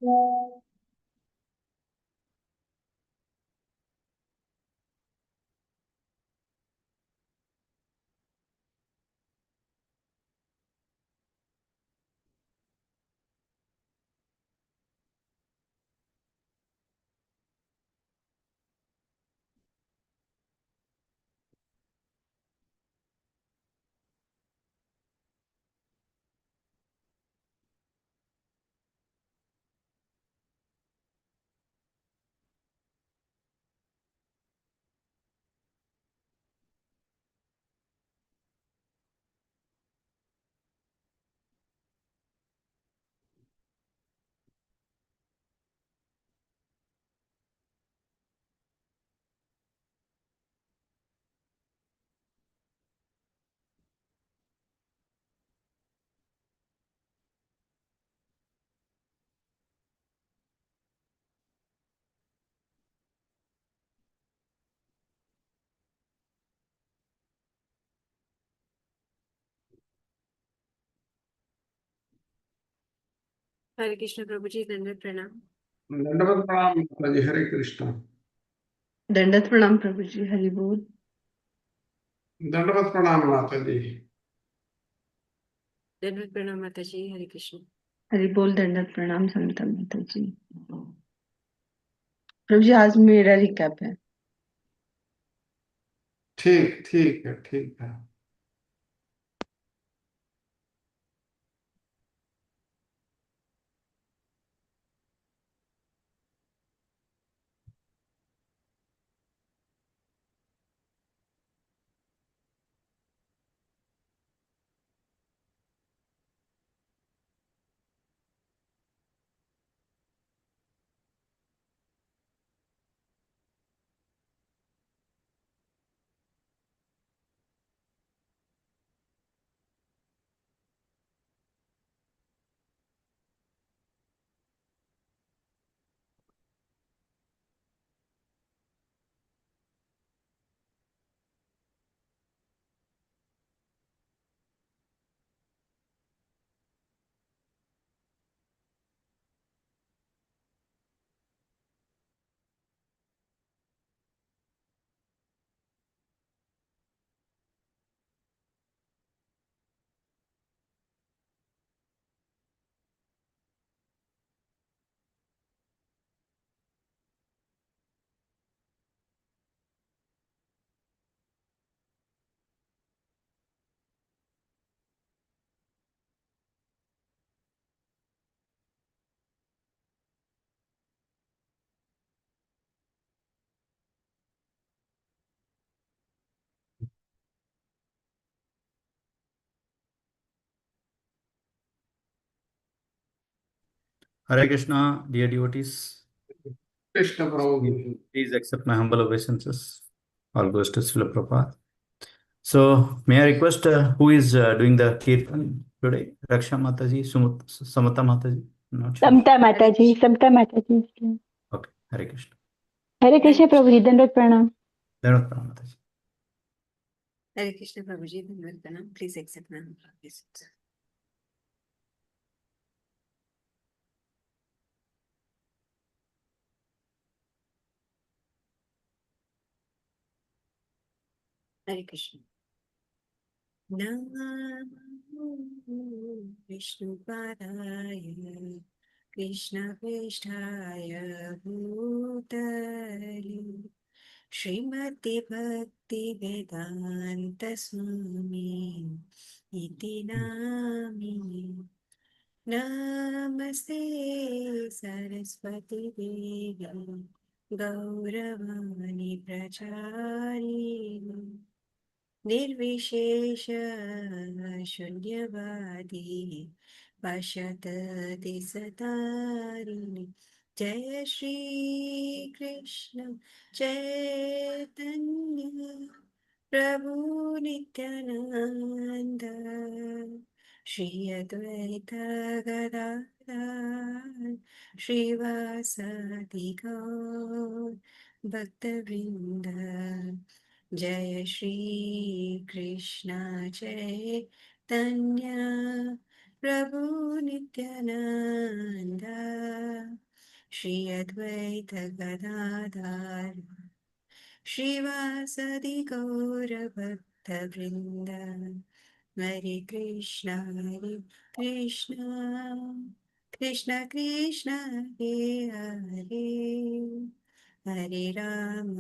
हरे कृष्ण प्रभु जी, दंडवत प्रणाम। दंडवत प्रणाम माता जी। हरे कृष्ण। दंडवत प्रणाम प्रभु जी। हरि बोल। दंडवत प्रणाम माता जी। दंडवत प्रणाम माता जी। हरे कृष्ण। हरि बोल। दंडवत प्रणाम समता माता जी। प्रभु जी आज मेरा रिकैप है। ठीक ठीक है, ठीक है। Hare Krishna, dear devotees. Krishna Prabhu ji. Please accept my humble obeisances. All goes to Srila Prabhupada. So, may I request who is doing the kirtan today? Raksha Mataji, Samata Mataji? I'm not sure. समता माता जी, समता माता जी। Okay, Hare Krishna. हरे कृष्ण प्रभु जी, दंडवत प्रणाम। Dhanavad Pranam Mataji. हरे कृष्ण प्रभु जी, दंडवत प्रणाम। Please accept my humble obeisance. Hare Krishna. नमो विष्णुपादाय कृष्णप्रेष्ठाय भूतले श्रीमते भक्ति वेदांत स्वामी इति नामिने। नमस्ते सरस्वती देवी गौरवाणी प्रचारिणे निर्विशेष शून्यवादी पश्यते सतारिणे। जय श्री कृष्ण चैतन्य प्रभु नित्यानंद श्री अद्वैत गदाधर श्रीवासादि गौर भक्तवृंद। जय श्री कृष्ण चैतन्य प्रभु नित्यानंद श्री अद्वैत गदाधर श्रीवासदि गौर भक्त वृंद हरे कृष्ण कृष्ण कृष्ण हरे हरे हरे राम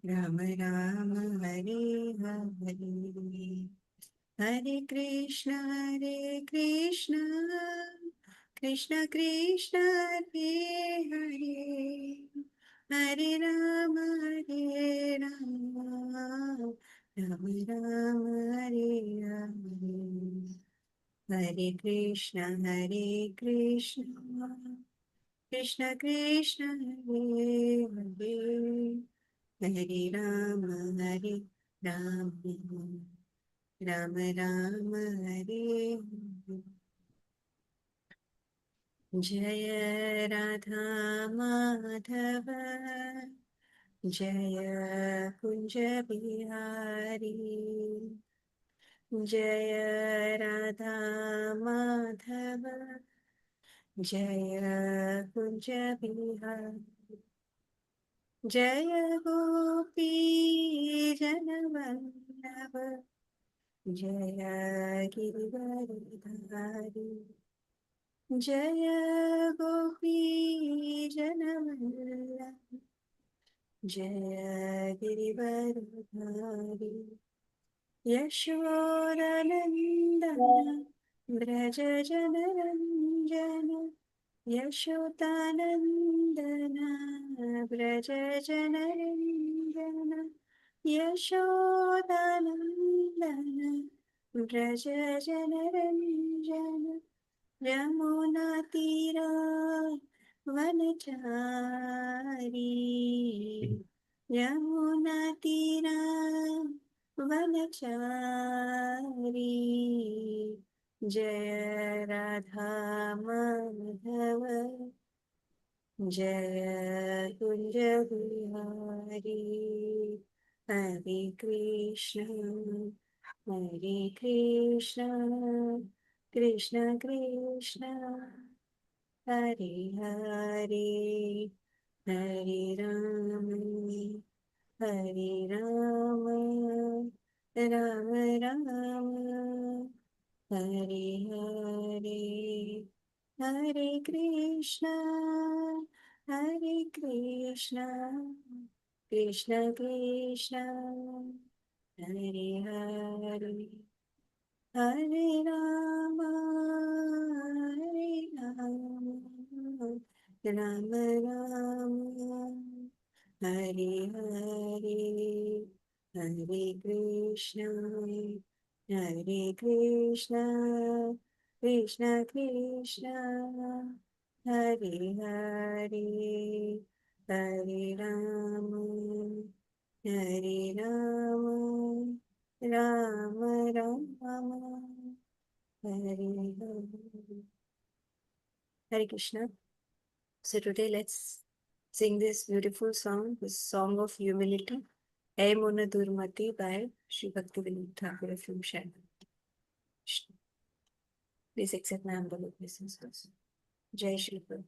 राम राम हरे हरे हरे कृष्ण कृष्ण कृष्ण हरे हरे हरे राम राम राम हरे हरे हरे कृष्ण कृष्ण कृष्ण हरे हरे हरे राम राम राम राम हरे हरे जय राधा माधव जय कुंज बिहारी जय राधा माधव जय कुंज बिहारी जय गोपी जनवल्लभ जय गिरिवरधारी जय गोपी जनवल्लभ जय गिरिवरधारी यशोदानन्दन व्रज जनरञ्जन यशोदानन्दन व्रज जनरञ्जन यशोदानन्दन व्रज जनरञ्जन यमुनातीरा वनचारी यमुनातीरा वनचारी जय राधा माधव जय कुंज बिहारी हरे Krishna Krishna Krishna Hare Hare Hare Ram Ram Ram Hare Hare Hare Krishna Krishna Krishna Hare Hare Hare Ram Ram Ram Hare Hare Hare Krishna Krishna Krishna Hare Hare Hare Ram Ram Ram Hare Hare Hare Krishna. So today let's sing this beautiful song, this song of humility, Hey Mona Durmati by Sri Bhaktivedanta Thakur from Shannon. Please accept my humble obeisances. Jai Shri Prabhu.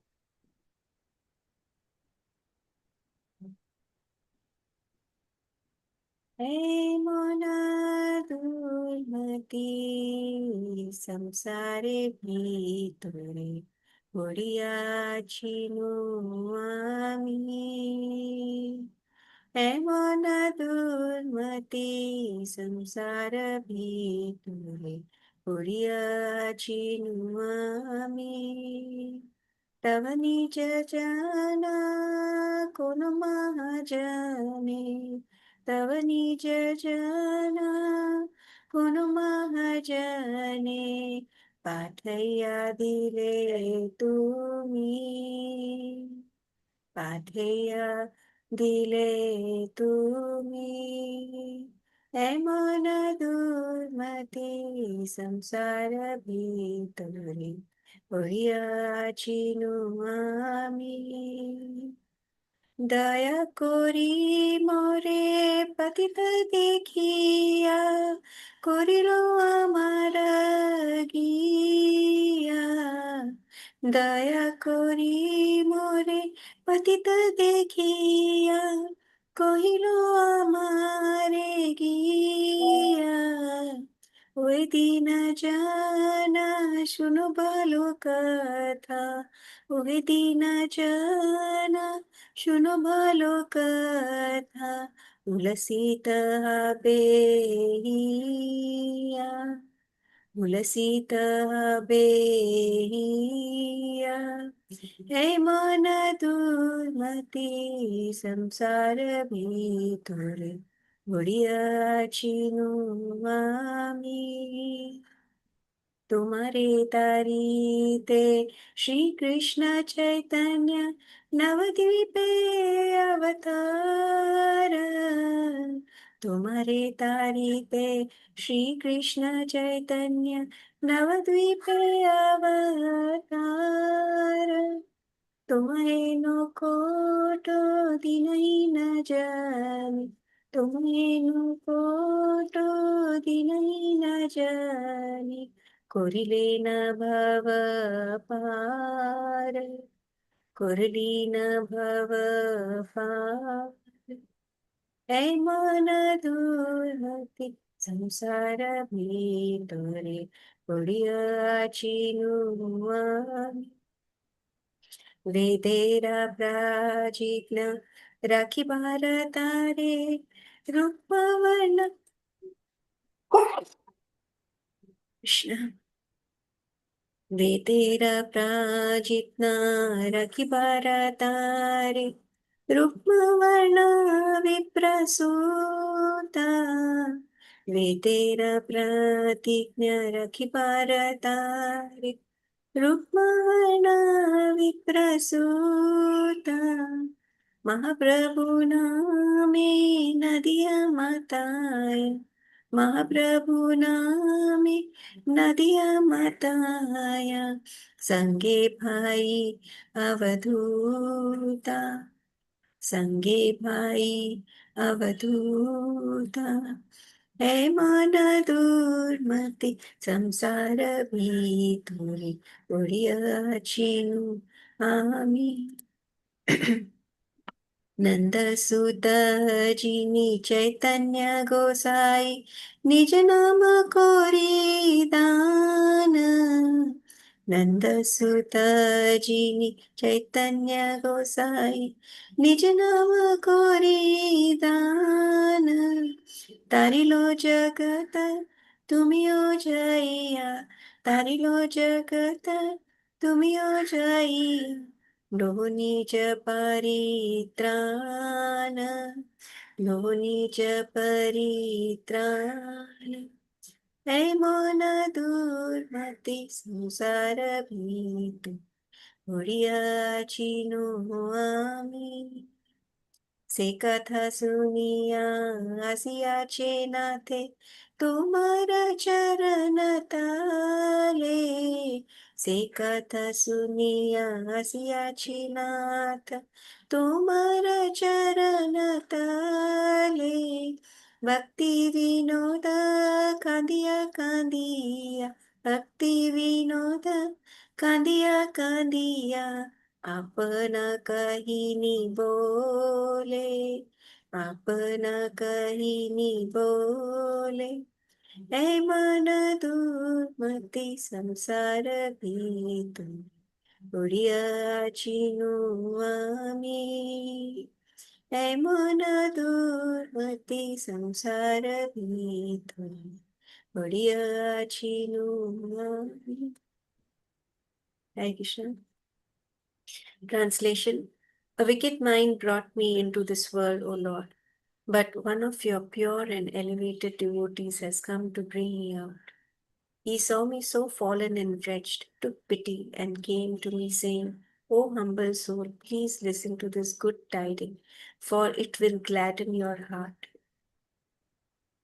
Hey Mona Durmati Samsare Bhitore Puriyachi no Ami एमन दुर्मति संसार भीतरे पुरियाचिनु आमी तव निज जाना कोनो महाजने तव निज जाना कोनो महाजने पाठया दिले तुमी पाठया दिले तुमी एमन दुर्मति संसार भीतरे पडियाचिनु आमी दया कोरी मोरे पतित देखिया করিলো আমার গিয়া দয়া করি মোরে পতিত দেখিয়া কহিল আমারে গিয়া ওই দিন জানা শুনো ভালো কথা ওই দিন জানা শুনো ভালো কথা উলসিত হবে হিয়া উলসিত হবে হিয়া হে মন দুর্মতি সংসার ভিতরে পড়িয়াছিনু আমি तुम्हारे तारीते श्री कृष्ण चैतन्य नवद्वीपे अवतार तुम्हारे तारीते श्री कृष्ण चैतन्य नवद्वीपे अवतार तुम्हें नो कोटो दिनहि न जाने तुम्हें नो कोटो दिनहि न जाने করিলে না ভব পার করলি না ভব পার এমন দুর্মতি সংসার ভিতরে পড়িয়াছিনু আমি वेदेरा प्राचीन राखीबार तारे रूपवर्ण कृष्ण वेदेरा प्राचीन राखीबार तारे रूपवर्ण विप्रसूता वेदेरा प्रतिज्ञ राखीबार तारे रूपवर्ण विप्रसूता महाप्रभु नामे नदिया माताय महाप्रभु नामे नदिया माताया संगे भाई अवधूता संगे भाई अवधूता हे मन दुर्मति संसार ভিতরে পড়িয়াছিনু আমি नंदसुत जिनी चैतन्य गोसाई निज नाम कोरी दान नंदसुत जिनी चैतन्य गोसाई निज नाम कोरी दान तारिलो जगत तुमियो जइया तारिलो जगत तुमियो जइया लोनिच परित्राण लोनिच परित्राण हे मन दुर्मति संसार भीतु পড়িয়াছিনু আমি সে কথা শুনিয়া আসিয়াছে নাথে তোমার চরণ তালে সে কথা শুনিয়া আসিয়াছে নাথ তোমার চরণ তালে ভক্তি বিনোদ কাঁদিয়া কাঁদিয়া ভক্তি বিনোদ কাঁদিয়া কাঁদিয়া আপনা কাহিনী बोले अपना कहिनी बोले ऐ मन दुर्मति संसार भीतु পড়িয়াছিনু আমি ऐ मन दुर्मति संसार भीतु পড়িয়াছিনু আমি Hare Krishna. Translation. A wicked mind brought me into this world, O Lord, but one of your pure and elevated devotees has come to bring me out. He saw me so fallen and wretched, took pity, and came to me saying, O humble soul, please listen to this good tiding, for it will gladden your heart.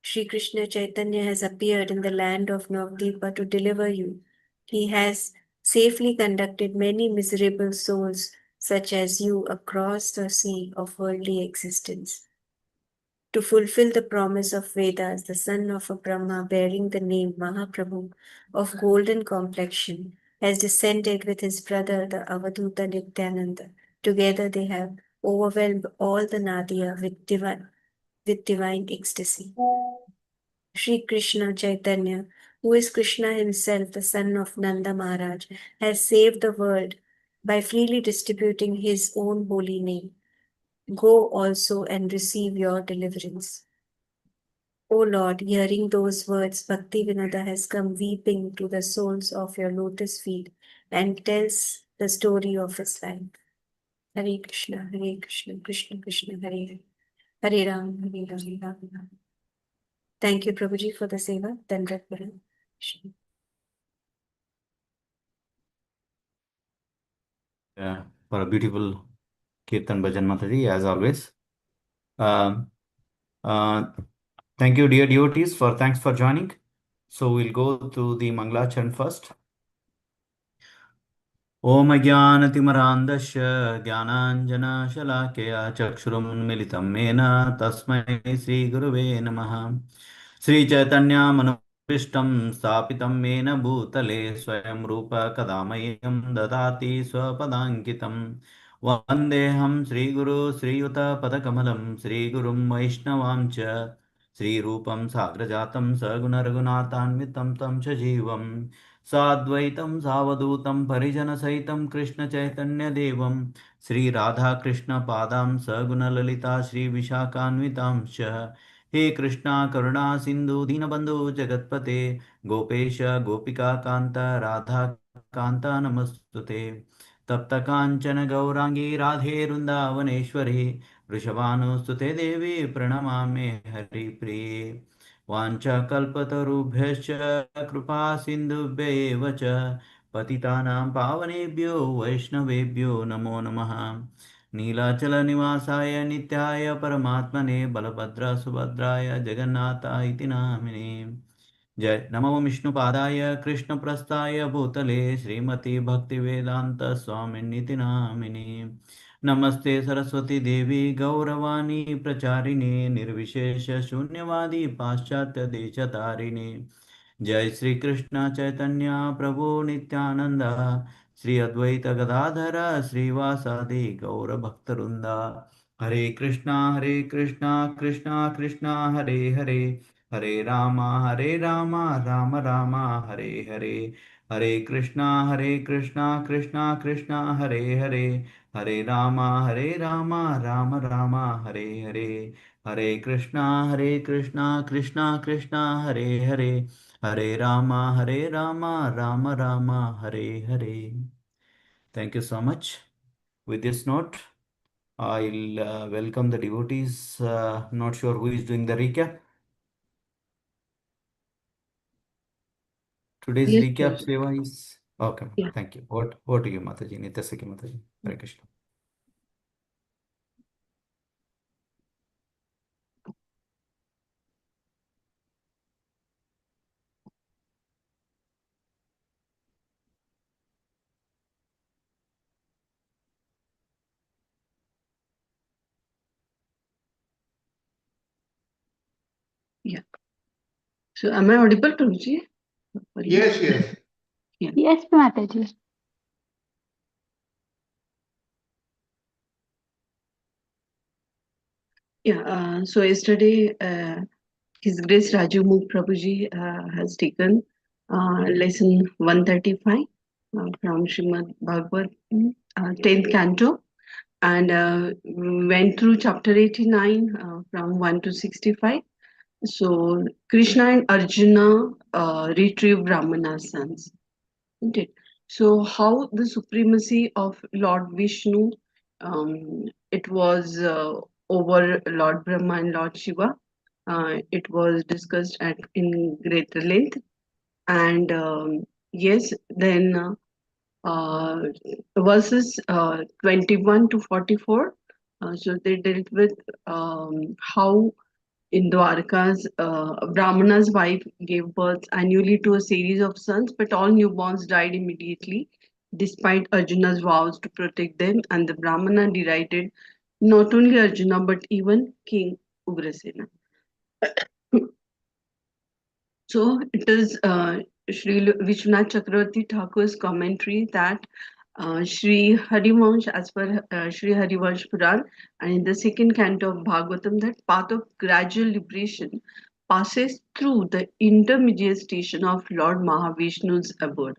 Sri Krishna Chaitanya has appeared in the land of Navdeepa to deliver you. He has safely conducted many miserable souls such as you across the sea of worldly existence. To fulfill the promise of Vedas, the son of a Brahma bearing the name Mahaprabhu of golden complexion has descended with his brother the Avaduta Nityananda. Together they have overwhelmed all the Nadia with divine ecstasy. Sri Krishna Chaitanya, who is Krishna himself, the son of Nanda Maharaj, has saved the world by freely distributing his own holy name. Go also and receive your deliverance. O Lord, hearing those words, Bhakti Vinoda has come weeping to the soles of your lotus feet and tells the story of his life. Hare Krishna, Krishna Krishna, Hare Hare, Hare Ram, Hare Ram, Ram Ram. Thank you, Prabhuji, for the seva. Dandat Pranam. For a beautiful Kirtan Bhajan Mataji, as always. Um, uh, Thank you, dear devotees, thanks for joining. So we'll go to the Mangalacharan first. Om Ajnanatimarandasya Jnananjana Chakshurunmilitam Mena Tasmai Sri Guruve Namaha. Sri Chaitanya Manupishtam Stapitam Mena Bhutale Swayam Rupa Kadamayam Dadati Swapadankitam Vandeham Sri Guru Sri Yuta Padakamalam Sri Gurum Vaishnavam Cha Sri Rupam Sagrajatam Saguna Raghunathanvitam Tam Shajivam साद्वैतं सावधूतं परिजनसहितं कृष्णचैतन्यदेवं श्रीराधाकृष्णपादां सगुणललिता श्रीविशाखान्वितांश्च हे कृष्णा करुणा सिन्धु दीनबन्धु जगत्पते गोपेश गोपिकान्त राधाकान्त नमस्तुते तप्तकाञ्चन गौराङ्गी राधे वृन्दावनेश्वरी वृषभानुस्तुते देवी प्रणमामि हरिप्रिये वाञ्छाकल्पतरुभ्यश्च कृपा सिन्धुभ्यैव च पतितानां पावनेभ्यो वैष्णवेभ्यो नमो नमः नीलाचलनिवासाय नित्याय परमात्मने बलभद्रसुभद्राय जगन्नाथाय इति नामिने जय नमो विष्णुपादाय कृष्णप्रस्थाय भूतले श्रीमती भक्तिवेदान्त स्वामिनिति नामिने नमस्ते सरस्वती देवी गौरवाणी प्रचारिणे निर्विशेष शून्यवादी पाश्चात्य देशतारिणे जय श्री कृष्ण चैतन्य प्रभु नित्यानंद श्री अद्वैत गदाधर श्रीवासादि गौर भक्तवृंदा हरे Krishna Krishna Krishna Hare Hare Hare Ram Ram Ram Hare Hare Hare Krishna Krishna Krishna Hare Hare Hare Ram Ram Ram Hare Hare Hare Krishna Krishna Krishna Hare Hare Hare Ram Ram Ram Hare Hare. Thank you so much. With this note, I'll welcome the devotees. Not sure who is doing the recap. Today's Yes, recap Prabhuji. seva is okay. Yeah. Thank you. What to you, Mataji? Nityasaki Mataji. Hare Krishna. Yeah. So am I audible, Prabhuji? Yes, yes. Yeah. Yes, Mataji. Yeah. So yesterday, His Grace Rajiv Mukh Prabhuji has taken lesson 135 from Srimad Bhagavad, 10th canto, and went through chapter 89 from 1 to 65. So Krishna and Arjuna retrieve Brahmana's sons. Isn't it? So how the supremacy of Lord Vishnu, it was over Lord Brahma and Lord Shiva. It was discussed in great length, and yes, then verses 21 to 44. So they dealt with how in Dwarka's Brahmana's wife gave birth annually to a series of sons, but all newborns died immediately. despite Arjuna's vows to protect them, and the Brahmana derided not only Arjuna but even King Ugrasena. So it is Sri Vishwanath Chakravarti Thakur's commentary that Sri Harivansh, as per Sri Harivansh Puran, and in the second canto of Bhagavatam, that path of gradual liberation passes through the intermediate station of Lord Mahavishnu's abode,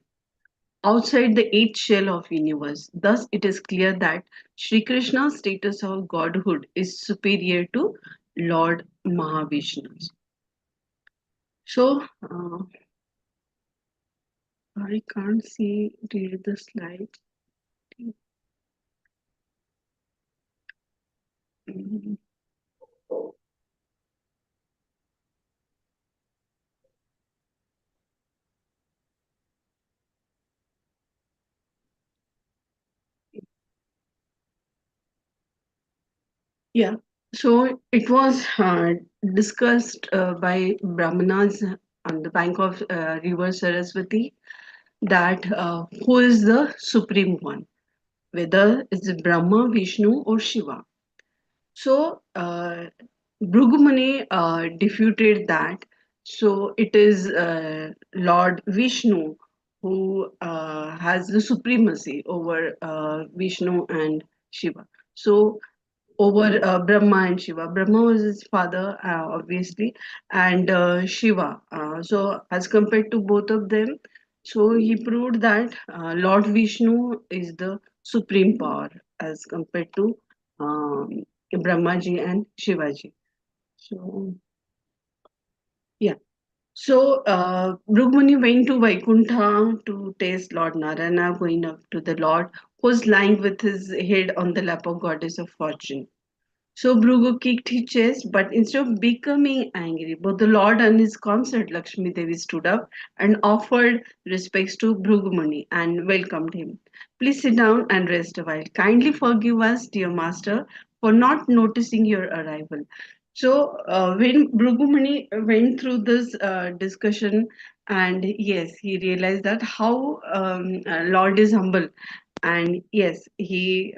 outside the eighth shell of universe. Thus, it is clear that Sri Krishna's status of godhood is superior to Lord Mahavishnu's. So, I can't see read the slide. Mm. Yeah, so it was discussed by Brahmanas on the bank of river Saraswati that who is the supreme one, whether it's Brahma, Vishnu, or Shiva. So Bhrugumani refuted that. So it is Lord Vishnu who has the supremacy over Vishnu and Shiva. So over Brahma and Shiva. Brahma was his father, obviously, and Shiva. So, as compared to both of them, so he proved that Lord Vishnu is the supreme power as compared to um, Brahmaji and Shivaji. So, yeah. So, Brugmani went to Vaikuntha to taste Lord Narayana, going up to the Lord, who was lying with his head on the lap of goddess of fortune. So Bhrigu kicked his chest, but instead of becoming angry, both the Lord and his consort Lakshmi Devi stood up and offered respects to Bhrugumani and welcomed him. Please sit down and rest a while. Kindly forgive us, dear master, for not noticing your arrival. So when Bhrugumani went through this discussion, and yes, he realized that how Lord is humble, and yes, he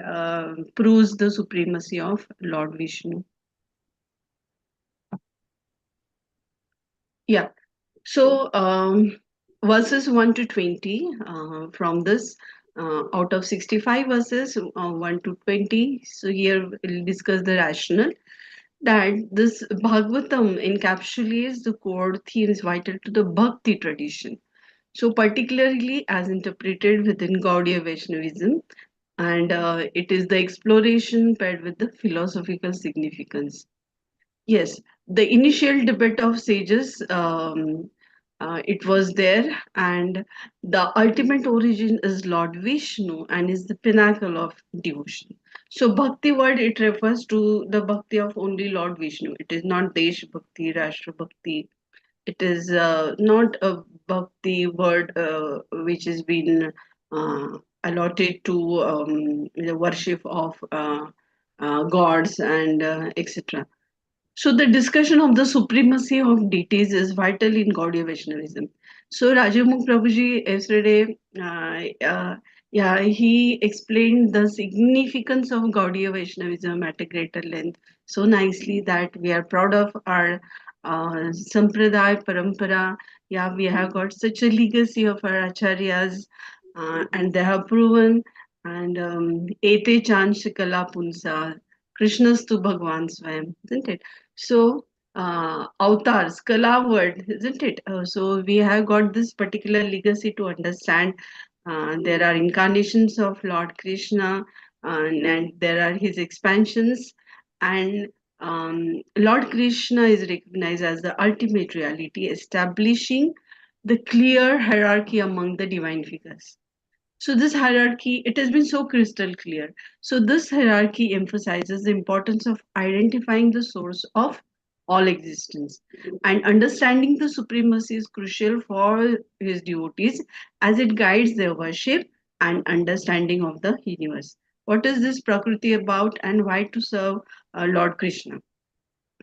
proves the supremacy of Lord Vishnu. Yeah. So verses 1 to 20 from this out of 65 verses 1 to 20. So here we'll discuss the rationale that this Bhagavatam encapsulates the core themes vital to the Bhakti tradition. So particularly as interpreted within Gaudiya Vaishnavism, and it is the exploration paired with the philosophical significance. Yes, the initial debate of sages, it was there, and the ultimate origin is Lord Vishnu and is the pinnacle of devotion. So, Bhakti word it refers to the bhakti of only Lord Vishnu. It is not Desh Bhakti, Rashtra Bhakti. It is not a bhakti word which has been allotted to the worship of gods and etc. So the discussion of the supremacy of deities is vital in Gaudiya Vaishnavism. So Rajamukh Prabhuji yesterday, yeah, he explained the significance of Gaudiya Vaishnavism at a greater length so nicely that we are proud of our Sampradaya Parampara. Yeah, we have got such a legacy of our Acharyas, and they have proven. And Ete Chan Shikala Punsa, Krishnastu Bhagwan Swayam, isn't it? So, avatars, Kala word, isn't it? So, we have got this particular legacy to understand. There are incarnations of Lord Krishna, and there are his expansions, and Lord Krishna is recognized as the ultimate reality, establishing the clear hierarchy among the divine figures. So this hierarchy, it has been so crystal clear. So this hierarchy emphasizes the importance of identifying the source of all existence, and understanding the supremacy is crucial for his devotees as it guides their worship and understanding of the universe. What is this Prakriti about and why to serve Lord Krishna?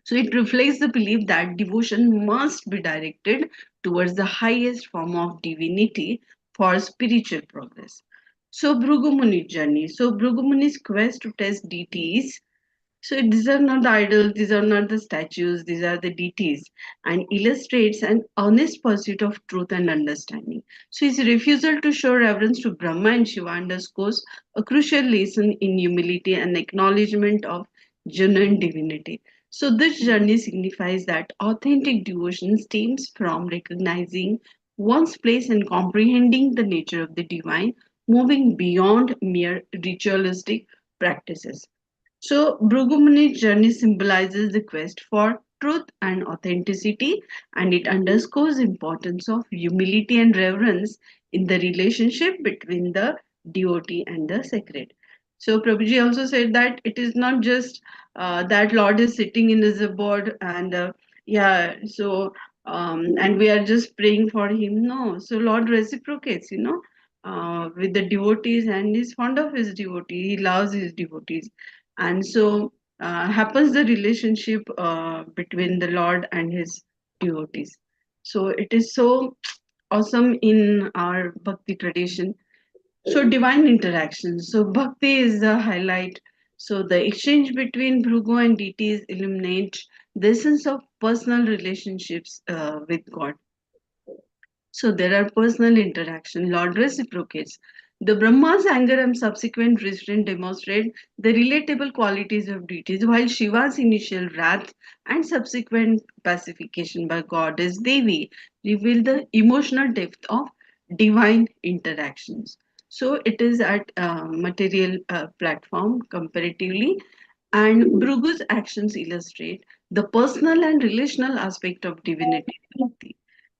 So it reflects the belief that devotion must be directed towards the highest form of divinity for spiritual progress. So Bhrigu Muni's journey. So Bhrigu Muni's quest to test deities. So these are not the idols, these are not the statues, these are the deities, and illustrates an honest pursuit of truth and understanding. So his refusal to show reverence to Brahma and Shiva underscores a crucial lesson in humility and acknowledgement of genuine divinity. So this journey signifies that authentic devotion stems from recognizing one's place and comprehending the nature of the divine, moving beyond mere ritualistic practices. So, Bhrigu journey symbolizes the quest for truth and authenticity, and it underscores the importance of humility and reverence in the relationship between the devotee and the sacred. So, Prabhuji also said that it is not just that Lord is sitting in his abode and and we are just praying for him. No, so Lord reciprocates, with the devotees, and is fond of his devotee. He loves his devotees, and so happens the relationship between the Lord and his devotees. So it is so awesome in our bhakti tradition. So divine interaction. So bhakti is the highlight. So the exchange between Bhrigu and deities illuminate the essence of personal relationships with God. So there are personal interaction. Lord reciprocates. The Brahma's anger and subsequent restraint demonstrate the relatable qualities of deities, while Shiva's initial wrath and subsequent pacification by goddess Devi reveal the emotional depth of divine interactions. So it is at material platform comparatively, and Bhrugu's actions illustrate the personal and relational aspect of divinity.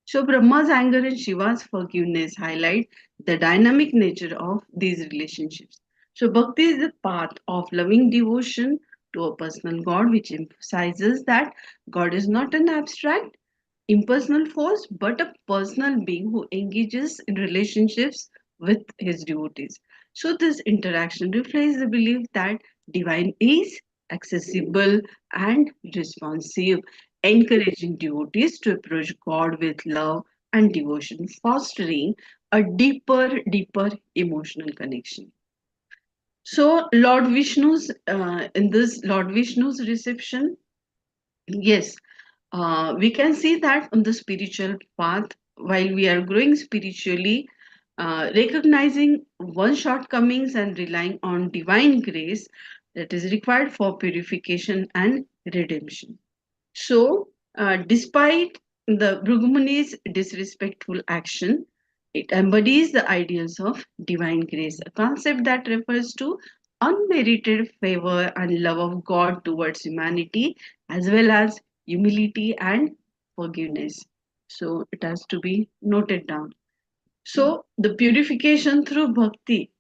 So Brahma's anger and Shiva's forgiveness highlight the dynamic nature of these relationships. So Bhakti is the path of loving devotion to a personal God, which emphasizes that God is not an abstract, impersonal force, but a personal being who engages in relationships with his devotees. So this interaction reflects the belief that divine is accessible and responsive, encouraging devotees to approach God with love and devotion, fostering a deeper emotional connection. So Lord Vishnu's in this Lord Vishnu's reception, yes, we can see that on the spiritual path, while we are growing spiritually, recognizing one's shortcomings and relying on divine grace that is required for purification and redemption. So, despite the Bhrigu disrespectful action, it embodies the ideals of divine grace, a concept that refers to unmerited favor and love of God towards humanity, as well as humility and forgiveness. So, it has to be noted down. So, the purification through bhakti.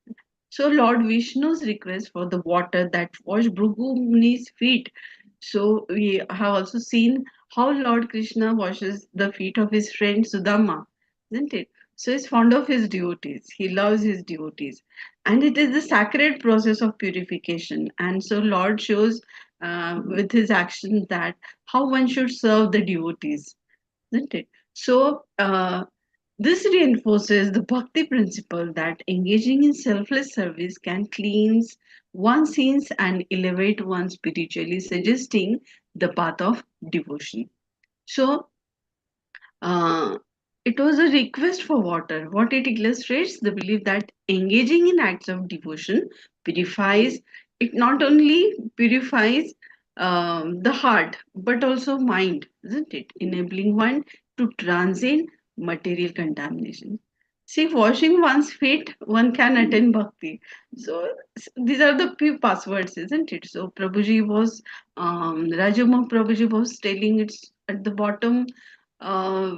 So Lord Vishnu's request for the water that washed Bhrigu Muni's feet. So we have also seen how Lord Krishna washes the feet of his friend Sudama, isn't it? So he's fond of his devotees. He loves his devotees, and it is the sacred process of purification. And so Lord shows with his actions that how one should serve the devotees, isn't it? So this reinforces the bhakti principle that engaging in selfless service can cleanse one's sins and elevate one spiritually, suggesting the path of devotion. So, uh, it was a request for water. What it illustrates the belief that engaging in acts of devotion purifies, it not only purifies the heart but also mind, isn't it? Enabling one to transcend material contamination. See, washing one's feet, one can attain bhakti. So these are the few passwords, isn't it? So Prabhuji was, Rajamah Prabhuji was telling it's at the bottom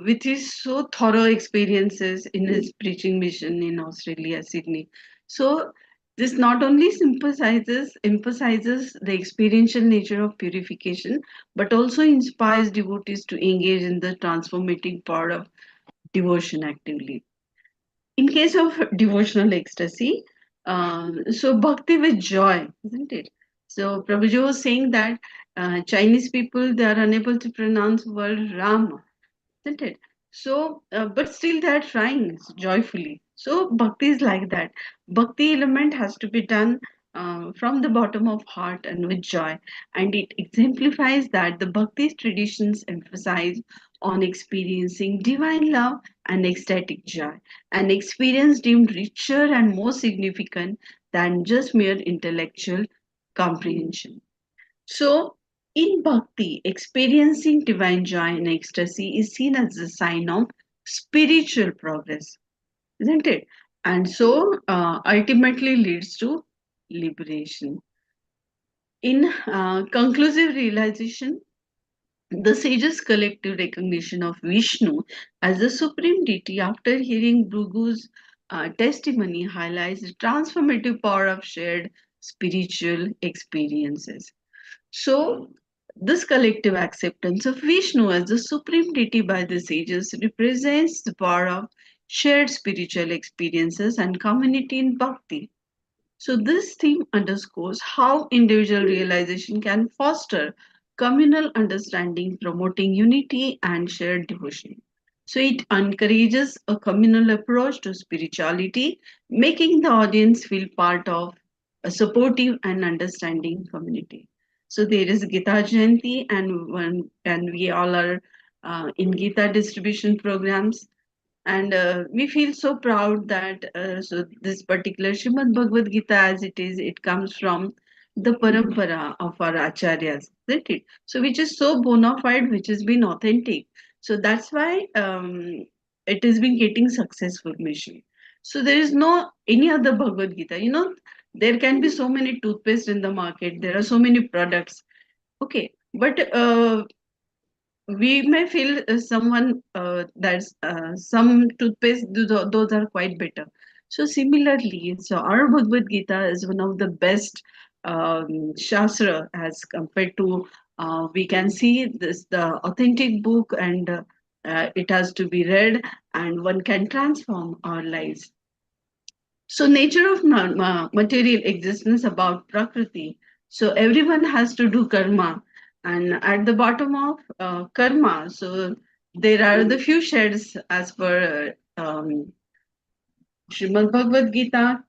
with his so thorough experiences in his preaching mission in Australia, Sydney. So this not only emphasizes the experiential nature of purification, but also inspires devotees to engage in the transformative power of devotion actively. In case of devotional ecstasy, so bhakti with joy, isn't it? So Prabhuji was saying that Chinese people, they are unable to pronounce word Ram, isn't it? So, but still they are trying joyfully. So bhakti is like that. Bhakti element has to be done from the bottom of heart and with joy, and it exemplifies that the bhakti traditions emphasize on experiencing divine love and ecstatic joy, an experience deemed richer and more significant than just mere intellectual comprehension. So, in bhakti, experiencing divine joy and ecstasy is seen as a sign of spiritual progress, isn't it? And so, ultimately leads to liberation. In conclusive realization, the sages' collective recognition of Vishnu as the supreme deity after hearing Bhrugu's testimony highlights the transformative power of shared spiritual experiences. So, this collective acceptance of Vishnu as the supreme deity by the sages represents the power of shared spiritual experiences and community in bhakti. So, this theme underscores how individual realization can foster communal understanding, promoting unity and shared devotion. So, it encourages a communal approach to spirituality, making the audience feel part of a supportive and understanding community. So, there is Gita Jayanti, and we all are in Gita distribution programs, and we feel so proud that so this particular Shrimad Bhagavad Gita, as it comes from the parampara of our acharyas, isn't it? So which is so bona fide, which has been authentic. So that's why it has been getting successful mission. So there is no any other Bhagavad Gita. There can be so many toothpaste in the market. There are so many products. Okay, but we may feel someone that's some toothpaste, those are quite better. So similarly, so our Bhagavad Gita is one of the best shastra as compared to we can see this the authentic book, and it has to be read and one can transform our lives. So, nature of material existence about Prakriti. So, everyone has to do karma. And at the bottom of karma, so there are the few shades as per Srimad Bhagavad Gita,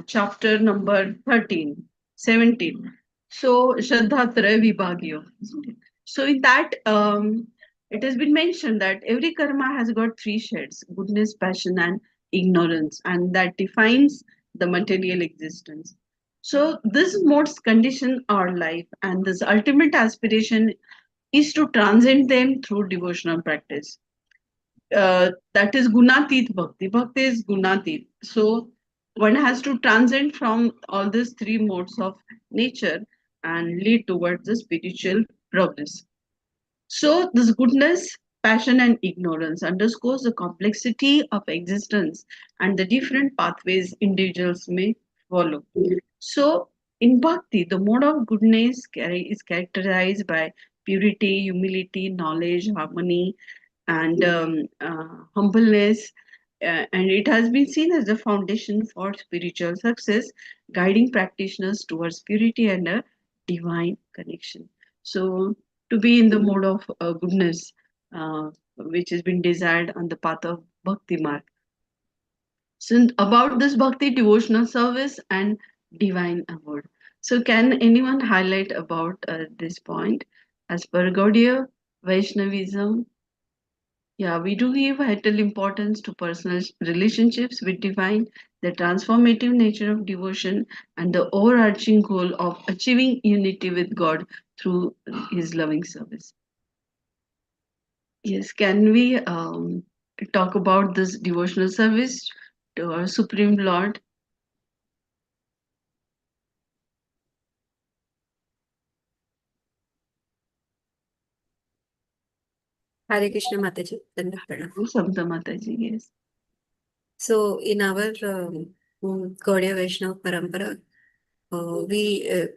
chapter number 13, 17. So, Shraddha Traya Vibhagyo. So, in that, it has been mentioned that every karma has got three shades: goodness, passion, and ignorance, and that defines the material existence. So, this modes condition our life, and this ultimate aspiration is to transcend them through devotional practice. That is gunatit bhakti. Bhakti is gunatit. So one has to transcend from all these three modes of nature and lead towards the spiritual progress. So this goodness, passion, and ignorance underscores the complexity of existence and the different pathways individuals may follow. So in bhakti, the mode of goodness is characterized by purity, humility, knowledge, harmony, and humbleness. And it has been seen as the foundation for spiritual success, guiding practitioners towards purity and a divine connection. So, to be in the mode of goodness, which has been desired on the path of Bhakti Marg. So, about this Bhakti devotional service and divine award. So, can anyone highlight about this point? As per Gaudiya Vaishnavism, yeah, we do give vital importance to personal relationships with divine, the transformative nature of devotion, and the overarching goal of achieving unity with God through His loving service. Yes, can we talk about this devotional service to our Supreme Lord? Hare Krishna Mataji, Dandavat Pranam. Sabda Mataji, yes. So, in our Gaudiya Vaishnava Parampara, we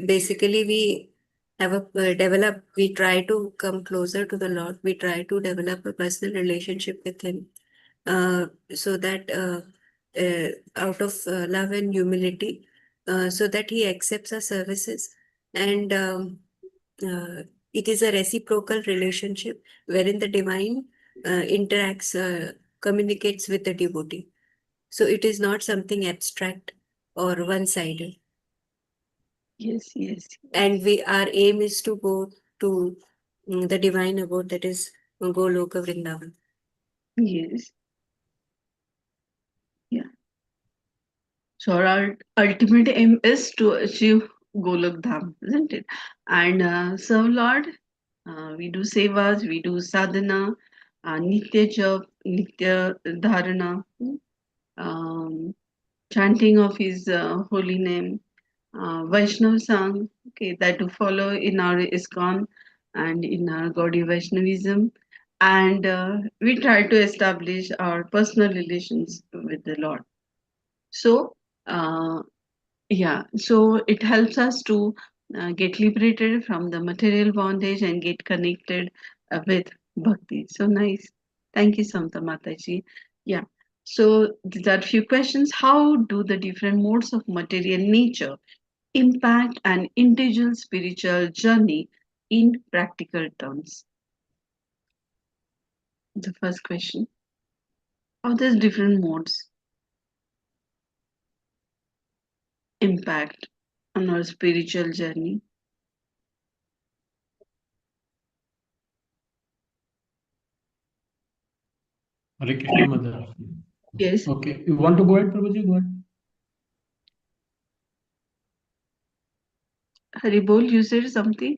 basically we have we try to come closer to the Lord. We try to develop a personal relationship with Him, so that out of love and humility, so that He accepts our services, and it is a reciprocal relationship wherein the divine interacts, communicates with the devotee. So it is not something abstract or one-sided. Yes, yes. And our aim is to go to the divine abode, that is Goloka Vrindavan. Yes. Yeah. So our ultimate aim is to achieve Golok Dham, isn't it? And serve Lord. We do sevas, we do sadhana, nitya jap, nitya dharana, chanting of His holy name, Vaishnav Sang, okay, that to follow in our ISKCON and in our Gaudiya Vaishnavism. And we try to establish our personal relations with the Lord. So, uh, yeah, so it helps us to get liberated from the material bondage and get connected with bhakti. So nice. Thank you, Samta Mataji. Yeah. So these are few questions. How do the different modes of material nature impact an individual spiritual journey in practical terms? The first question. How does different modes impact on our spiritual journey? Hare Krishna, Mother. Yes. Okay, you want to go ahead, Prabhuji? Go ahead. Haribol, you said something?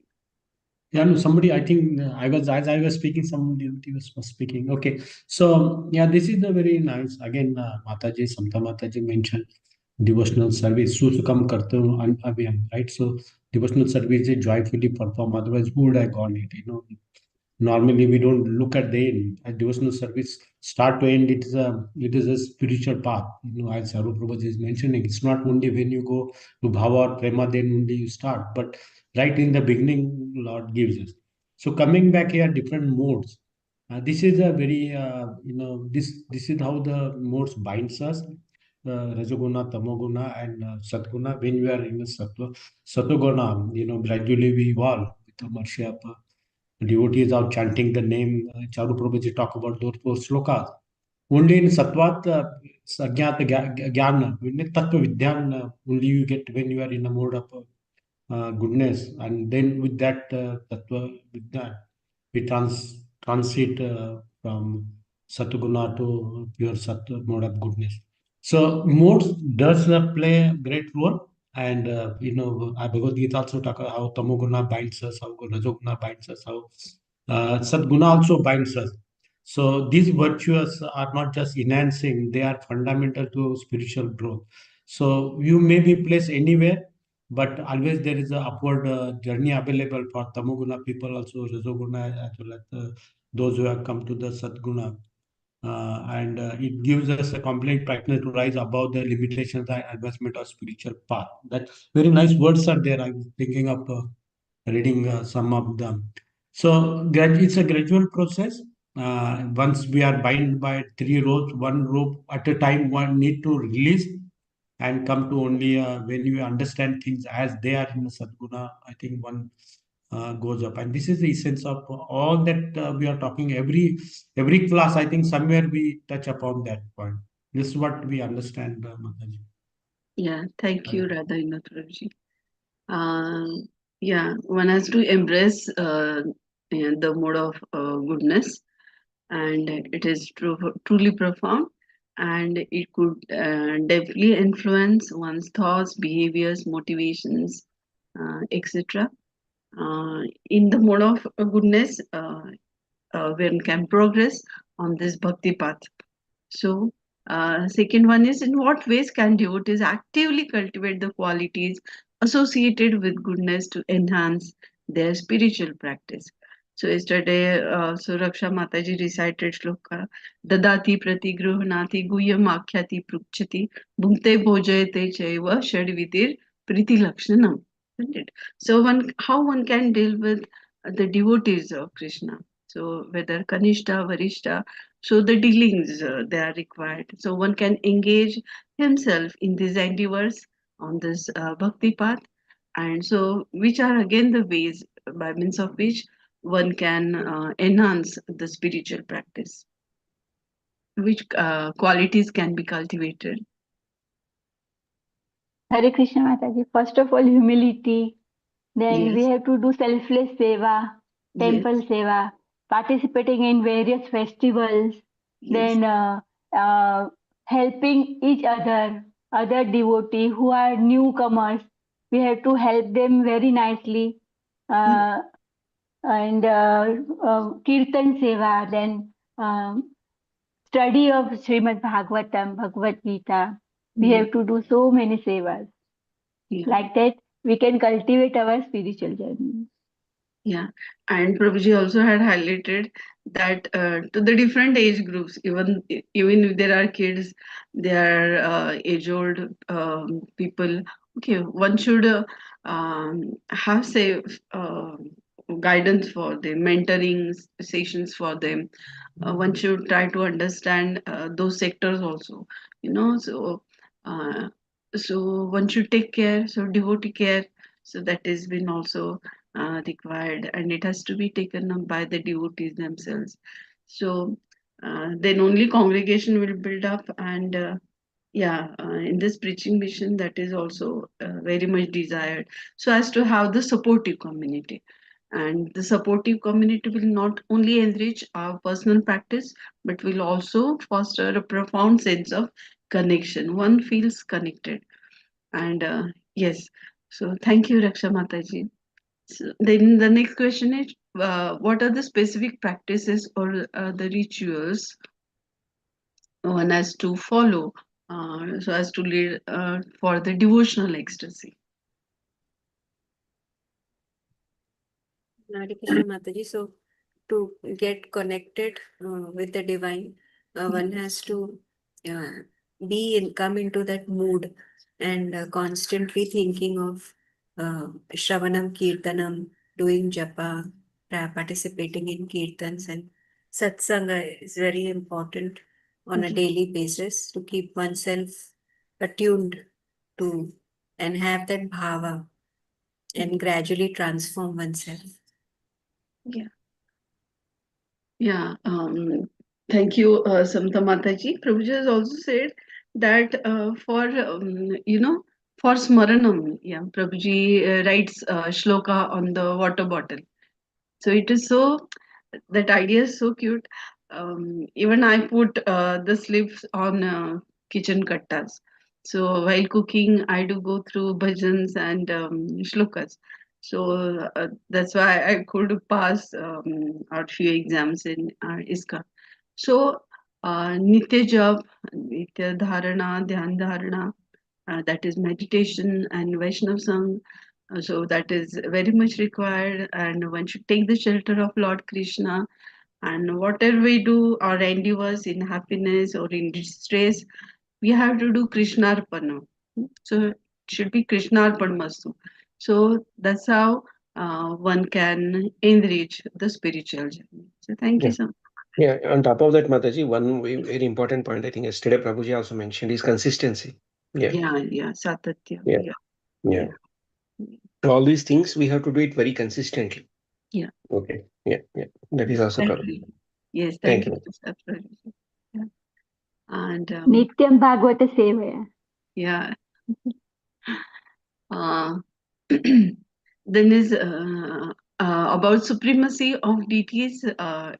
Yeah, no, somebody, I think as I was speaking, somebody was speaking. Okay, so yeah, this is a very nice, again, Mataji, Samta Mataji mentioned devotional service. Susukam karta abhyam, right? So devotional service is joyfully perform. Otherwise, who would have gone it? Normally we don't look at the end. A devotional service, start to end, it is a spiritual path. As Saru Prabhuji is mentioning, it's not only when you go to bhava or prema, then only you start, but right in the beginning, Lord gives us. So coming back here, different modes. This is a very, this is how the modes binds us. Rajoguna, Tamoguna, and Satguna. When we are in the Satoguna, gradually we evolve with the Marsha. Devotees are chanting the name. Charu Prabhuji talk about those four slokas. Only in Sattvat, Sagyat Jnana, Tattva Vidyan, only you get when you are in a mode of goodness. And then with that Tattva Vidyan, we transit from Satguna to pure Sattva mode of goodness. So modes does play a great role. And Bhagavad Gita also talk about how Tamoguna binds us, how Rajoguna binds us, how Sadguna also binds us. So these virtues are not just enhancing; they are fundamental to spiritual growth. So you may be placed anywhere, but always there is a upward journey available for Tamoguna people, also Rajoguna, as well as those who have come to the Sadguna. And it gives us a complete practice to rise above the limitations and advancement of spiritual path. That very nice words are there. I was thinking of reading some of them. So it's a gradual process. Once we are bound by three ropes, one rope at a time, one need to release and come to only when you understand things as they are in the Sadguna. I think one goes up, and this is the essence of all that we are talking. Every class, I think somewhere we touch upon that point. This is what we understand, Mataji. Yeah, thank you, Correct. Radha Inatraji. Yeah, one has to embrace yeah, the mode of goodness, and it is truly profound, and it could deeply influence one's thoughts, behaviors, motivations, etc. In the mode of goodness, one can progress on this bhakti path. So, second one is, in what ways can devotees actively cultivate the qualities associated with goodness to enhance their spiritual practice? So yesterday, Suraksha Mataji recited shloka, Dadati prati gruhnati guhyam akhyati prukchati bhunte bhojayate chaiva shadvitir priti lakshanam. Isn't it? So how one can deal with the devotees of Krishna. So whether Kanishta, Varishta, so the dealings they are required. So one can engage himself in these endeavors on this bhakti path, and so which are again the ways by means of which one can enhance the spiritual practice. which qualities can be cultivated? Hare Krishna Mataji. First of all, humility. Then we Yes, have to do selfless seva, yes, temple seva, participating in various festivals. yes, Then helping each other devotee who are newcomers. We have to help them very nicely. mm, Uh, and Kirtan seva. Then study of Srimad Bhagavatam, Bhagavad Gita. We yes, have to do so many sevas. yeah. Like that, we can cultivate our spiritual journey. Yeah, and Prabhuji also had highlighted that to the different age groups, even if there are kids, there are age-old people. Okay, one should have say guidance for them, mentoring sessions for them. One should try to understand those sectors also. You know, uh, so one should take care. So devotee care. So that has been also required, and it has to be taken up by the devotees themselves. So then only congregation will build up, and in this preaching mission, that is also very much desired. So as to have the supportive community, and the supportive community will not only enrich our personal practice, but will also foster a profound sense of connection. One feels connected, and yes. So thank you, Raksha Mataji. So then the next question is, what are the specific practices or the rituals one has to follow so as to lead for the devotional ecstasy? Hare Krishna Mataji. So, to get connected with the divine, one has to uh, come into that mood and constantly thinking of Shravanam, Kirtanam, doing japa, participating in kirtans, and satsanga is very important on a Yeah, daily basis to keep oneself attuned to and have that bhava and gradually transform oneself. yeah, yeah. Thank you, Samta Mataji. Prabhuji has also said that for for Smaranam, yeah, Prabhuji writes shloka on the water bottle. So it is so, that idea is so cute. Even I put the slips on kitchen kattas. So while cooking, I do go through bhajans and shlokas. So that's why I could pass out few exams in ISKA. So Nitya Jap, Nitya Dharana, Dhyan Dharana, that is meditation and Vaishnav Sang. So that is very much required, and one should take the shelter of Lord Krishna. And whatever we do, our endeavors in happiness or in distress, we have to do Krishnarpana. So it should be Krishnarpanamastu. So that's how one can enrich the spiritual journey. So thank you Yeah. so much. Yeah. On top of that, Mataji, one very important point I think yesterday Prabhuji also mentioned is consistency. Yeah. Yeah, Satatya. Yeah. Yeah, Yeah. yeah, All these things we have to do it very consistently. yeah. Okay. Yeah. Yeah. That is also Thank correct. you. Yes, Thank thank you, you. Satatya. Yeah. And Nityam Bhagavata Sevaya. yeah. Uh, then is about supremacy of deities.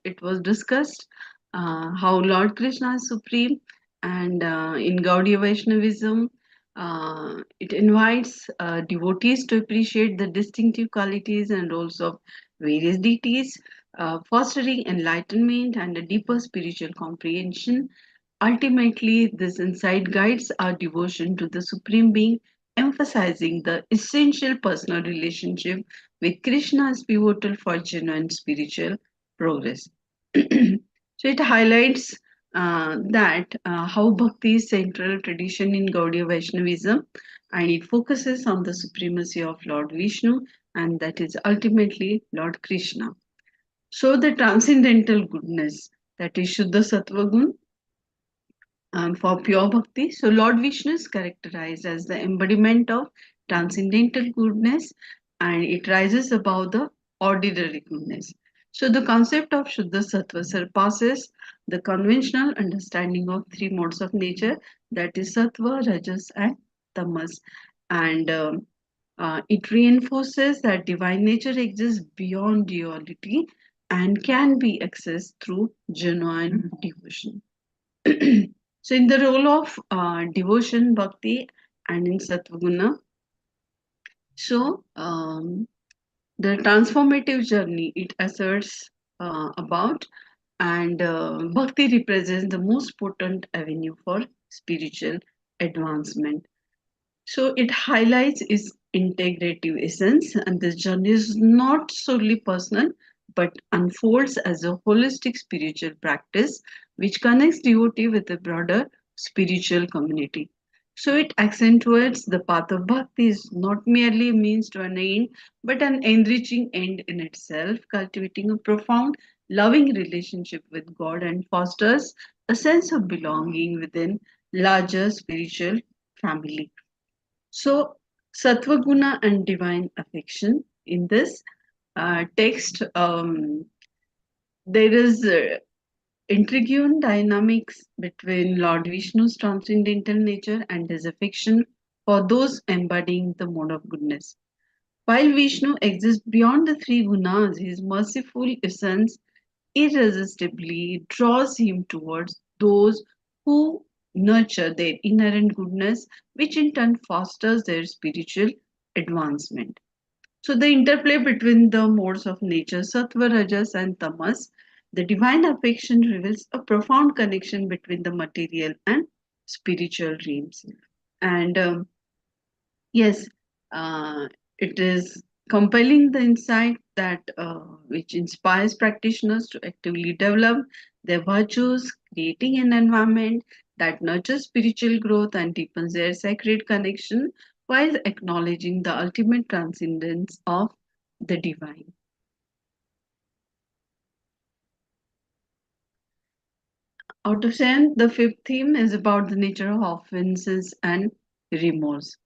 It was discussed how Lord Krishna is supreme, and in Gaudiya Vaishnavism, it invites devotees to appreciate the distinctive qualities and roles of various deities, fostering enlightenment and a deeper spiritual comprehension. Ultimately, this insight guides our devotion to the Supreme Being, emphasizing the essential personal relationship with Krishna as pivotal for genuine spiritual progress. So it highlights that how bhakti is central tradition in Gaudiya Vaishnavism, and it focuses on the supremacy of Lord Vishnu, and that is ultimately Lord Krishna. So the transcendental goodness, that is Shuddha Sattva Gun, for pure bhakti. So, Lord Vishnu is characterized as the embodiment of transcendental goodness, and it rises above the ordinary goodness. So the concept of Shuddha Sattva surpasses the conventional understanding of three modes of nature, that is Sattva, Rajas, and Tamas. And it reinforces that divine nature exists beyond duality and can be accessed through genuine devotion. So, in the role of devotion, bhakti, and in Sattvaguna, so the transformative journey it asserts about, and bhakti represents the most potent avenue for spiritual advancement. So it highlights its integrative essence, and this journey is not solely personal but unfolds as a holistic spiritual practice which connects devotee with a broader spiritual community. So it accentuates the path of bhakti is not merely a means to an end, but an enriching end in itself, cultivating a profound, loving relationship with God and fosters a sense of belonging within larger spiritual family. So, Sattva Guna and divine affection. In this text, there is intriguing dynamics between Lord Vishnu's transcendental nature and his affection for those embodying the mode of goodness. While Vishnu exists beyond the three gunas, his merciful essence irresistibly draws him towards those who nurture their inherent goodness, which in turn fosters their spiritual advancement. So, the interplay between the modes of nature, sattva, rajas, and tamas, the divine affection reveals a profound connection between the material and spiritual realms. And yes, it is compelling the insight that which inspires practitioners to actively develop their virtues, creating an environment that nurtures spiritual growth and deepens their sacred connection while acknowledging the ultimate transcendence of the divine. Out of 10, the fifth theme is about the nature of offenses and remorse.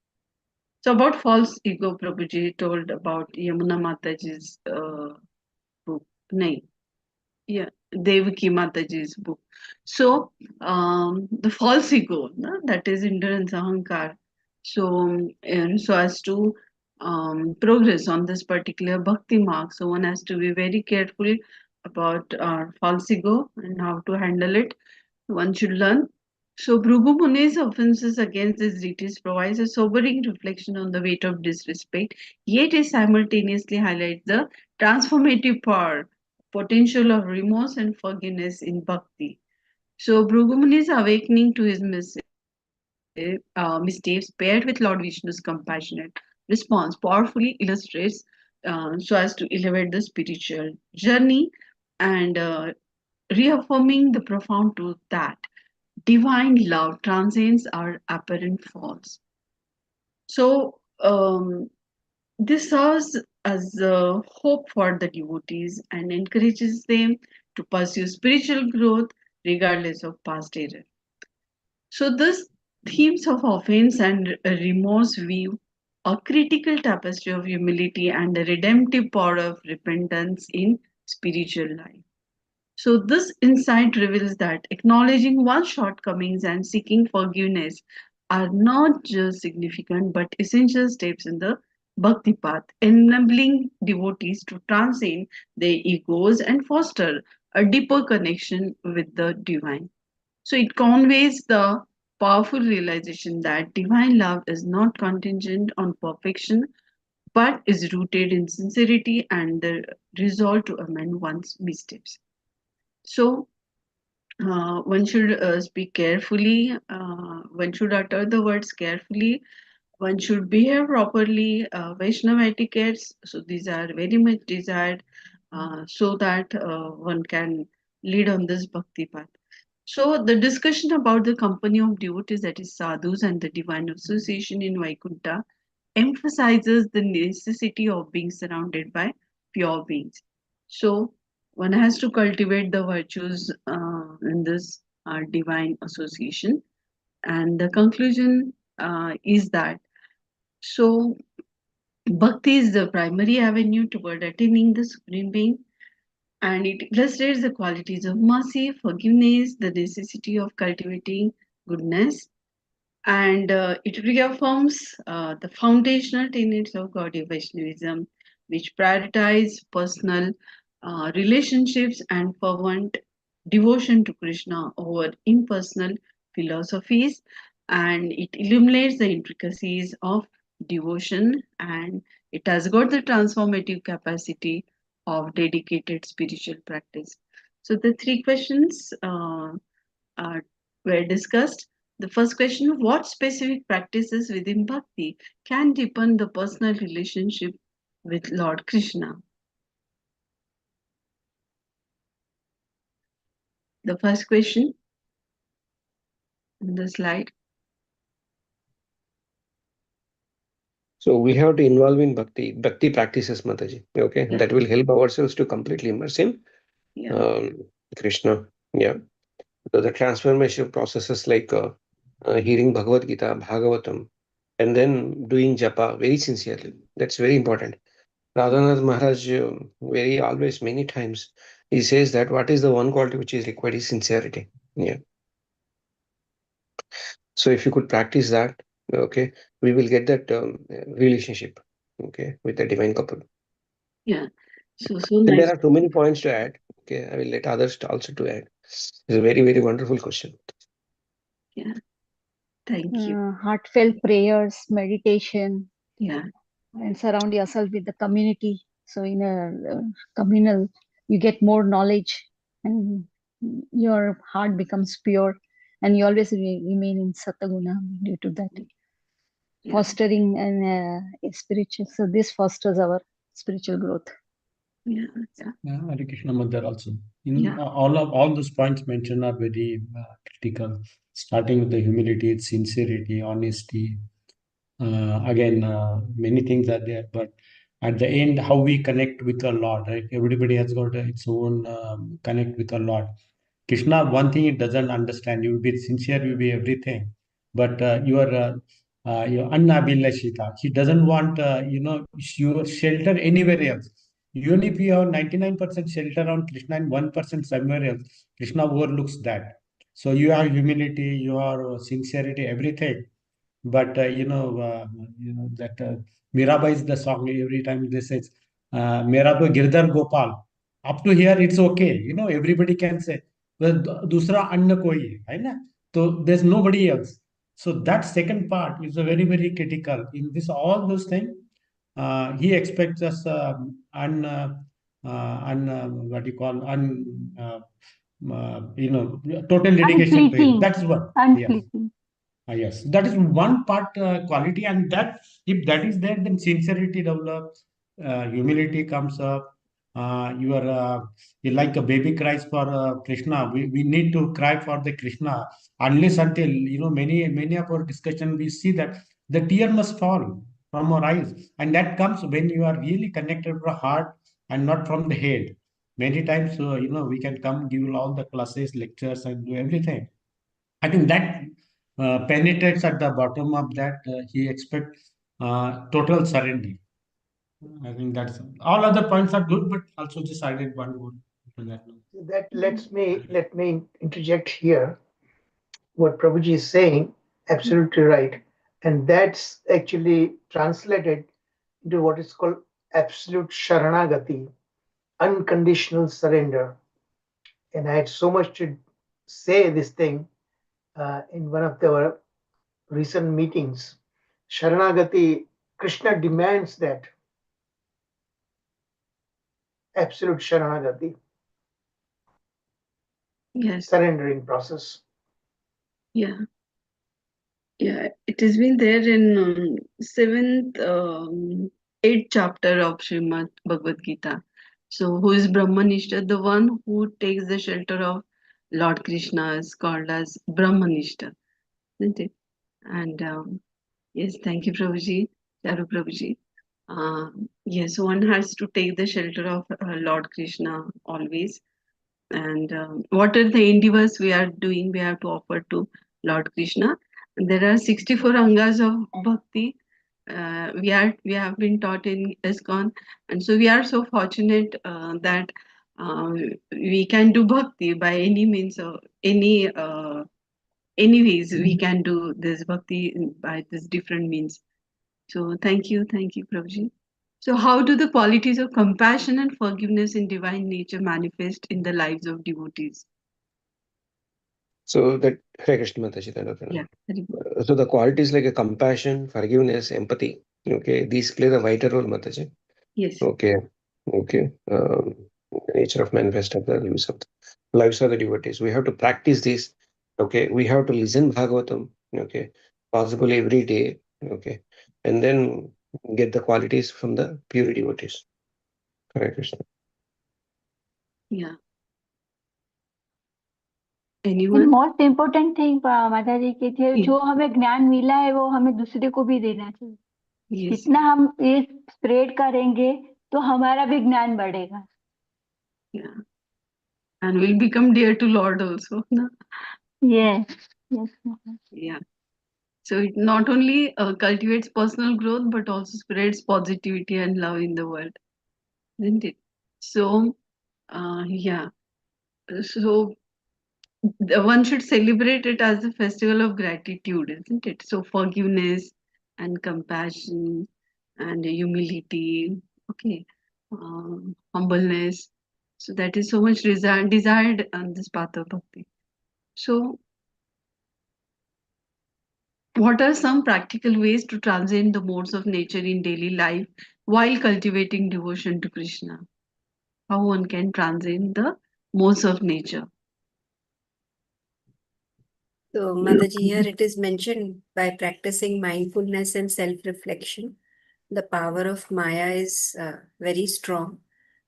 So about false ego, Prabhuji told about Yamuna Mataji's book. Nahi, yeah, Devaki Mataji's book. So the false ego, na, that is endurance, ahankar. So and so as to progress on this particular bhakti mark, so one has to be very careful about our false ego and how to handle it. One should learn. So, Bhrigu Muni's offenses against these deities provides a sobering reflection on the weight of disrespect, yet it simultaneously highlights the transformative power, potential of remorse and forgiveness in bhakti. So, Bhrigu Muni's awakening to his mistakes paired with Lord Vishnu's compassionate response powerfully illustrates so as to elevate the spiritual journey and reaffirming the profound truth that divine love transcends our apparent faults. So, this serves as a hope for the devotees and encourages them to pursue spiritual growth regardless of past error. So, this themes of offense and remorse view a critical tapestry of humility and the redemptive power of repentance in spiritual life. So, this insight reveals that acknowledging one's shortcomings and seeking forgiveness are not just significant but essential steps in the bhakti path, enabling devotees to transcend their egos and foster a deeper connection with the divine. So, it conveys the powerful realization that divine love is not contingent on perfection but is rooted in sincerity and the resolve to amend one's missteps. So, one should speak carefully, one should utter the words carefully, one should behave properly, Vaishnava etiquettes. So, these are very much desired so that one can lead on this bhakti path. So, the discussion about the company of devotees, that is sadhus, and the divine association in Vaikuntha emphasizes the necessity of being surrounded by pure beings. So, one has to cultivate the virtues in this divine association. And the conclusion is that bhakti is the primary avenue toward attaining the supreme being. And it illustrates the qualities of mercy, forgiveness, the necessity of cultivating goodness, and it reaffirms the foundational tenets of Gaudiya Vaishnavism, which prioritize personal relationships and fervent devotion to Krishna over impersonal philosophies, and it illuminates the intricacies of devotion, and it has got the transformative capacity of dedicated spiritual practice. So the three questions uh, were discussed. The first question: what specific practices within bhakti can deepen the personal relationship with Lord Krishna? The first question on the slide. So we have to involve in bhakti practices, Mataji. Okay, Yeah. that will help ourselves to completely immerse in Yeah. Krishna. Yeah, so the transformation processes like hearing Bhagavad Gita, Bhagavatam, and then doing japa very sincerely. That's very important. Radhanath Maharaj, very always, many times, he says that what is the one quality which is required is sincerity. Yeah. So if you could practice that, okay, we will get that relationship, okay, with the divine couple. Yeah. So And nice. there are too many points to add. Okay, I will let others to also to add. It's a very, very wonderful question. Yeah. Thank you. Heartfelt prayers, meditation, Yeah. and surround yourself with the community. So in a communal, you get more knowledge, and your heart becomes pure, and you always remain in sataguna due to that. Yeah. Fostering and spiritual. So this fosters our spiritual growth. Yeah. Yeah. Yeah, Hare Krishna Mother also. Yeah. All those points mentioned are very critical. Starting with the humility, sincerity, honesty. Again, many things are there, but at the end, how we connect with our Lord, right? Everybody has got its own connect with our Lord. Krishna, one thing it doesn't understand. You will be sincere, you will be everything, but your Annabhilashita. He doesn't want your shelter anywhere else. Even if you have 99% shelter on Krishna and 1% somewhere else, Krishna overlooks that. So you have humility, you have sincerity, everything. But that Mirabai is the song every time they say, "Mera to Girdhar Gopal." Up to here, it's okay. Everybody can say, "Well, दूसरा अन्य कोई है ना?" So there's nobody else. So that second part is a very, very critical. In this, all those things, he expects us what you call total dedication to him. Unfleeting. That's what. Yes. Unfleeting. Yes, that is one part quality, and that if that is there, then sincerity develops, humility comes up. You are like a baby cries for Krishna. We need to cry for the Krishna unless until many of our discussion we see that the tear must fall from our eyes, and that comes when you are really connected to the heart and not from the head. Many times, we can come give all the classes, lectures, and do everything. I think that penetrates at the bottom of that. He expects total surrender. I think that's all other points are good, but also just added one more to that. That let me interject here. What Prabhuji is saying, absolutely right, and that's actually translated into what is called absolute sharanagati, unconditional surrender. And I had so much to say this thing in one of the recent meetings. Sharanagati, Krishna demands that absolute sharanagati, Yes. surrendering process. Yeah. Yeah. It has been there in seventh, eighth chapter of Srimad Bhagavad Gita. So, who is Brahmanishta? The one who takes the shelter of Lord Krishna is called as Brahmanishta, isn't it? And yes, thank you, Prabhuji, Charu Prabhuji. Yes, one has to take the shelter of Lord Krishna always. And what are the endeavors we are doing? We have to offer to Lord Krishna. And there are 64 angas of bhakti. We have been taught in ISKCON, and so we are so fortunate that we can do bhakti by any means or any ways we can do this bhakti by this different means. So thank you, Prabhuji. So how do the qualities of compassion and forgiveness in divine nature manifest in the lives of devotees? So that Hare Krishna Mataji, Yeah, very good. so the qualities like a compassion, forgiveness, empathy, okay, these play the vital role, Mataji. Yes. Okay, okay. The nature of manifest of the lives of the devotees. We have to practice this. Okay, we have to listen Bhagavatam. Okay, possibly every day. Okay, and then get the qualities from the pure devotees. Hare Krishna. Yeah. And Anyone? Most important thing माता जी की थी, Yeah. जो हमें ज्ञान मिला है वो हमें दूसरे को भी देना चाहिए. Yes. जितना हम ये स्प्रेड करेंगे तो हमारा भी ज्ञान बढ़ेगा. Yeah. And we'll become dear to Lord also. No? Yes. Yes. Yeah. So it not only cultivates personal growth but also spreads positivity and love in the world, isn't it? So, yeah. So one should celebrate it as a festival of gratitude, isn't it? So forgiveness and compassion and humility, okay, humbleness. So that is so much desired on this path of bhakti. So, what are some practical ways to transcend the modes of nature in daily life while cultivating devotion to Krishna? How one can transcend the modes of nature? So, Mataji, here it is mentioned by practicing mindfulness and self-reflection. The power of Maya is very strong,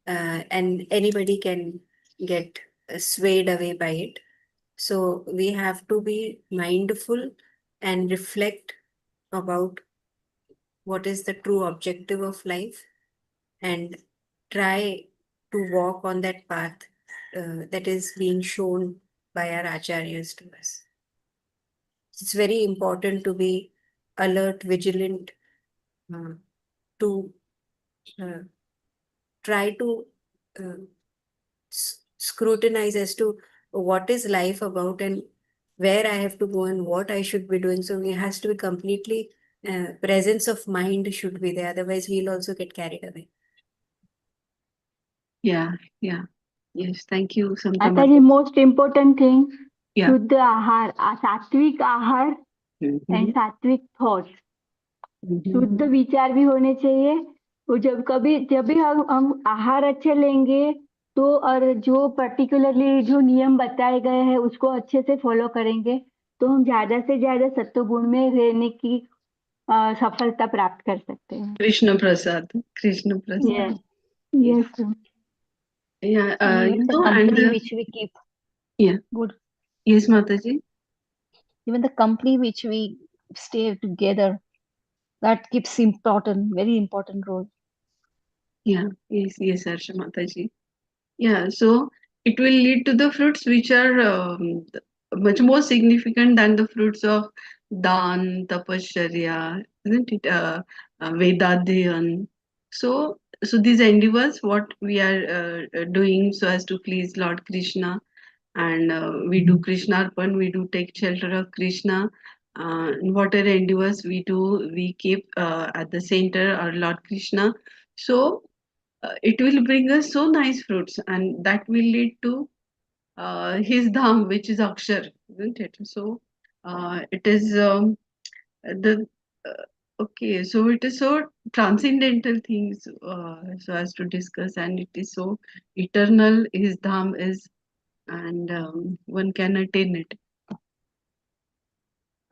and anybody can get swayed away by it. So, we have to be mindful and reflect about what is the true objective of life and try to walk on that path that is being shown by our acharyas to us. It's very important to be alert, vigilant, to uh, try to uh, scrutinize as to what is life about and where I have to go and what I should be doing. So it has to be completely presence of mind should be there. Otherwise, we'll also get carried away. Yeah, yeah. Yes, thank you, आता Samtama. जी most important thing, Yeah. शुद्ध आहार, सात्विक आहार Mhm. And सात्विक thoughts. Mhm. शुद्ध विचार भी होने चाहिए. वो जब भी हम आहार अच्छे लेंगे तो, और जो पर्टिकुलरली जो नियम बताए गए हैं उसको अच्छे से फॉलो करेंगे तो हम ज्यादा से ज्यादा सत्व गुण में रहने की सफलता प्राप्त कर सकते हैं. Krishna Prasad. Krishna Prasad. Yes. Yes. Yes. Yeah, Even the and company which we keep. yeah. Good. Yes, Mataji. Even the company which we stay together, that keeps very important role. Yeah, yes, Harsha Mataji. Yeah, so it will lead to the fruits which are much more significant than the fruits of Dan, Tapasharya, isn't it? Vedadhyan. So these endeavors, what we are doing so as to please Lord Krishna, and we do Krishnarpan, we do take shelter of Krishna. Whatever endeavors we do, we keep at the center our Lord Krishna. So it will bring us so nice fruits, and that will lead to his dham, which is Akshar, isn't it? So it is the okay. So it is so transcendental things so as to discuss, and it is so eternal. His dham is, and one can attain it.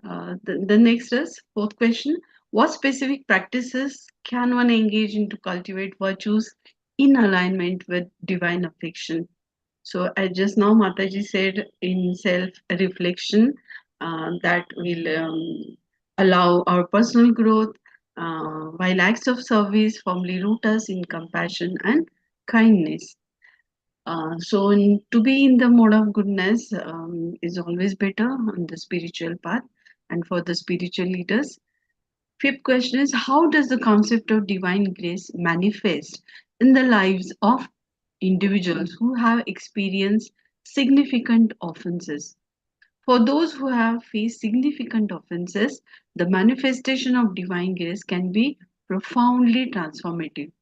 The next is fourth question. What specific practices can one engage in to cultivate virtues in alignment with divine affection? So, as just now Mataji said, in self-reflection, that will allow our personal growth, while acts of service firmly root us in compassion and kindness. To be in the mode of goodness is always better on the spiritual path and for the spiritual leaders. Fifth question is, how does the concept of divine grace manifest in the lives of individuals who have experienced significant offenses. For those who have faced significant offenses, the manifestation of divine grace can be profoundly transformative.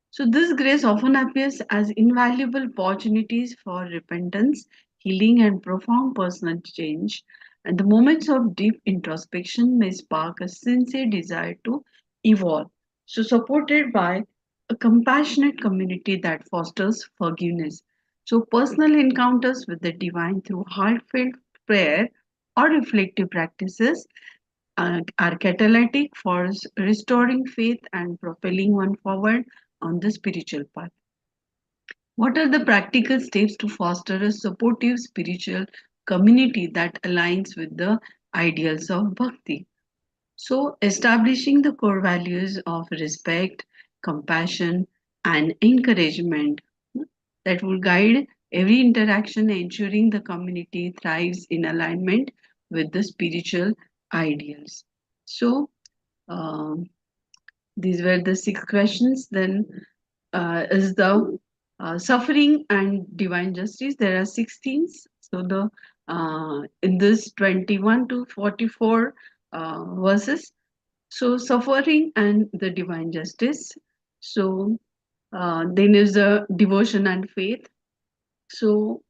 So, this grace often appears as invaluable opportunities for repentance, healing, and profound personal change. And the moments of deep introspection may spark a sincere desire to evolve. So, supported by a compassionate community that fosters forgiveness. So, personal encounters with the divine through heartfelt prayer or reflective practices are catalytic for restoring faith and propelling one forward on the spiritual path. What are the practical steps to foster a supportive spiritual community that aligns with the ideals of bhakti? So, establishing the core values of respect, compassion, and encouragement that will guide every interaction, ensuring the community thrives in alignment with the spiritual ideals. So, um, these were the 6 questions. Then is the suffering and divine justice. There are 6 themes. So the in this 21 to 44 verses. So suffering and the divine justice. So then is the devotion and faith. So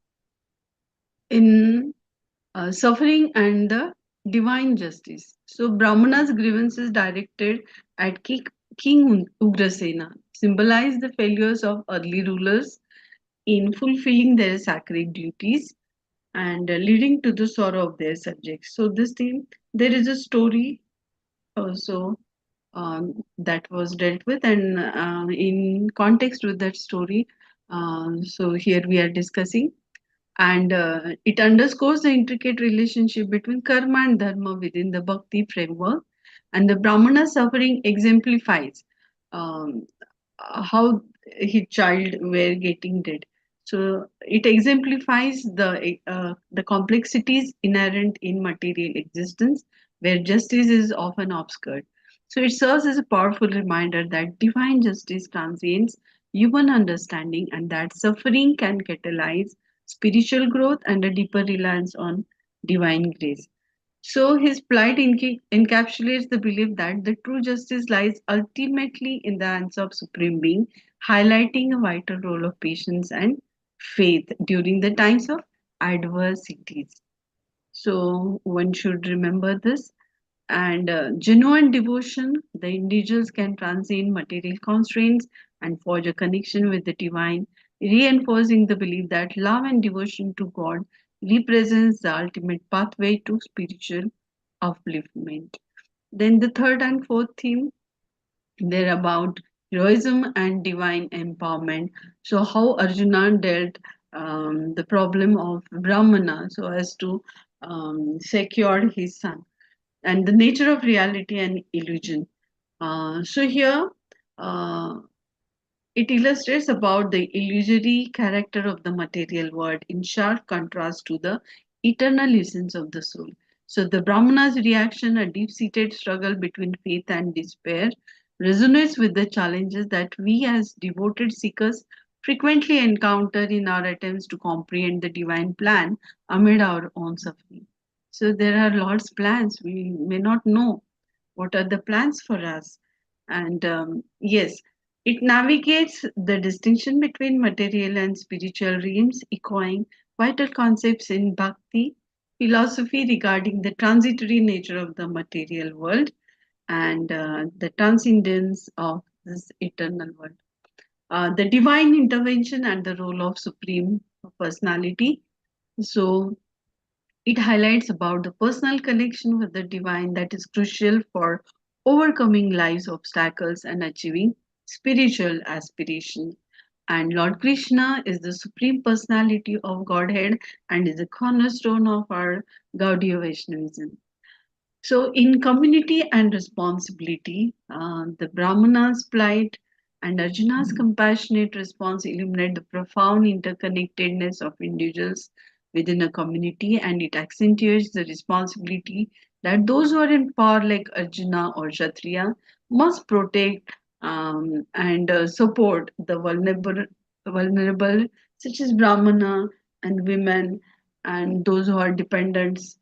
in suffering and the divine justice. So Brahmana's grievances directed at King Ugrasena symbolize the failures of early rulers in fulfilling their sacred duties and leading to the sorrow of their subjects. So this theme, there is a story also that was dealt with, and in context with that story, so here we are discussing, and it underscores the intricate relationship between karma and dharma within the bhakti framework, and the brahmana suffering exemplifies um, how his child were getting dead. So it exemplifies the complexities inherent in material existence, where justice is often obscured. So it serves as a powerful reminder that divine justice transcends human understanding, and that suffering can catalyze spiritual growth and a deeper reliance on divine grace. So his plight encapsulates the belief that the true justice lies ultimately in the hands of Supreme Being, highlighting a vital role of patience and faith during the times of adversities. So one should remember this. And genuine devotion, the individuals can transcend material constraints and forge a connection with the divine, reinforcing the belief that love and devotion to God represents the ultimate pathway to spiritual upliftment. Then the third and fourth theme, they're about heroism and divine empowerment. So how Arjuna dealt the problem of Brahmana so as to secure his son, and the nature of reality and illusion. So here uh, it illustrates about the illusory character of the material world in sharp contrast to the eternal essence of the soul. So the Brahmana's reaction, a deep-seated struggle between faith and despair, resonates with the challenges that we as devoted seekers frequently encounter in our attempts to comprehend the divine plan amid our own suffering. So there are Lord's plans. We may not know what are the plans for us. And yes, it navigates the distinction between material and spiritual realms, echoing vital concepts in bhakti philosophy regarding the transitory nature of the material world and the transcendence of this eternal world. The divine intervention and the role of supreme personality. So it highlights about the personal connection with the divine that is crucial for overcoming life's obstacles and achieving spiritual aspiration. And Lord Krishna is the supreme personality of Godhead and is the cornerstone of our Gaudiya Vaishnavism. So, in community and responsibility, the Brahmana's plight and Arjuna's compassionate response illuminate the profound interconnectedness of individuals within a community, and it accentuates the responsibility that those who are in power, like Arjuna or Kshatriya, must protect and support the vulnerable vulnerable, such as Brahmana and women and those who are dependents.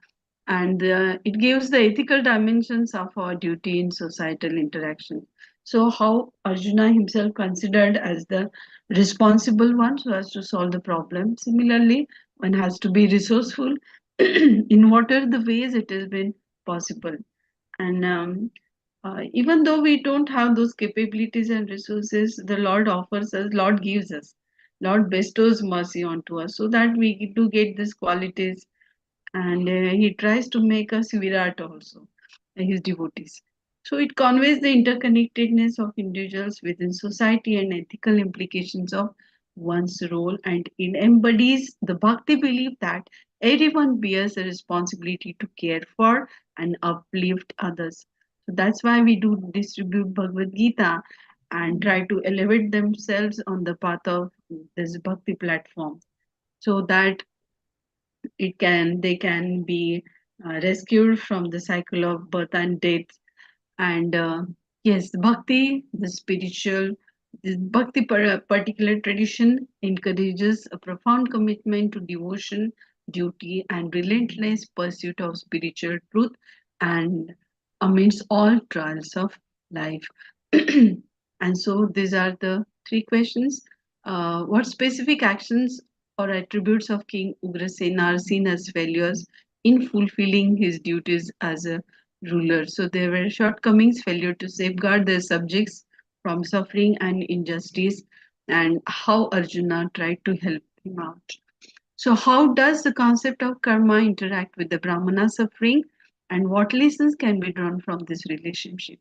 And it gives the ethical dimensions of our duty in societal interaction. So, how Arjuna himself considered as the responsible one so as to solve the problem. Similarly, one has to be resourceful in whatever the ways it has been possible. And even though we don't have those capabilities and resources, the Lord offers us, Lord gives us, Lord bestows mercy onto us so that we do get these qualities. And he tries to make us Virat also, his devotees. So it conveys the interconnectedness of individuals within society and ethical implications of one's role, and it embodies the bhakti belief that everyone bears a responsibility to care for and uplift others. So that's why we do distribute Bhagavad Gita and try to elevate themselves on the path of this bhakti platform so that they can be rescued from the cycle of birth and death. And yes, bhakti, the spiritual, this bhakti particular tradition encourages a profound commitment to devotion, duty, and relentless pursuit of spiritual truth and amidst all trials of life. And so these are the three questions. What specific actions or attributes of King Ugrasena are seen as failures in fulfilling his duties as a ruler? So there were shortcomings, failure to safeguard their subjects from suffering and injustice, and how Arjuna tried to help him out. So, how does the concept of karma interact with the Brahmana suffering, and what lessons can be drawn from this relationship?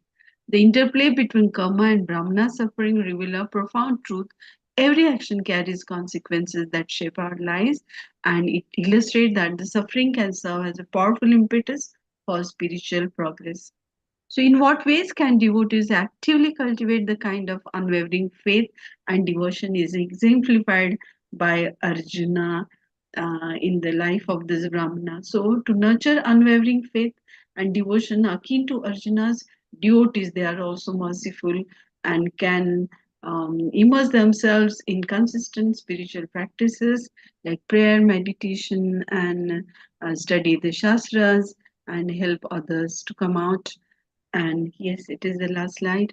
The interplay between karma and Brahmana suffering reveal a profound truth. Every action carries consequences that shape our lives, and it illustrates that the suffering can serve as a powerful impetus for spiritual progress. So, in what ways can devotees actively cultivate the kind of unwavering faith and devotion is exemplified by Arjuna in the life of this Brahmana? So, to nurture unwavering faith and devotion akin to Arjuna's devotees, they are also merciful and can immerse themselves in consistent spiritual practices like prayer, meditation, and study the Shastras and help others to come out. And yes, it is the last slide.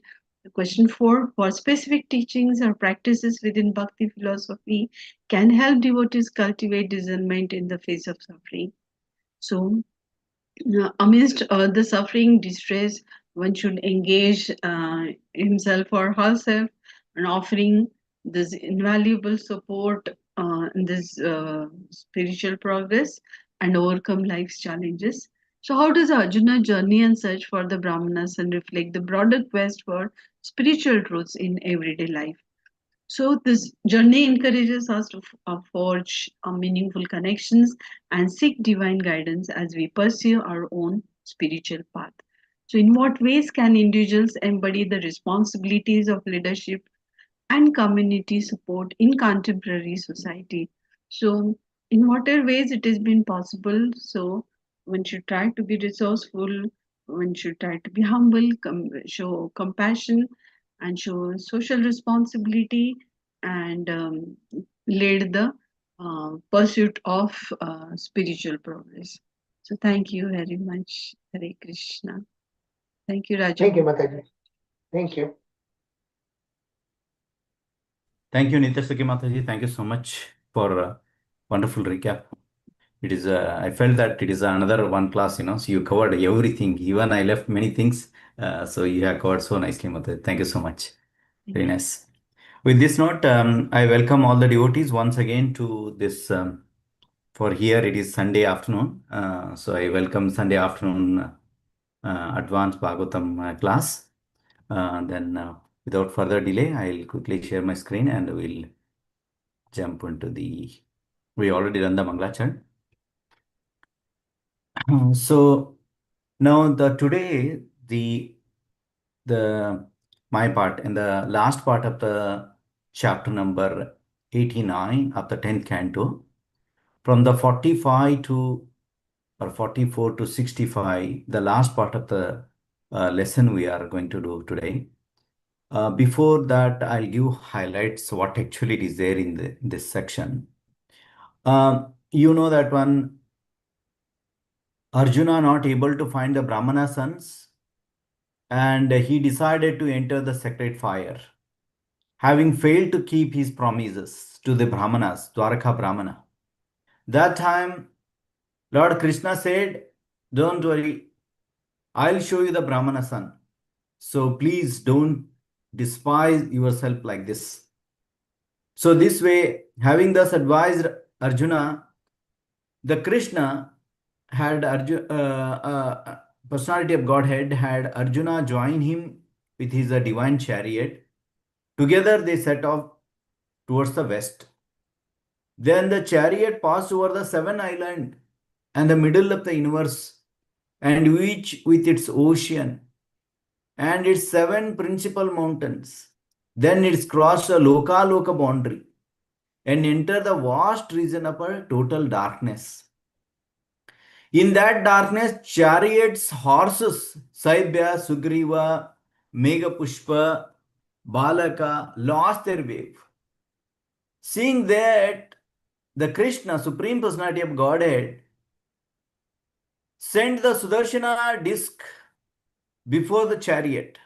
Question 4, what specific teachings or practices within Bhakti philosophy can help devotees cultivate discernment in the face of suffering? So, amidst the suffering, distress, one should engage himself or herself in offering this invaluable support in this spiritual progress and overcome life's challenges. So, how does Arjuna journey and search for the Brahmanas and reflect the broader quest for spiritual truths in everyday life? So, this journey encourages us to forge meaningful connections and seek divine guidance as we pursue our own spiritual path. So, in what ways can individuals embody the responsibilities of leadership and community support in contemporary society? So, in whatever ways it has been possible, so one should try to be resourceful, one should try to be humble, show compassion, and show social responsibility, and lead the pursuit of spiritual progress. So, thank you very much. Hare Krishna. Thank you, Raju. Thank you, Mataji. Thank you. Thank you, Nityasaki Mataji. Thank you so much for a wonderful recap. It is, I felt that it is another one class, so you covered everything. Even I left many things. So you have covered so nicely, Mataji. Thank you so much. Very nice. With this note, I welcome all the devotees once again to this, for here it is Sunday afternoon. So I welcome Sunday afternoon advanced Bhagavatam class. Then without further delay, I'll quickly share my screen and we'll jump into we already done the Mangalachan. So now today my part in the last part of the chapter number 89 of the 10th canto, from the 45 to or 44 to 65, the last part of the lesson we are going to do today. Before that, I'll give highlights what actually it is there in this section. You know that one Arjuna not able to find the Brahmana sons, and he decided to enter the sacred fire, having failed to keep his promises to the Brahmanas, Dwaraka Brahmana. That time, Lord Krishna said, "Don't worry, I'll show you the Brahmana son. So please don't despise yourself like this." So this way, having thus advised Arjuna, the Krishna had personality of Godhead had Arjuna join him with his divine chariot. Together they set off towards the west. Then the chariot passed over the seven islands and the middle of the universe, and each with its ocean and its seven principal mountains. Then it crossed the Loka boundary and entered the vast region of a total darkness. In that darkness, chariots, horses, Saibya, Sugriva, Megapushpa, Balaka lost their way. Seeing that, the Krishna, Supreme Personality of Godhead, sent the Sudarshana disc before the chariot.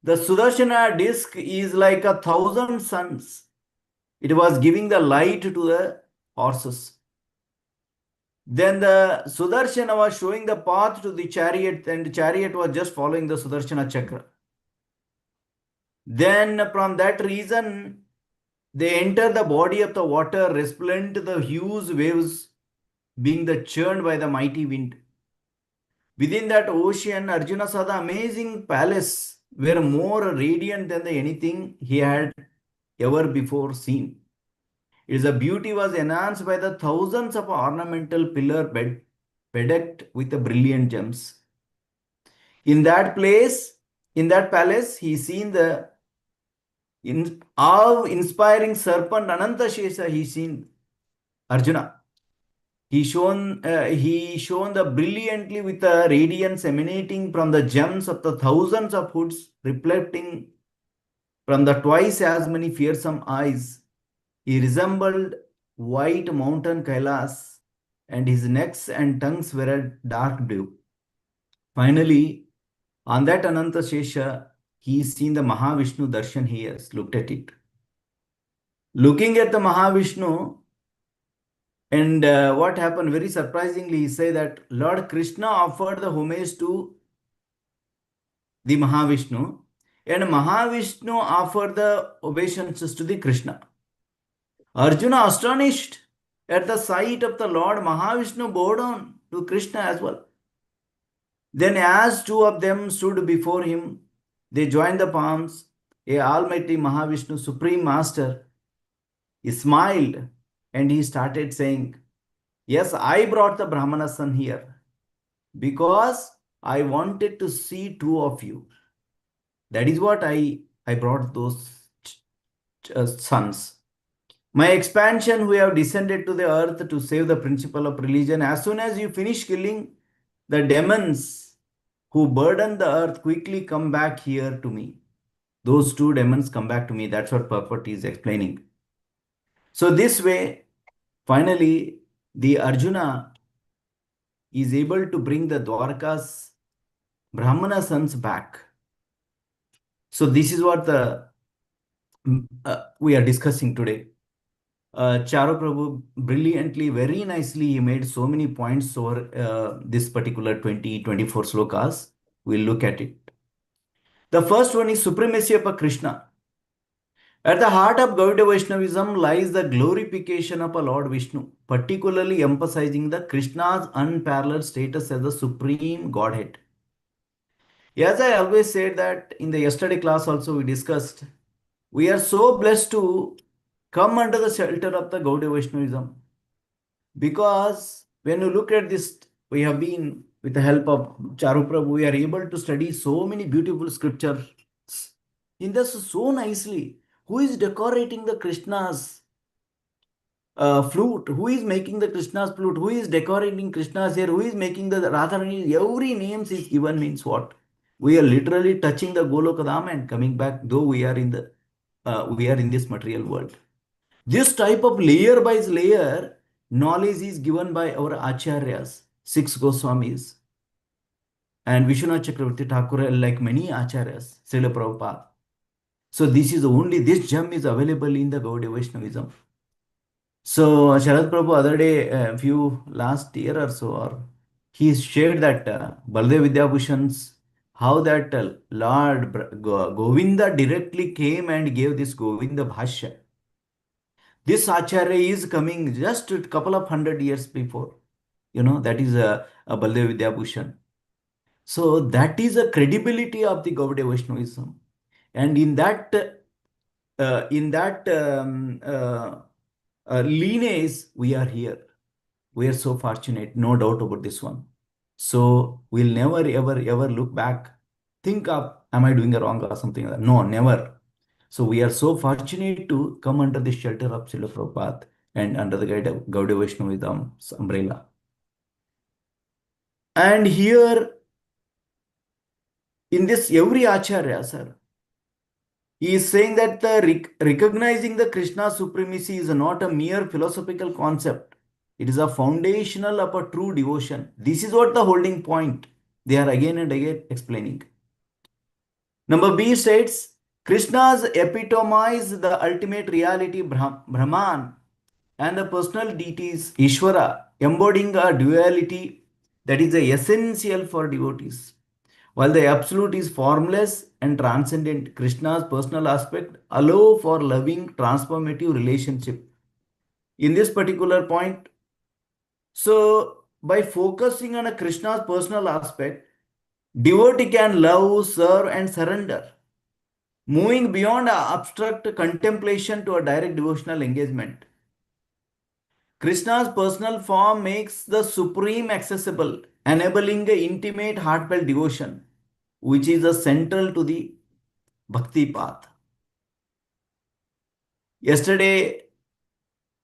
The Sudarshana disc is like 1,000 suns. It was giving the light to the horses. Then the Sudarshana was showing the path to the chariot, and the chariot was just following the Sudarshana chakra. Then from that reason, they enter the body of the water, resplendent the huge waves being the churned by the mighty wind. Within that ocean, Arjuna saw the amazing palace were more radiant than anything he had ever before seen. Its beauty was enhanced by the thousands of ornamental pillars bedecked with the brilliant gems. In that palace, he seen the awe-inspiring serpent Anantashesha. He seen Arjuna. He shone the brilliantly with the radiance emanating from the gems of the thousands of hoods, reflecting from the twice as many fearsome eyes. He resembled white mountain Kailas, and his necks and tongues were a dark blue. Finally, on that Ananta Shesha, he seen the Mahavishnu darshan. He has looked at it. Looking at the Mahavishnu, and what happened, very surprisingly, he said that Lord Krishna offered the homage to the Mahavishnu, and Mahavishnu offered the obeisances to the Krishna. Arjuna, astonished at the sight of the Lord, Mahavishnu bowed down to Krishna as well. Then as two of them stood before him, they joined the palms. A Almighty Mahavishnu, Supreme Master, he smiled and he started saying, "Yes, I brought the Brahmana son here because I wanted to see two of you. That is what I brought those sons. My expansion, who have descended to the earth to save the principle of religion. As soon as you finish killing the demons who burden the earth, quickly come back here to me. Those two demons come back to me." That's what Purport is explaining. So this way, finally, the Arjuna is able to bring the Dwarka's Brahmana sons back. So this is what we are discussing today. Charu Prabhu brilliantly, very nicely, he made so many points over this particular 24 slokas. We'll look at it. The first one is supremacy of a Krishna. At the heart of Gaudiya Vaishnavism lies the glorification of a Lord Vishnu, particularly emphasizing the Krishna's unparalleled status as the supreme Godhead. As I always said that in the yesterday class also we discussed, we are so blessed to come under the shelter of the Gaudiya Vaishnavism. Because when you look at this, we have been, with the help of Charu Prabhu, we are able to study so many beautiful scriptures in this so nicely. Who is decorating the Krishna's flute? Who is making the Krishna's flute? Who is decorating Krishna's hair? Who is making the Radharani? Every names is given means what? We are literally touching the Golokadam and coming back, though we are in this material world. This type of layer by layer knowledge is given by our acharyas, 6 Goswamis, and Vishwanath Chakravarti Thakur, like many acharyas, Srila Prabhupada. So this gem is available in the Gaudiya Vaishnavism. So Sharad Prabhu other day, a few last year or so, or he shared that Baldev Vidyabhushan's how that Lord Govinda directly came and gave this Govinda Bhashya. This Acharya is coming just a couple of 100 years before. That is a Baldev Vidyabhushan. So that is a credibility of the Gaudiya Vaishnavism. And in that lineage, we are here. We are so fortunate, no doubt about this one. So we'll never, ever, ever look back, think of, am I doing a wrong or something like that? No, never. So we are so fortunate to come under the shelter of Srila Prabhupada and under the guide of Gaudiya Vaishnavism's umbrella. And here, in this every Acharya, sir, he is saying that recognizing the Krishna supremacy is not a mere philosophical concept. It is a foundational of a true devotion. This is what the holding point they are again and again explaining. Number B states, Krishna's epitomize the ultimate reality Brahman and the personal deities Ishvara, embodying a duality that is essential for devotees. While the absolute is formless and transcendent, Krishna's personal aspect allow for loving transformative relationship. In this particular point, so by focusing on a Krishna's personal aspect, devotee can love, serve and surrender, moving beyond abstract contemplation to a direct devotional engagement. Krishna's personal form makes the supreme accessible, enabling intimate heartfelt devotion, which is central to the bhakti path. Yesterday,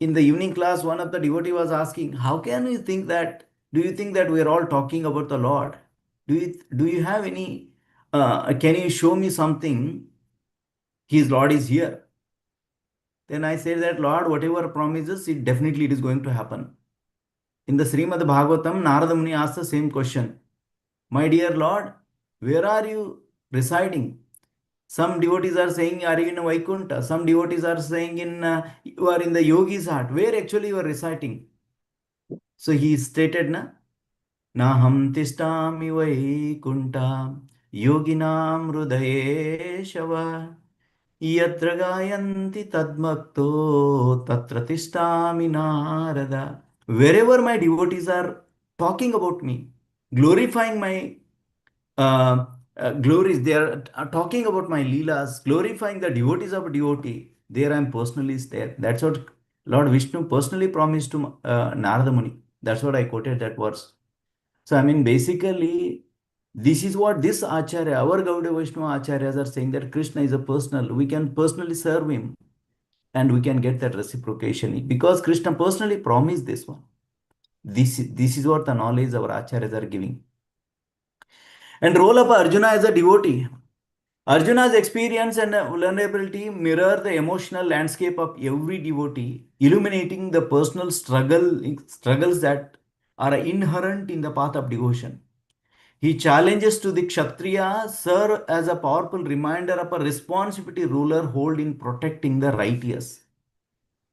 in the evening class, one of the devotee was asking, how can you think that, do you think that we are all talking about the Lord? Do you have any, can you show me something, his Lord is here? Then I said that Lord, whatever promises, it definitely it is going to happen. In the Srimad Bhagavatam, Narada Muni asked the same question. My dear Lord, where are you residing? Some devotees are saying, are you in Vaikuntha? Some devotees are saying, you are in the yogi's heart. Where actually you are residing? So he stated, Naham tishtami Vaikuntha yoginam hrudaye shava yatra gayanti tadmakto tatra tishtami narada. Wherever my devotees are talking about me, glorifying my glories, they are talking about my leelas, glorifying the devotees of devotee, there I am personally there. That's what Lord Vishnu personally promised to Narada Muni. That's what I quoted that verse. So I mean, basically, this is what this Acharya, our Gaudiya Vaishnava Acharyas are saying, that Krishna is a personal, we can personally serve him and we can get that reciprocation because Krishna personally promised this one. This is what the knowledge our Acharyas are giving. And role of Arjuna as a devotee. Arjuna's experience and vulnerability mirror the emotional landscape of every devotee, illuminating the personal struggles that are inherent in the path of devotion. He challenges to the Kshatriya serve as a powerful reminder of a responsibility ruler hold in protecting the righteous.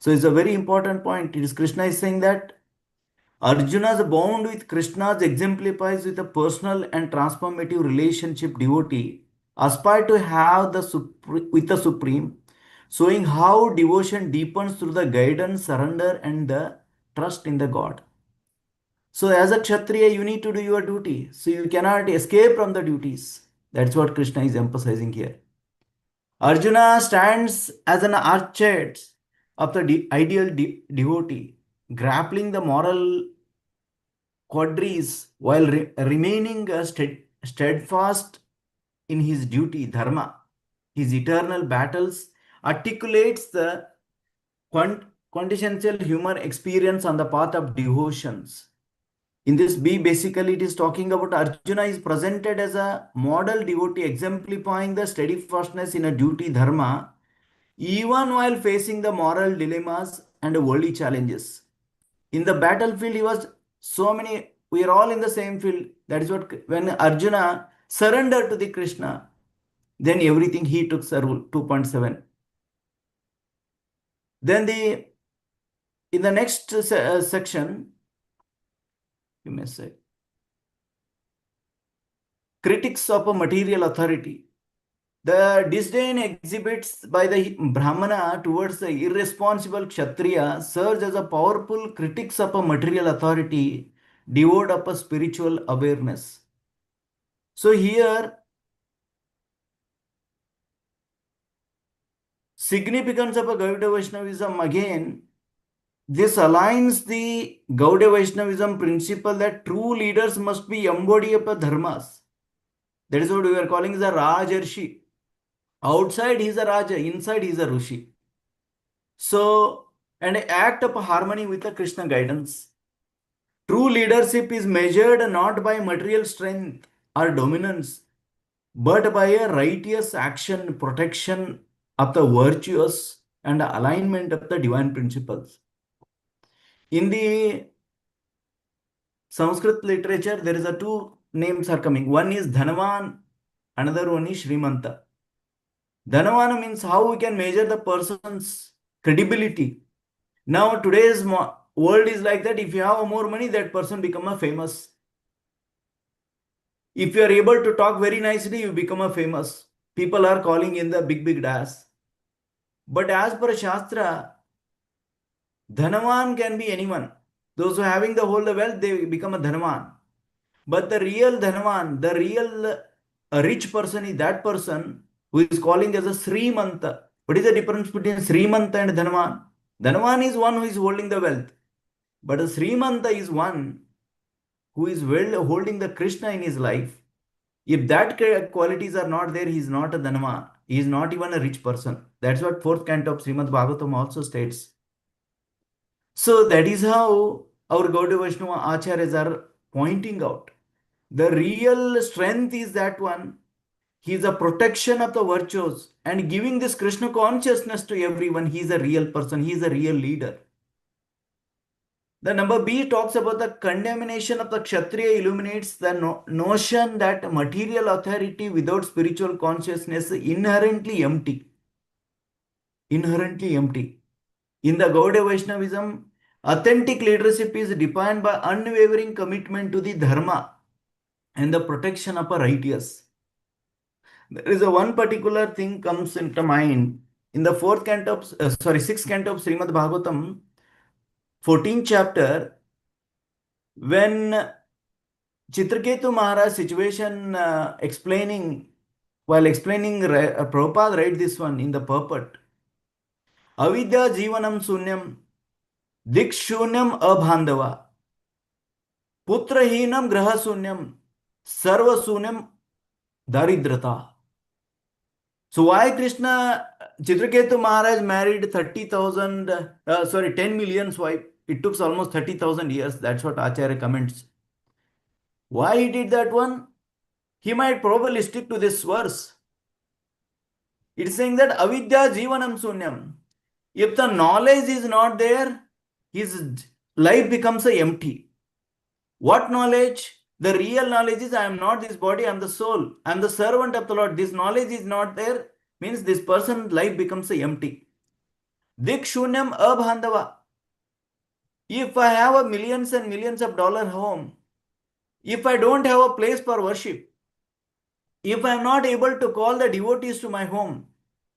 So it's a very important point. It is Krishna is saying that Arjuna's bond with Krishna exemplifies with a personal and transformative relationship devotee aspire to have with the Supreme, showing how devotion deepens through the guidance, surrender, and the trust in the God. So as a Kshatriya, you need to do your duty. So you cannot escape from the duties. That's what Krishna is emphasizing here. Arjuna stands as an architect of the ideal devotee, grappling the moral quadries while remaining steadfast in his duty, dharma. His eternal battles articulates the quintessential human experience on the path of devotions. In this B, basically it is talking about Arjuna is presented as a model devotee, exemplifying the steadfastness in a duty dharma, even while facing the moral dilemmas and worldly challenges. In the battlefield, he was so many, we are all in the same field. That is what, when Arjuna surrendered to the Krishna, then everything he took the rule, 2.7. Then in the next section, you may say, critics of a material authority. The disdain exhibits by the Brahmana towards the irresponsible Kshatriya serves as a powerful critics of a material authority, devoid of a spiritual awareness. So here, significance of a Gaudiya Vaishnavism, again, this aligns the Gaudiya Vaishnavism principle that true leaders must be embodied of dharmas. That is what we are calling the Rajarshi. Outside he is a Raja, inside he is a Rishi. So, and act of harmony with the Krishna guidance. True leadership is measured not by material strength or dominance, but by a righteous action, protection of the virtuous, and alignment of the divine principles. In the Sanskrit literature, there is a two names are coming. One is Dhanavan, another one is Srimanta. Dhanavana means how we can measure the person's credibility. Now today's world is like that. If you have more money, that person become a famous. If you are able to talk very nicely, you become a famous. People are calling in the big das. But as per Shastra, Dhanavan can be anyone. Those who are having the whole the wealth, they become a Dhanavan. But the real Dhanavan, the real rich person is that person who is calling as a Srimanta. What is the difference between Srimanta and Dhanavan? Dhanavan is one who is holding the wealth. But a Srimanta is one who is holding the Krishna in his life. If that qualities are not there, he is not a Dhanavan. He is not even a rich person. That's what 4th canto of Srimad Bhagavatam also states. So that is how our Gaudiya Vaishnava Acharyas are pointing out. The real strength is that one. He is a protection of the virtues and giving this Krishna consciousness to everyone. He is a real person. He is a real leader. The number B talks about the condemnation of the Kshatriya, illuminates the notion that material authority without spiritual consciousness is inherently empty. Inherently empty. In the Gaudiya Vaishnavism, authentic leadership is defined by unwavering commitment to the dharma and the protection of a righteous. There is a one particular thing comes into mind in the 6th canto of Srimad Bhagavatam, 14th chapter, when Chitraketu Maharaj situation while explaining Prabhupada write this one in the purport. Avidya Jivanam Sunyam Dikshunyam Abhandava Putrahinam Graha Sunyam Sarva Sunyam Daridrata. So why Chitraketu Maharaj married 10 million wife? It took almost 30,000 years. That's what Acharya comments. Why he did that one? He might probably stick to this verse. It's saying that avidya jivanam sunyam. If the knowledge is not there, his life becomes empty. What knowledge? The real knowledge is I am not this body, I am the soul. I am the servant of the Lord. This knowledge is not there, means this person's life becomes empty. Dikshunyam abhandava. If I have a millions and millions of dollar home, if I don't have a place for worship, if I am not able to call the devotees to my home,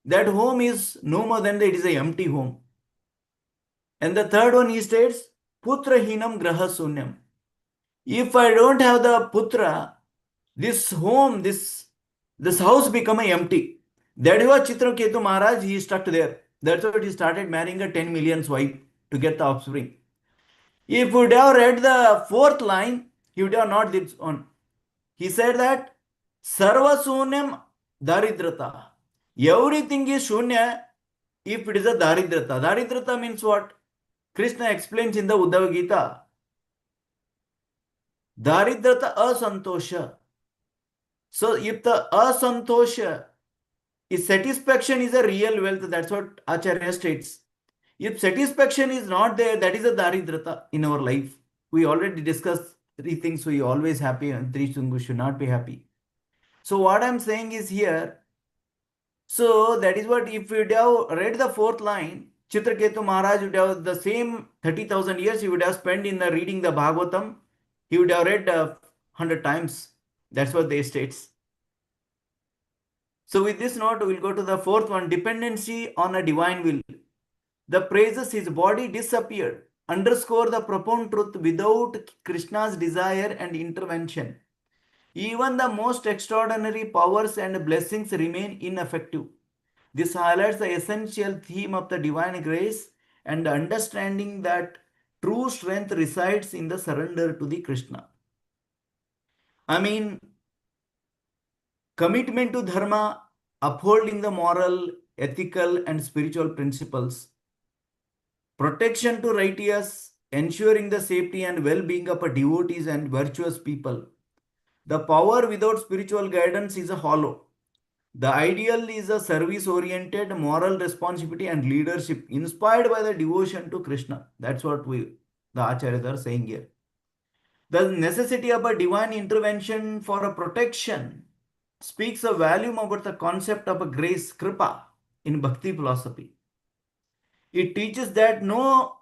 that home is no more than it is an empty home. And the third one he states, Putra hinam graha sunyam. If I don't have the putra, this home, this house become empty. That is what Chitraketu Maharaj, he stuck there. That's why he started marrying a 10 million wife to get the offspring. If you would have read the 4th line, he would have not this on. He said that Sarva Sunyam Daridrata. Everything is Shunya if it is a Daridrata. Daridrata means what? Krishna explains in the Uddhava Gita. Daridrata asantosha. So if the asantosha is satisfaction is a real wealth, that's what Acharya states. If satisfaction is not there, that is a daridrata in our life. We already discussed three things we always happy and three things we should not be happy. So what I'm saying is here, so that is what if you would have read the fourth line, Chitraketu Maharaj would have the same 30,000 years he would have spent in the reading the Bhagavatam. He would have read 100 times. That's what they states. So with this note, we will go to the fourth one, dependency on a divine will. The praises his body disappeared, underscore the profound truth without Krishna's desire and intervention. Even the most extraordinary powers and blessings remain ineffective. This highlights the essential theme of the divine grace and the understanding that true strength resides in the surrender to the Krishna. I mean, commitment to dharma, upholding the moral, ethical, and spiritual principles, protection to righteous, ensuring the safety and well-being of a devotees and virtuous people. The power without spiritual guidance is a hollow. The ideal is a service-oriented moral responsibility and leadership inspired by the devotion to Krishna. That's what the Acharyas are saying here. The necessity of a divine intervention for a protection speaks a volume about the concept of a grace, kripa, in Bhakti philosophy. It teaches that no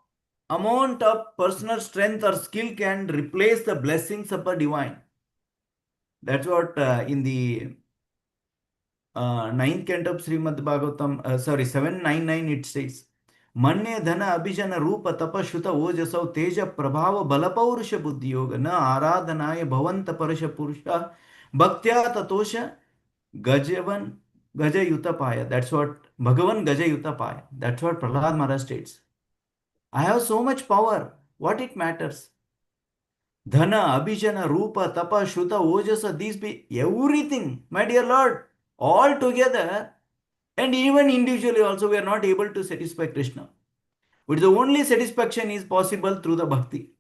amount of personal strength or skill can replace the blessings of a divine. That's what in the ninth canto of Srimad Bhagavatam, 799 it says, Manye dhana abhijana rupa tapashuta ojasau teja prabhava balapurusha buddhi yoga na aradhanaya bhavanta parasha purusha bhaktya tatosha gajavan gajayuta paya. That's what Bhagavan gajayuta paya. That's what Prahlad Maharaj states. I have so much power. What it matters? Dhana, Abhijana, Rupa, Tapa, Shuta, Ojasa, these be everything, my dear Lord, all together and even individually also we are not able to satisfy Krishna. But the only satisfaction is possible through the bhakti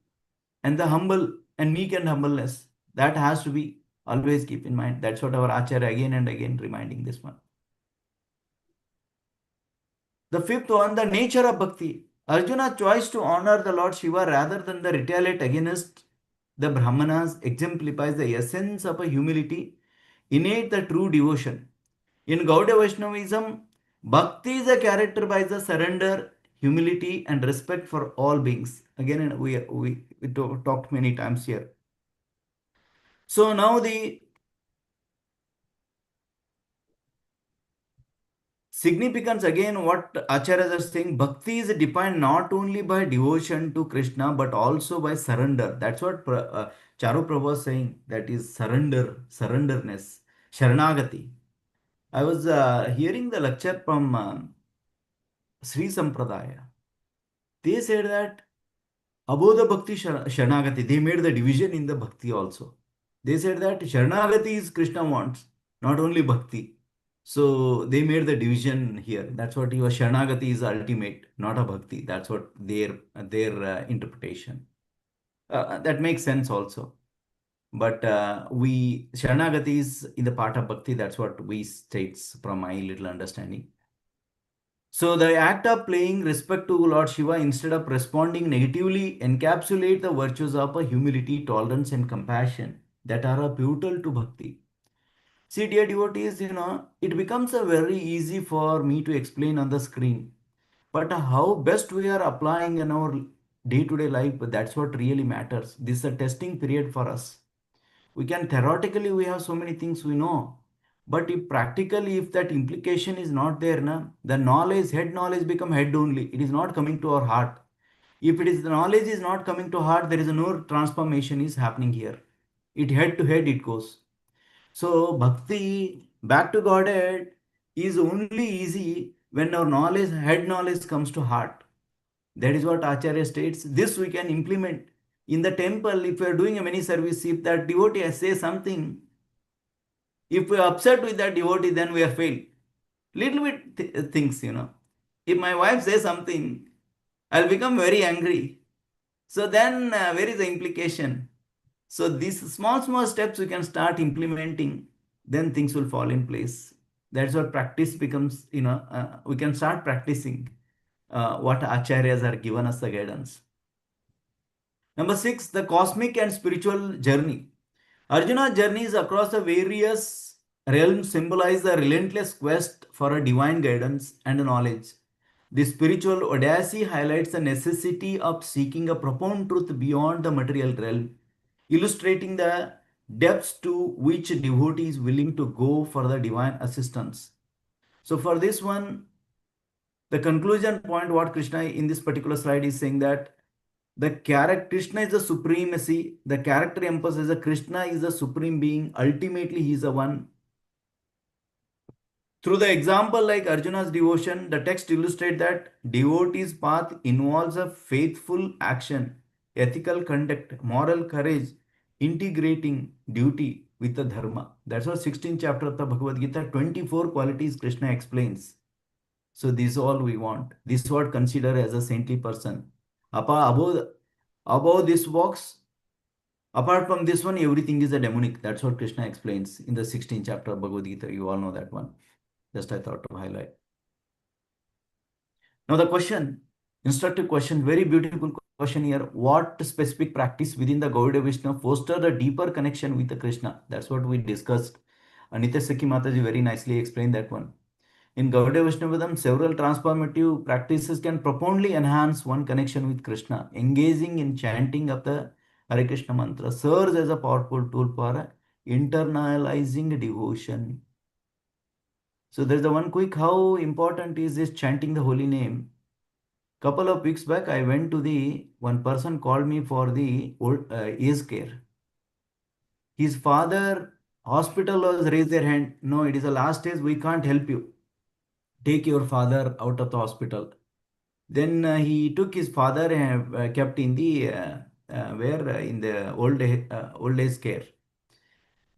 and the humble and meek and humbleness. That has to be always keep in mind. That's what our Acharya again and again reminding this one. The fifth one, the nature of bhakti. Arjuna's choice to honor the Lord Shiva rather than the retaliate against the Brahmanas exemplifies the essence of a humility, innate the true devotion. In Gaudiya Vaishnavism, bhakti is a character by the surrender, humility, and respect for all beings. Again, we talked many times here. So now the significance again, what Acharyas are saying, bhakti is defined not only by devotion to Krishna but also by surrender. That's what Charu Prabhu was saying, that is surrenderness, Sharanagati. I was hearing the lecture from Sri Sampradaya. They said that above Bhakti Sharanagati, they made the division in the Bhakti also. They said that Sharanagati is Krishna wants, not only Bhakti. So they made the division here. That's what your Sharanagati is ultimate, not a Bhakti. That's what their interpretation. That makes sense also. But we Sharanagati is in the part of Bhakti. That's what we states from my little understanding. So the act of paying respect to Lord Shiva instead of responding negatively encapsulate the virtues of humility, tolerance, and compassion that are pivotal to bhakti. See, dear devotees, it becomes very easy for me to explain on the screen. But how best we are applying in our day-to-day life, that's what really matters. This is a testing period for us. We can theoretically, we have so many things we know. But if practically, if that implication is not there, the knowledge, head knowledge become head only. It is not coming to our heart. If it is the knowledge is not coming to heart, there is no transformation is happening here. It head to head it goes. So bhakti, back to Godhead, is only easy when our knowledge, head knowledge comes to heart. That is what Acharya states. This we can implement. In the temple, if we are doing a many service, if that devotee says something, if we are upset with that devotee, then we are failed. Little bit things, If my wife says something, I'll become very angry. So then, where is the implication? So these small steps we can start implementing, then things will fall in place. That's what practice becomes, we can start practicing what acharyas are given us the guidance. Number 6, the cosmic and spiritual journey. Arjuna's journeys across the various realms symbolize the relentless quest for a divine guidance and knowledge. The spiritual odyssey highlights the necessity of seeking a profound truth beyond the material realm, illustrating the depths to which a devotee is willing to go for the divine assistance. So for this one, the conclusion point what Krishna in this particular slide is saying that the character Krishna is the supremacy. The character emphasizes that Krishna is the supreme being. Ultimately, he is the one. Through the example like Arjuna's devotion, the text illustrates that devotee's path involves a faithful action, ethical conduct, moral courage, integrating duty with the dharma. That's what 16th chapter of the Bhagavad Gita, 24 qualities Krishna explains. So this is all we want. This is what consider as a saintly person. Above this box, apart from this one, everything is a demonic. That's what Krishna explains in the 16th chapter of Bhagavad Gita. You all know that one. Just I thought to highlight. Now the question, instructive question, very beautiful question here. What specific practice within the Gaudiya Vaishnava foster a deeper connection with the Krishna? That's what we discussed. Anita Sakhi Mataji very nicely explained that one. In Gaudiya Vaishnavism, several transformative practices can profoundly enhance one connection with Krishna. Engaging in chanting of the Hare Krishna mantra serves as a powerful tool for internalizing devotion. So there's the one quick how important is this chanting the holy name. Couple of weeks back, I went to one person called me for the age care. His father, hospital was raised their hand. No, it is the last stage. We can't help you. Take your father out of the hospital. Then he took his father and kept in the in the old age care.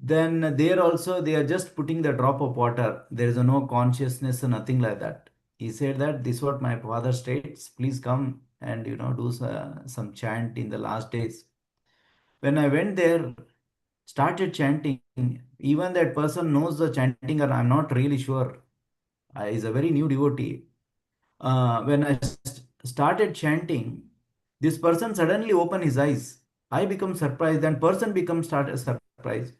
Then there also they are just putting the drop of water. There is no consciousness, nothing like that. He said that this is what my father states. Please come and do some chant in the last days. When I went there, started chanting. Even that person knows the chanting, or I'm not really sure. He's a very new devotee. When I started chanting, this person suddenly opened his eyes. I become surprised, and person becomes started surprised.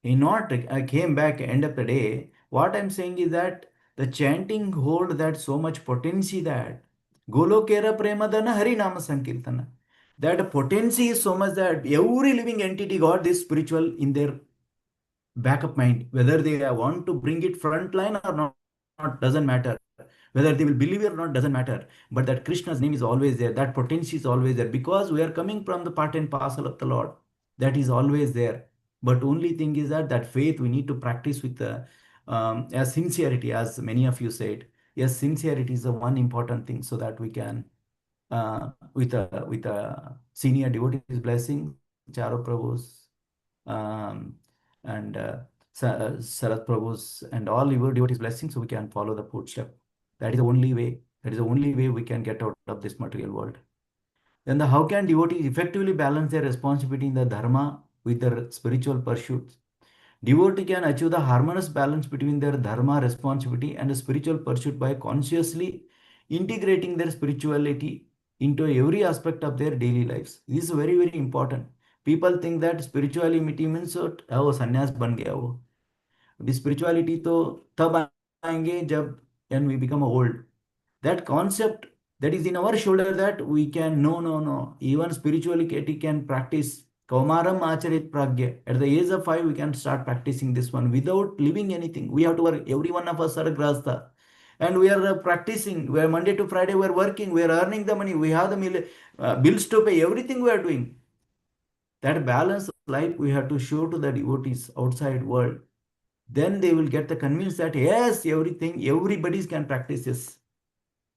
He not I came back end of the day. What I'm saying is that the chanting hold that so much potency that Golokera Premadana Harinama Sankirtana. That potency is so much that every living entity got this spiritual in their backup mind. Whether they want to bring it front line or not doesn't matter. Whether they will believe it or not doesn't matter. But that Krishna's name is always there. That potency is always there because we are coming from the part and parcel of the Lord. That is always there. But only thing is that faith we need to practice with as sincerity, as many of you said. Yes, sincerity is the one important thing so that we can, with a senior devotee's blessing, Charo Prabhu's, and Sarat Prabhu's, and all your devotees' blessings, so we can follow the footstep. That is the only way. That is the only way we can get out of this material world. Then how can devotees effectively balance their responsibility in the dharma with their spiritual pursuits? Devotee can achieve the harmonious balance between their dharma responsibility and the spiritual pursuit by consciously integrating their spirituality into every aspect of their daily lives. This is very, very important. People think that spirituality means oh sannyas ban gaya wo. The spirituality to tab aayenge jab when we become old. That concept that is in our shoulder that we can no. Even spirituality can practice. Kaumaram acharit pragya. At the age of 5, we can start practicing this one without living anything. We have to work. Every one of us are grasta. And we are practicing. We are Monday to Friday, we are working. We are earning the money. We have the bills to pay. Everything we are doing. That balanced life we have to show to the devotees outside world. Then they will get the convinced that yes, everybody can practice this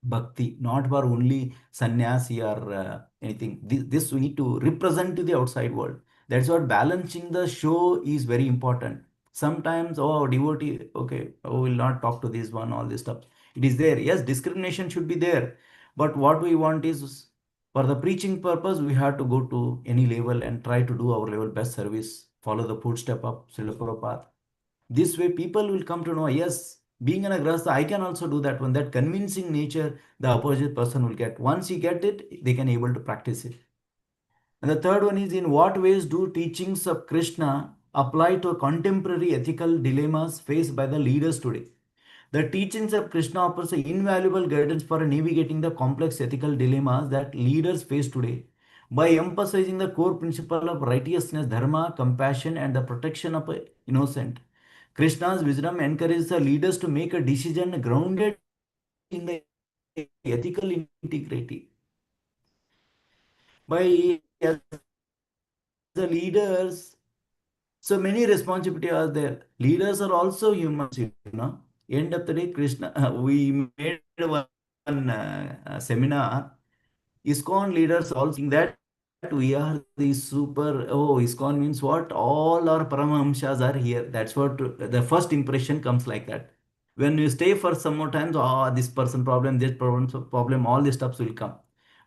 bhakti, not for only sannyasi or anything. This we need to represent to the outside world. That's what balancing the show is very important. Sometimes, oh, devotee, okay, oh, we'll not talk to this one, all this stuff. It is there. Yes, discrimination should be there. But what we want is For the preaching purpose, we have to go to any level and try to do our level best service, follow the footstep of Srila Prabhupada. This way, people will come to know, yes, being in a grasta, I can also do that one. That convincing nature, the opposite person will get. Once he get it, they can able to practice it. And the third one is, in what ways do teachings of Krishna apply to contemporary ethical dilemmas faced by the leaders today? The teachings of Krishna offers an invaluable guidance for navigating the complex ethical dilemmas that leaders face today. By emphasizing the core principle of righteousness, dharma, compassion, and the protection of the innocent, Krishna's wisdom encourages the leaders to make a decision grounded in the ethical integrity. By as the leaders, so many responsibility are there. Leaders are also humans, you know. End of the day, Krishna, we made one seminar. ISKCON leaders all saying that we are the super. Oh, ISKCON means what? All our Paramahamsas are here. That's what the first impression comes like that. When you stay for some more times, oh, this person problem, this problem, all these stuffs will come.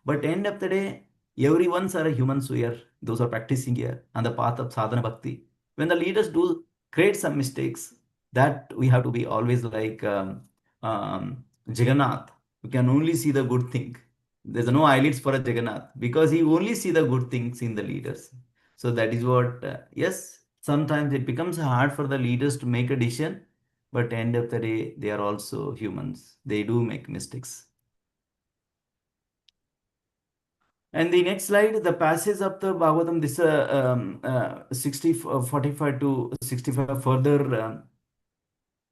But end of the day, everyone's are humans here. Those are practicing here on the path of sadhana bhakti. When the leaders do create some mistakes, that we have to be always like Jagannath. We can only see the good thing. There's no eyelids for a Jagannath because he only see the good things in the leaders. So that is what, yes, sometimes it becomes hard for the leaders to make a decision, but end of the day, they are also humans. They do make mistakes. And the next slide, the passage of the Bhagavatam, this 45 to 65 further,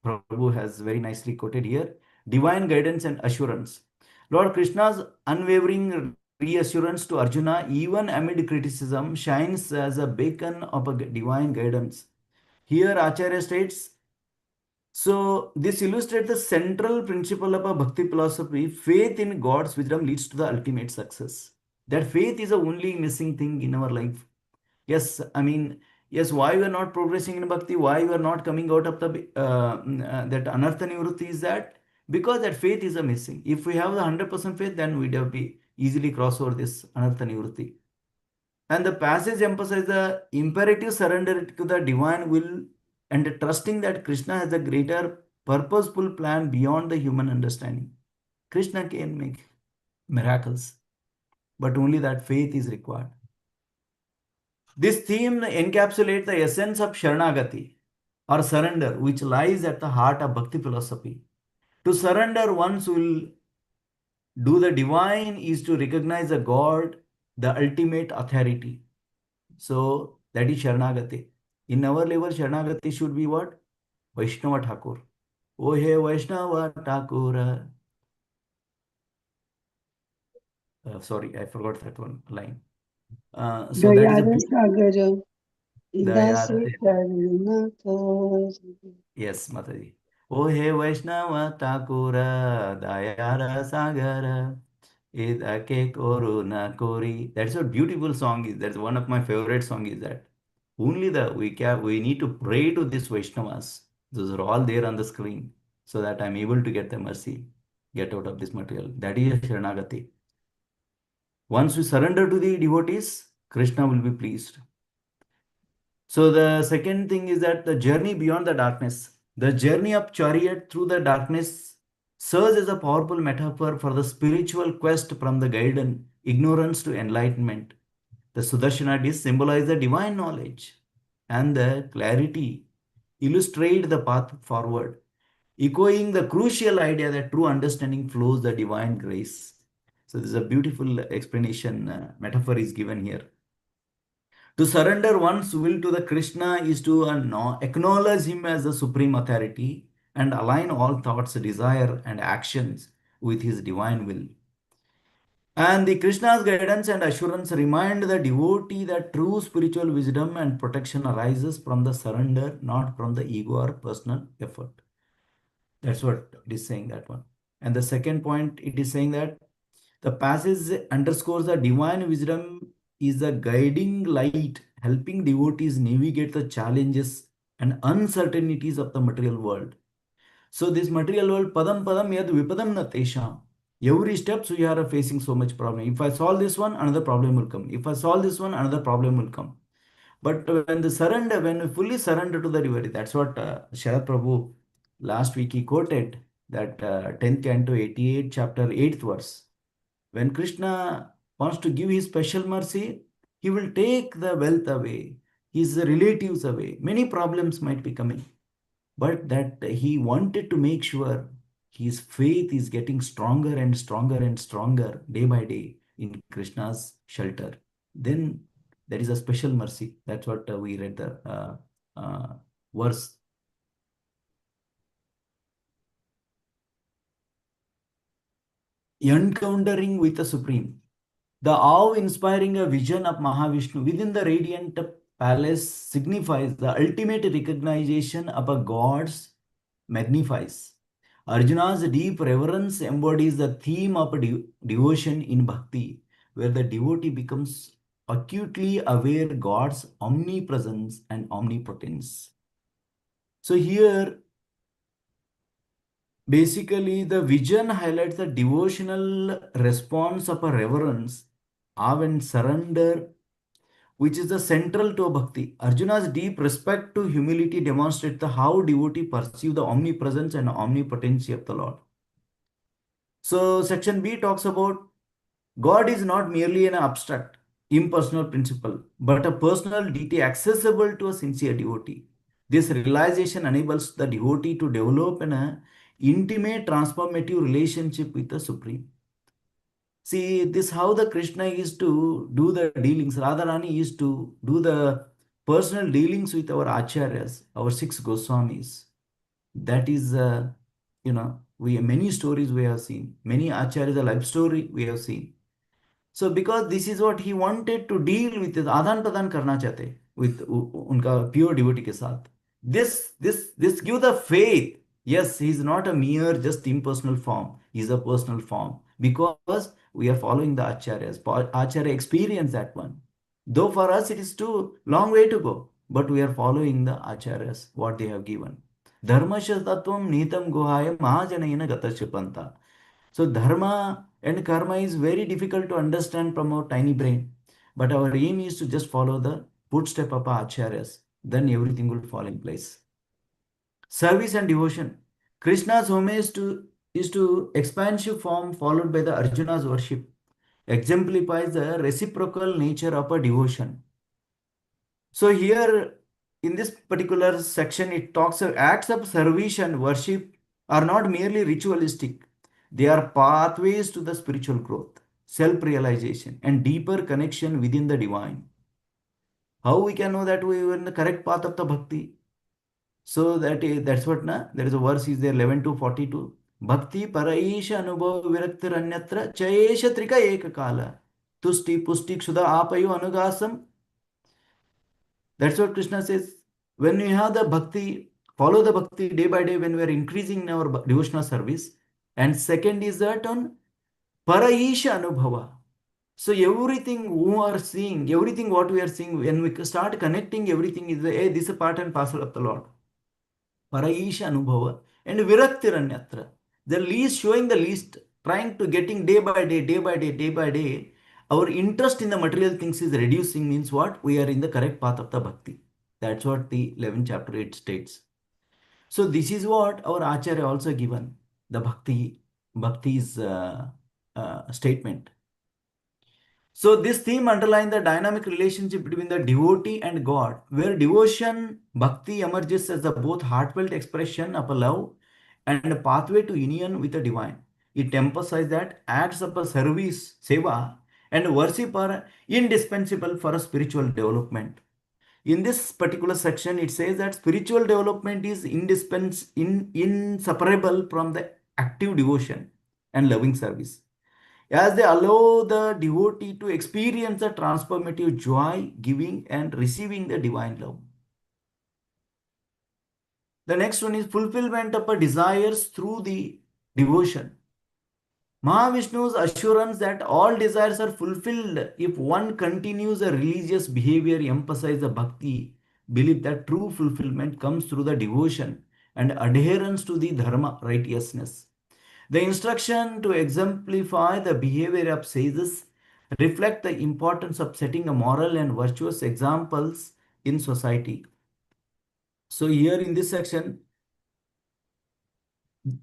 Prabhu has very nicely quoted here. Divine guidance and assurance. Lord Krishna's unwavering reassurance to Arjuna, even amid criticism, shines as a beacon of a divine guidance. Here, Acharya states, so this illustrates the central principle of a bhakti philosophy. Faith in God's wisdom leads to the ultimate success. That faith is the only missing thing in our life. Yes, I mean, yes, why we are not progressing in bhakti, why we are not coming out of the that anartha nivrutti is that because that faith is a missing. If we have the 100% faith, then we'd have be easily cross over this anartha nivrutti. And the passage emphasizes the imperative surrender to the divine will and trusting that Krishna has a greater purposeful plan beyond the human understanding. Krishna can make miracles, but only that faith is required. This theme encapsulates the essence of Sharanagati or surrender, which lies at the heart of Bhakti philosophy. To surrender once will do the divine is to recognize the God, the ultimate authority. So that is Sharanagati. In our level, Sharanagati should be what? Vaishnava Thakur. Oh, hey, Vaishnava Thakur. Sorry, I forgot that one line. So that is a Dayara Dayara. Dasi Karuna Kar. Yes, Mataji. Oh, hey, Vaishnava Thakura, Dayara Sagara, Idake Koruna Kori. That's a beautiful song. That's one of my favorite song is that. Only we need to pray to these Vaishnavas. Those are all there on the screen so that I'm able to get the mercy, get out of this material. That is Sharanagati. Once we surrender to the devotees, Krishna will be pleased. So the second thing is that the journey beyond the darkness, the journey of chariot through the darkness serves as a powerful metaphor for the spiritual quest from the guidance, ignorance to enlightenment. The Sudarshana disc symbolize the divine knowledge and the clarity, illustrate the path forward, echoing the crucial idea that true understanding flows the divine grace. So this is a beautiful explanation, metaphor is given here. To surrender one's will to the Krishna is to acknowledge him as the supreme authority and align all thoughts, desire, and actions with his divine will. And the Krishna's guidance and assurance remind the devotee that true spiritual wisdom and protection arises from the surrender, not from the ego or personal effort. That's what it is saying, that one. And the second point, it is saying that the passage underscores the divine wisdom is the guiding light, helping devotees navigate the challenges and uncertainties of the material world. So this material world, padam padam yad vipadam na tesham. Every steps we are facing so much problem. If I solve this one, another problem will come. If I solve this one, another problem will come. But when the surrender, when we fully surrender to the devotee, that's what Sharad Prabhu last week he quoted that 10th canto 88 chapter 8th verse. When Krishna wants to give his special mercy, he will take the wealth away, his relatives away. Many problems might be coming, but that he wanted to make sure his faith is getting stronger and stronger and stronger day by day in Krishna's shelter. Then there is a special mercy. That's what we read the verse. Encountering with the Supreme. The awe-inspiring vision of Mahavishnu within the radiant palace signifies the ultimate recognition of a God's magnifies. Arjuna's deep reverence embodies the theme of devotion in bhakti, where the devotee becomes acutely aware God's omnipresence and omnipotence. So here, basically, the vision highlights the devotional response of a reverence, awe and surrender, which is the central to bhakti. Arjuna's deep respect to humility demonstrates the how devotee perceive the omnipresence and omnipotency of the Lord. So section B talks about God is not merely an abstract, impersonal principle, but a personal deity accessible to a sincere devotee. This realization enables the devotee to develop an intimate transformative relationship with the Supreme. See, this how the Krishna used to do the dealings. Radharani used to do the personal dealings with our acharyas, our six Goswamis. That is, we many stories we have seen. Many acharyas, a life story we have seen. So because this is what he wanted to deal with, आदान प्रदान करना चाहते with उनका pure devotee के साथ. This give the faith. Yes, he is not a mere just impersonal form. He is a personal form because we are following the acharyas. Acharya experience that one. Though for us it is too long way to go, but we are following the acharyas what they have given. Dharmasya tattvam nitam guhaya mahajanayana gatachapanta. So dharma and karma is very difficult to understand from our tiny brain. But our aim is to just follow the footstep of our acharyas. Then everything will fall in place. Service and devotion. Krishna's homage is to expansive form followed by the Arjuna's worship. Exemplifies the reciprocal nature of a devotion. So here in this particular section, it talks of acts of service and worship are not merely ritualistic. They are pathways to the spiritual growth, self-realization, and deeper connection within the divine. How we can know that we are in the correct path of the bhakti? So that's what there is a verse is there 11 to 42. Bhakti paraisha anubhav viraktir anyatra chayesha trika eka kala. Tusti pusti kshuda apayu anugasam. That's what Krishna says. When we have the bhakti, follow the bhakti day by day when we are increasing in our devotional service. And second is that on paraisha anubhava. So everything we are seeing, everything what we are seeing, when we start connecting everything is hey, this is a part and parcel of the Lord. Paraisha anubhava and viraktiranyatra. The least showing the least, trying to getting day by day, day by day, day by day. Our interest in the material things is reducing means what? We are in the correct path of the bhakti. That's what the 11th chapter it states. So this is what our Acharya also given, the bhakti's statement. So this theme underlines the dynamic relationship between the devotee and God, where devotion, bhakti emerges as a both heartfelt expression of a love and a pathway to union with the divine. It emphasizes that acts of a service, seva, and worship are indispensable for a spiritual development. In this particular section, it says that spiritual development is inseparable from the active devotion and loving service, as they allow the devotee to experience the transformative joy, giving and receiving the divine love. The next one is fulfillment of our desires through the devotion. Mahavishnu's assurance that all desires are fulfilled if one continues a religious behavior emphasizes the bhakti, belief that true fulfillment comes through the devotion and adherence to the dharma, righteousness. The instruction to exemplify the behavior of sages reflect the importance of setting a moral and virtuous examples in society. So here in this section,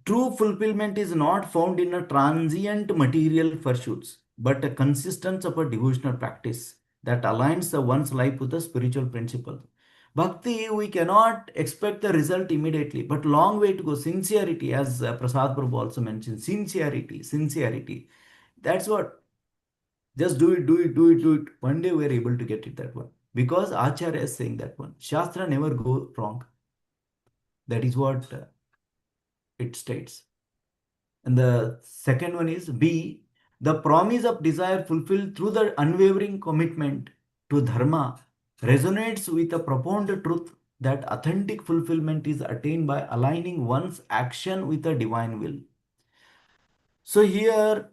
true fulfillment is not found in a transient material pursuits, but a consistence of a devotional practice that aligns the one's life with the spiritual principle. Bhakti, we cannot expect the result immediately, but long way to go. Sincerity, as Prasad Prabhu also mentioned, sincerity. That's what. Just do it, do it, do it, do it. One day we are able to get it that one. Because Acharya is saying that one. Shastra never go wrong. That is what it states. And the second one is B. The promise of desire fulfilled through the unwavering commitment to dharma resonates with a profound truth that authentic fulfillment is attained by aligning one's action with the divine will. So here,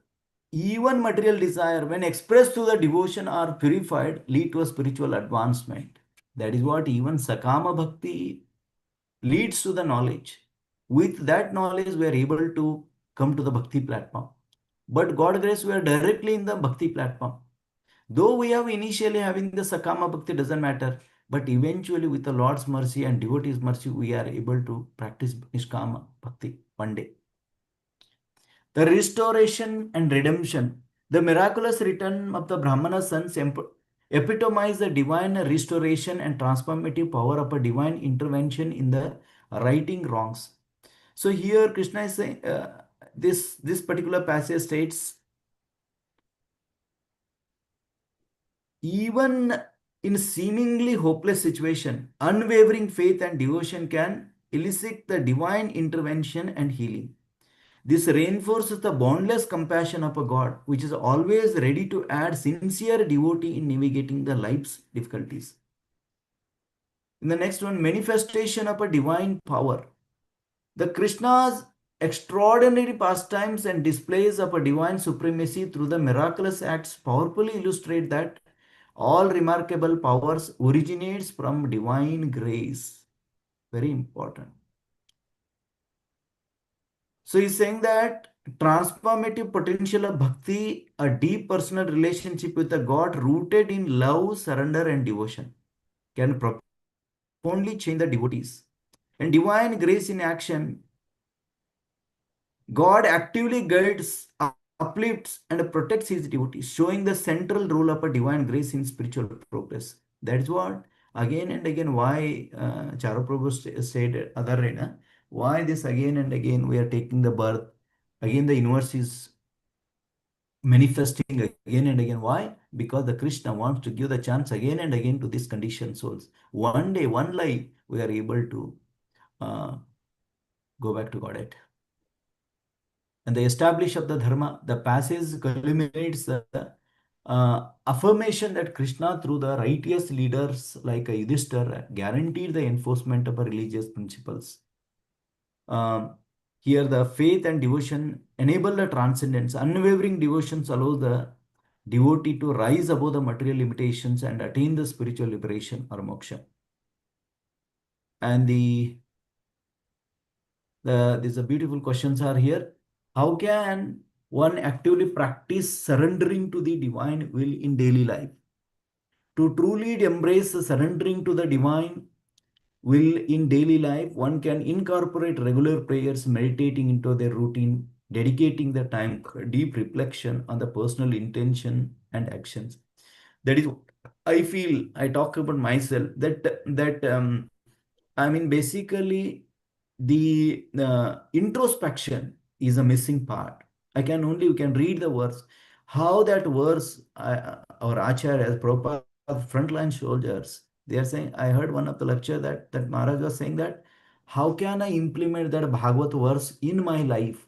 even material desire, when expressed through the devotion or purified, lead to a spiritual advancement. That is what even Sakama Bhakti leads to the knowledge. With that knowledge, we are able to come to the Bhakti platform. But God grace, we are directly in the Bhakti platform. Though we have initially having the Sakama Bhakti, doesn't matter. But eventually with the Lord's mercy and devotee's mercy, we are able to practice Nishkama Bhakti one day. The restoration and redemption. The miraculous return of the Brahmana sons epitomize the divine restoration and transformative power of a divine intervention in the righting wrongs. So here Krishna is saying, this particular passage states, even in seemingly hopeless situation, unwavering faith and devotion can elicit the divine intervention and healing. This reinforces the boundless compassion of a God, which is always ready to add sincere devotee in navigating the life's difficulties. In the next one, manifestation of a divine power. The Krishna's extraordinary pastimes and displays of a divine supremacy through the miraculous acts powerfully illustrate that all remarkable powers originates from divine grace. Very important. So he's saying that transformative potential of bhakti, a deep personal relationship with a God rooted in love, surrender, and devotion, can profoundly change the devotees. And divine grace in action, God actively guides, uplifts, and protects his devotees, showing the central role of a divine grace in spiritual progress. That is what again and again why Charu Prabhu said other why this again and again we are taking the birth. Again, the universe is manifesting again and again. Why? Because the Krishna wants to give the chance again and again to these conditioned souls. One day, one life, we are able to go back to Godhead. And the establish of the dharma, the passage culminates the affirmation that Krishna, through the righteous leaders like Yudhishthira, guaranteed the enforcement of religious principles. Here, the faith and devotion enable the transcendence. Unwavering devotions allow the devotee to rise above the material limitations and attain the spiritual liberation or moksha. And these are beautiful questions are here. How can one actively practice surrendering to the divine will in daily life? To truly embrace the surrendering to the divine will in daily life, one can incorporate regular prayers, meditating into their routine, dedicating the time, deep reflection on the personal intention and actions. That is, I feel, I talk about myself that I mean, basically, the introspection is a missing part. We can read the verse. How that verse, our Acharya, Prabhupada, frontline soldiers, they are saying, I heard one of the lecture that Maharaj was saying that, how can I implement that Bhagavad verse in my life?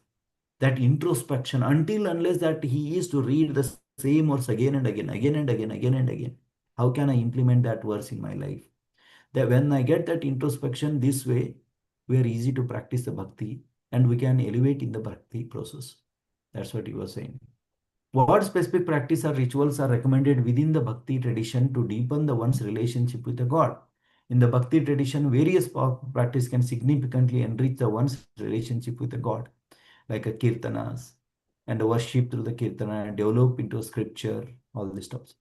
That introspection, until unless that he is to read the same verse again and again, again and again, again and again. How can I implement that verse in my life? That when I get that introspection this way, we are easy to practice the bhakti and we can elevate in the bhakti process. That's what he was saying. What specific practice or rituals are recommended within the bhakti tradition to deepen the one's relationship with the God? In the bhakti tradition, various practice can significantly enrich the one's relationship with the God. like a kirtanas, and worship through the kirtana, develop into scripture, all this stuff.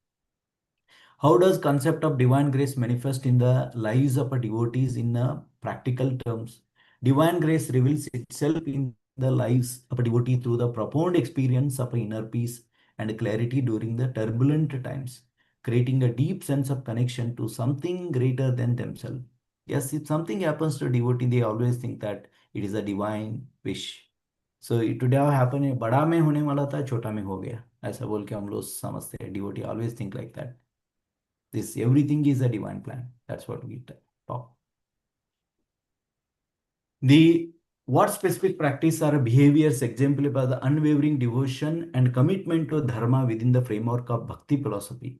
How does concept of divine grace manifest in the lives of a devotees in practical terms? Divine grace reveals itself in the lives of a devotee through the profound experience of inner peace and clarity during the turbulent times, creating a deep sense of connection to something greater than themselves. Yes, if something happens to a devotee, they always think that it is a divine wish. So today what happened, बड़ा में होने वाला था, छोटा में हो गया, ऐसा बोल के हम लोग समझते हैं. Devotee always think like that. This everything is a divine plan. That's what we talk. The what specific practice or behaviors exemplify the unwavering devotion and commitment to dharma within the framework of bhakti philosophy.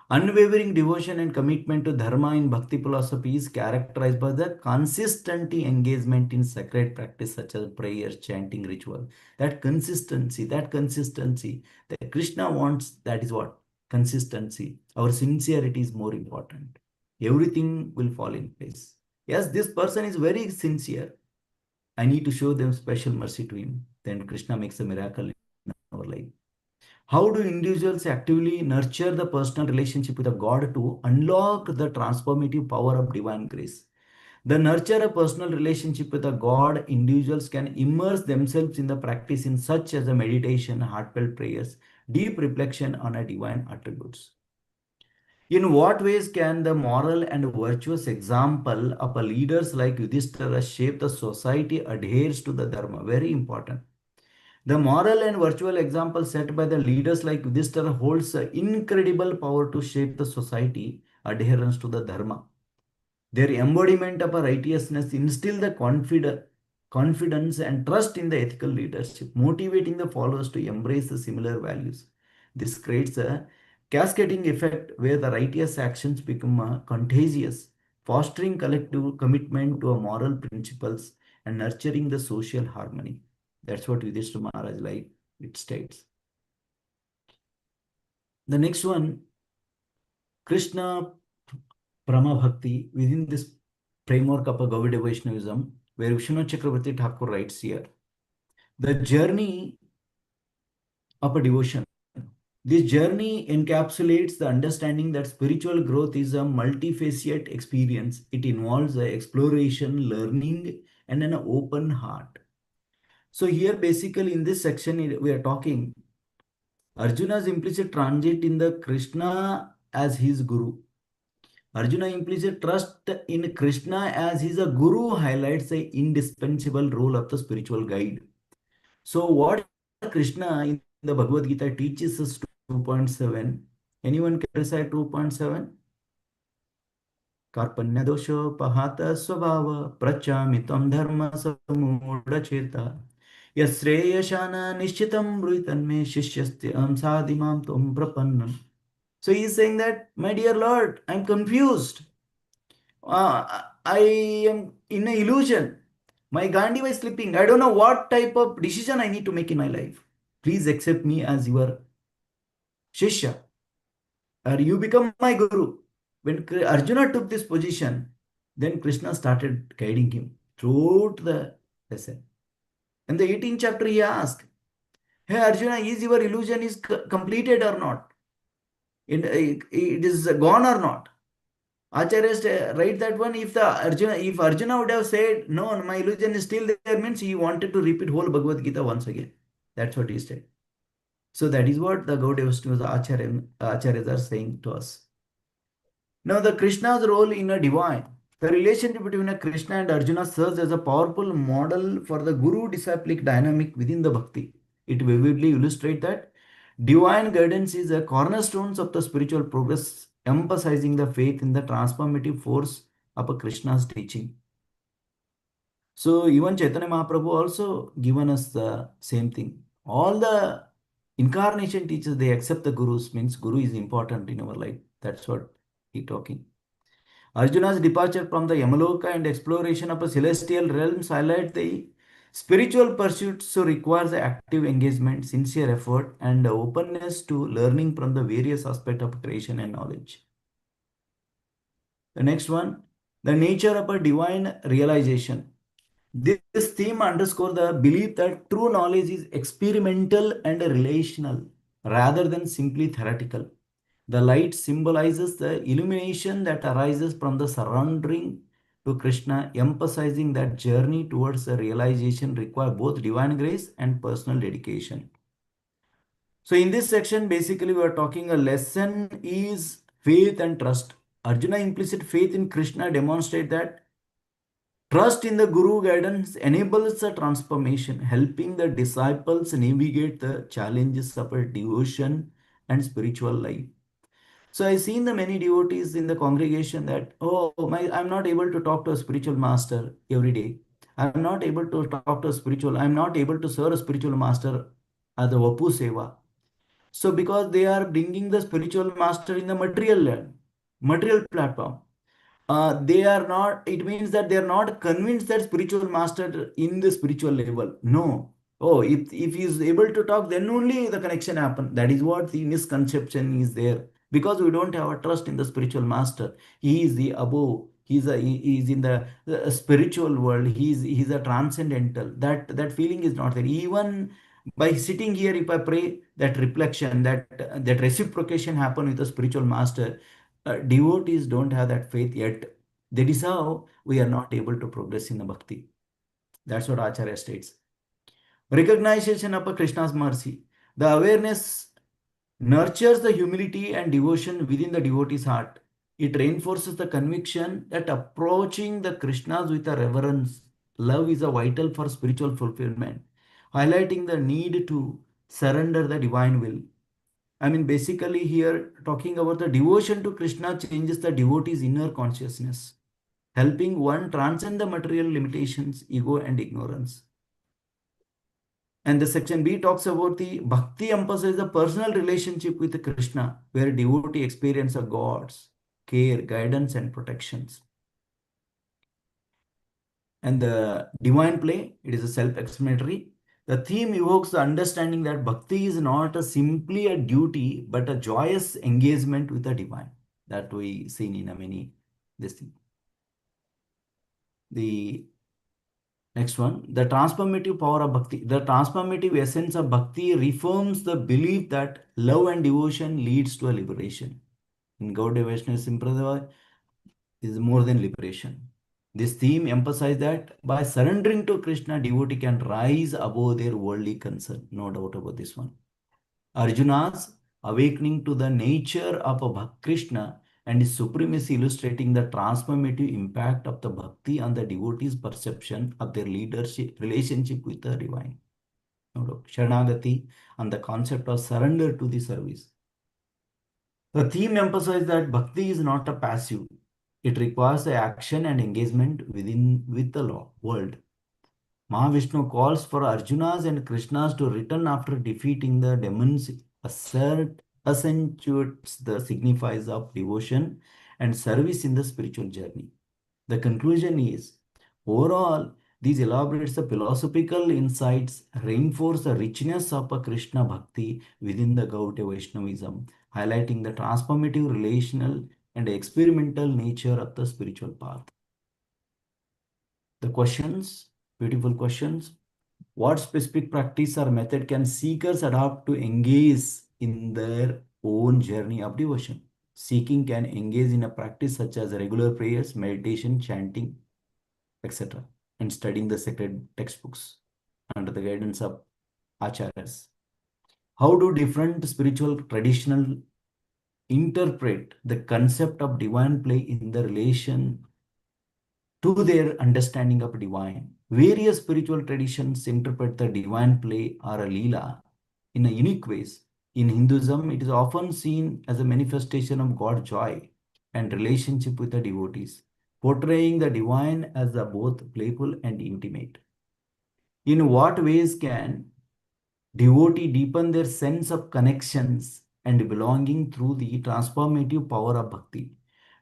Unwavering devotion and commitment to dharma in bhakti philosophy is characterized by the consistent engagement in sacred practice such as prayers, chanting, ritual. That consistency, that Krishna wants, that is what? Consistency. Our sincerity is more important. Everything will fall in place. Yes, this person is very sincere. I need to show them special mercy to him. Then Krishna makes a miracle in our life. How do individuals actively nurture the personal relationship with a God to unlock the transformative power of divine grace? The nurture a personal relationship with a God, individuals can immerse themselves in the practice in such as a meditation, heartfelt prayers, deep reflection on a divine attributes. In what ways can the moral and virtuous example of a leaders like Yudhishthira shape the society adheres to the Dharma? Very important. The moral and virtual example set by the leaders like Yudhishthira holds incredible power to shape the society adherence to the Dharma. Their embodiment of a righteousness instill the confidence and trust in the ethical leadership, motivating the followers to embrace the similar values. This creates a cascading effect where the righteous actions become contagious, fostering collective commitment to a moral principles and nurturing the social harmony. That's what Yudhishthira Maharaj like it states. The next one, Krishna Prama Bhakti, within this framework of a Gaudiya Vaishnavism, where Vishnu Chakravarti Thakur writes here, the journey of a devotion. This journey encapsulates the understanding that spiritual growth is a multifaceted experience. It involves exploration, learning, and an open heart. So here, basically, in this section, we are talking Arjuna's implicit transit in the Krishna as his guru. Arjuna implicit trust in Krishna as his a guru highlights the indispensable role of the spiritual guide. So what Krishna in the Bhagavad Gita teaches us 2.7. Anyone can recite 2.7? Karpanya dosho pahata swabhava prachamitam dharma samudacheta yasreyashana nishchitam bruitanme shishyasti amsadimam tom prapannam. So he is saying that, my dear Lord, I am confused. I am in an illusion. My Gandhi is slipping. I don't know what type of decision I need to make in my life. Please accept me as your Shishya. Or you become my Guru. When Arjuna took this position, then Krishna started guiding him throughout the lesson. In the 18th chapter, he asked, hey Arjuna, is your illusion is completed or not? It is gone or not? Acharya write that one. If Arjuna would have said no, my illusion is still there, means he wanted to repeat whole Bhagavad Gita once again. That's what he said. So that is what the Gaudiya Acharyas are saying to us. Now the Krishna's role in a divine, the relationship between a Krishna and Arjuna serves as a powerful model for the guru-disciplic dynamic within the bhakti. It vividly illustrates that divine guidance is a cornerstone of the spiritual progress, emphasizing the faith in the transformative force of a Krishna's teaching. So even Chaitanya Mahaprabhu also given us the same thing. All the incarnation teachers, they accept the gurus, means guru is important in our life. That's what he talking. Arjuna's departure from the Yamaloka and exploration of a celestial realms highlight the spiritual pursuits so requires active engagement, sincere effort, and openness to learning from the various aspects of creation and knowledge. The next one, the nature of a divine realization. This theme underscores the belief that true knowledge is experimental and relational rather than simply theoretical. The light symbolizes the illumination that arises from the surrendering to Krishna, emphasizing that journey towards the realization requires both divine grace and personal dedication. So in this section, basically we are talking a lesson is faith and trust. Arjuna implicit faith in Krishna demonstrate that trust in the Guru guidance enables the transformation, helping the disciples navigate the challenges of a devotion and spiritual life. So I've seen the many devotees in the congregation that, oh, I'm not able to talk to a spiritual master every day. I'm not able to talk to a spiritual, I'm not able to serve a spiritual master at the Vapu Seva. So because they are bringing the spiritual master in the material platform, they are not, it means that they are not convinced that spiritual master in the spiritual level. No. Oh, if he is able to talk, then only the connection happen. That is what the misconception is there. Because we don't have a trust in the spiritual master. He is the above. He is in the spiritual world. He's a transcendental. That feeling is not there. Even by sitting here, if I pray, that reflection, that reciprocation happen with the spiritual master, devotees don't have that faith yet. That is how we are not able to progress in the bhakti. That's what Acharya states. Recognition of Krishna's mercy. The awareness nurtures the humility and devotion within the devotee's heart. It reinforces the conviction that approaching the Krishnas with a reverence, love is a vital for spiritual fulfillment, highlighting the need to surrender the divine will. I mean, basically, here talking about the devotion to Krishna changes the devotee's inner consciousness, helping one transcend the material limitations, ego, and ignorance. And the section B talks about the bhakti emphasizes the personal relationship with Krishna, where devotee experience of God's care, guidance, and protections. And the divine play, it is a self-explanatory. The theme evokes the understanding that bhakti is not simply a duty, but a joyous engagement with the divine. That we seen in a many this thing. The next one, the transformative power of bhakti. The transformative essence of bhakti reforms the belief that love and devotion leads to a liberation. In Gaudiya Vaishnava Sampradaya, is more than liberation. This theme emphasizes that by surrendering to Krishna, devotee can rise above their worldly concern. No doubt about this one. Arjuna's awakening to the nature of a Krishna and his supremacy illustrating the transformative impact of the bhakti on the devotee's perception of their leadership relationship with the divine. No doubt. Sharanagati and the concept of surrender to the service. The theme emphasizes that bhakti is not a passive. It requires the action and engagement with the law, world. Mahavishnu calls for Arjunas and Krishnas to return after defeating the demons, accentuates the signifies of devotion and service in the spiritual journey. The conclusion is, overall, these elaborates the philosophical insights, reinforce the richness of a Krishna Bhakti within the Gaudiya Vaishnavism, highlighting the transformative, relational, and experimental nature of the spiritual path. The questions, beautiful questions. What specific practice or method can seekers adopt to engage in their own journey of devotion? Seeking can engage in a practice such as regular prayers, meditation, chanting, etc., and studying the sacred textbooks under the guidance of acharyas. How do different spiritual traditional interpret the concept of divine play in the relation to their understanding of divine? Various spiritual traditions interpret the divine play or a leela in a unique ways. In Hinduism, it is often seen as a manifestation of God's joy and relationship with the devotees, portraying the divine as a both playful and intimate. In what ways can devotee deepen their sense of connections and belonging through the transformative power of bhakti?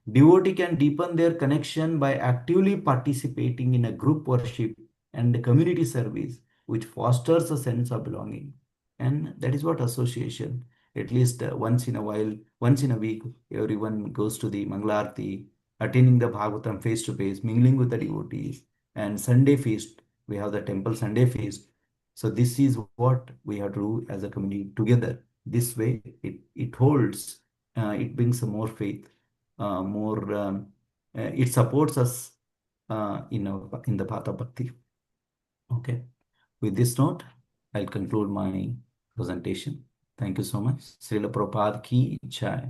Devotee can deepen their connection by actively participating in a group worship and community service, which fosters a sense of belonging. And that is what association, at least once in a while, once in a week, everyone goes to the Mangalarti, attending the Bhagavatam face to face, mingling with the devotees, and Sunday feast. We have the temple Sunday feast. So this is what we have to do as a community together. This way, it holds, it brings some more faith, more. It supports us in the path of bhakti. Okay. With this note, I'll conclude my presentation. Thank you so much. Srila Prabhupada ki jai.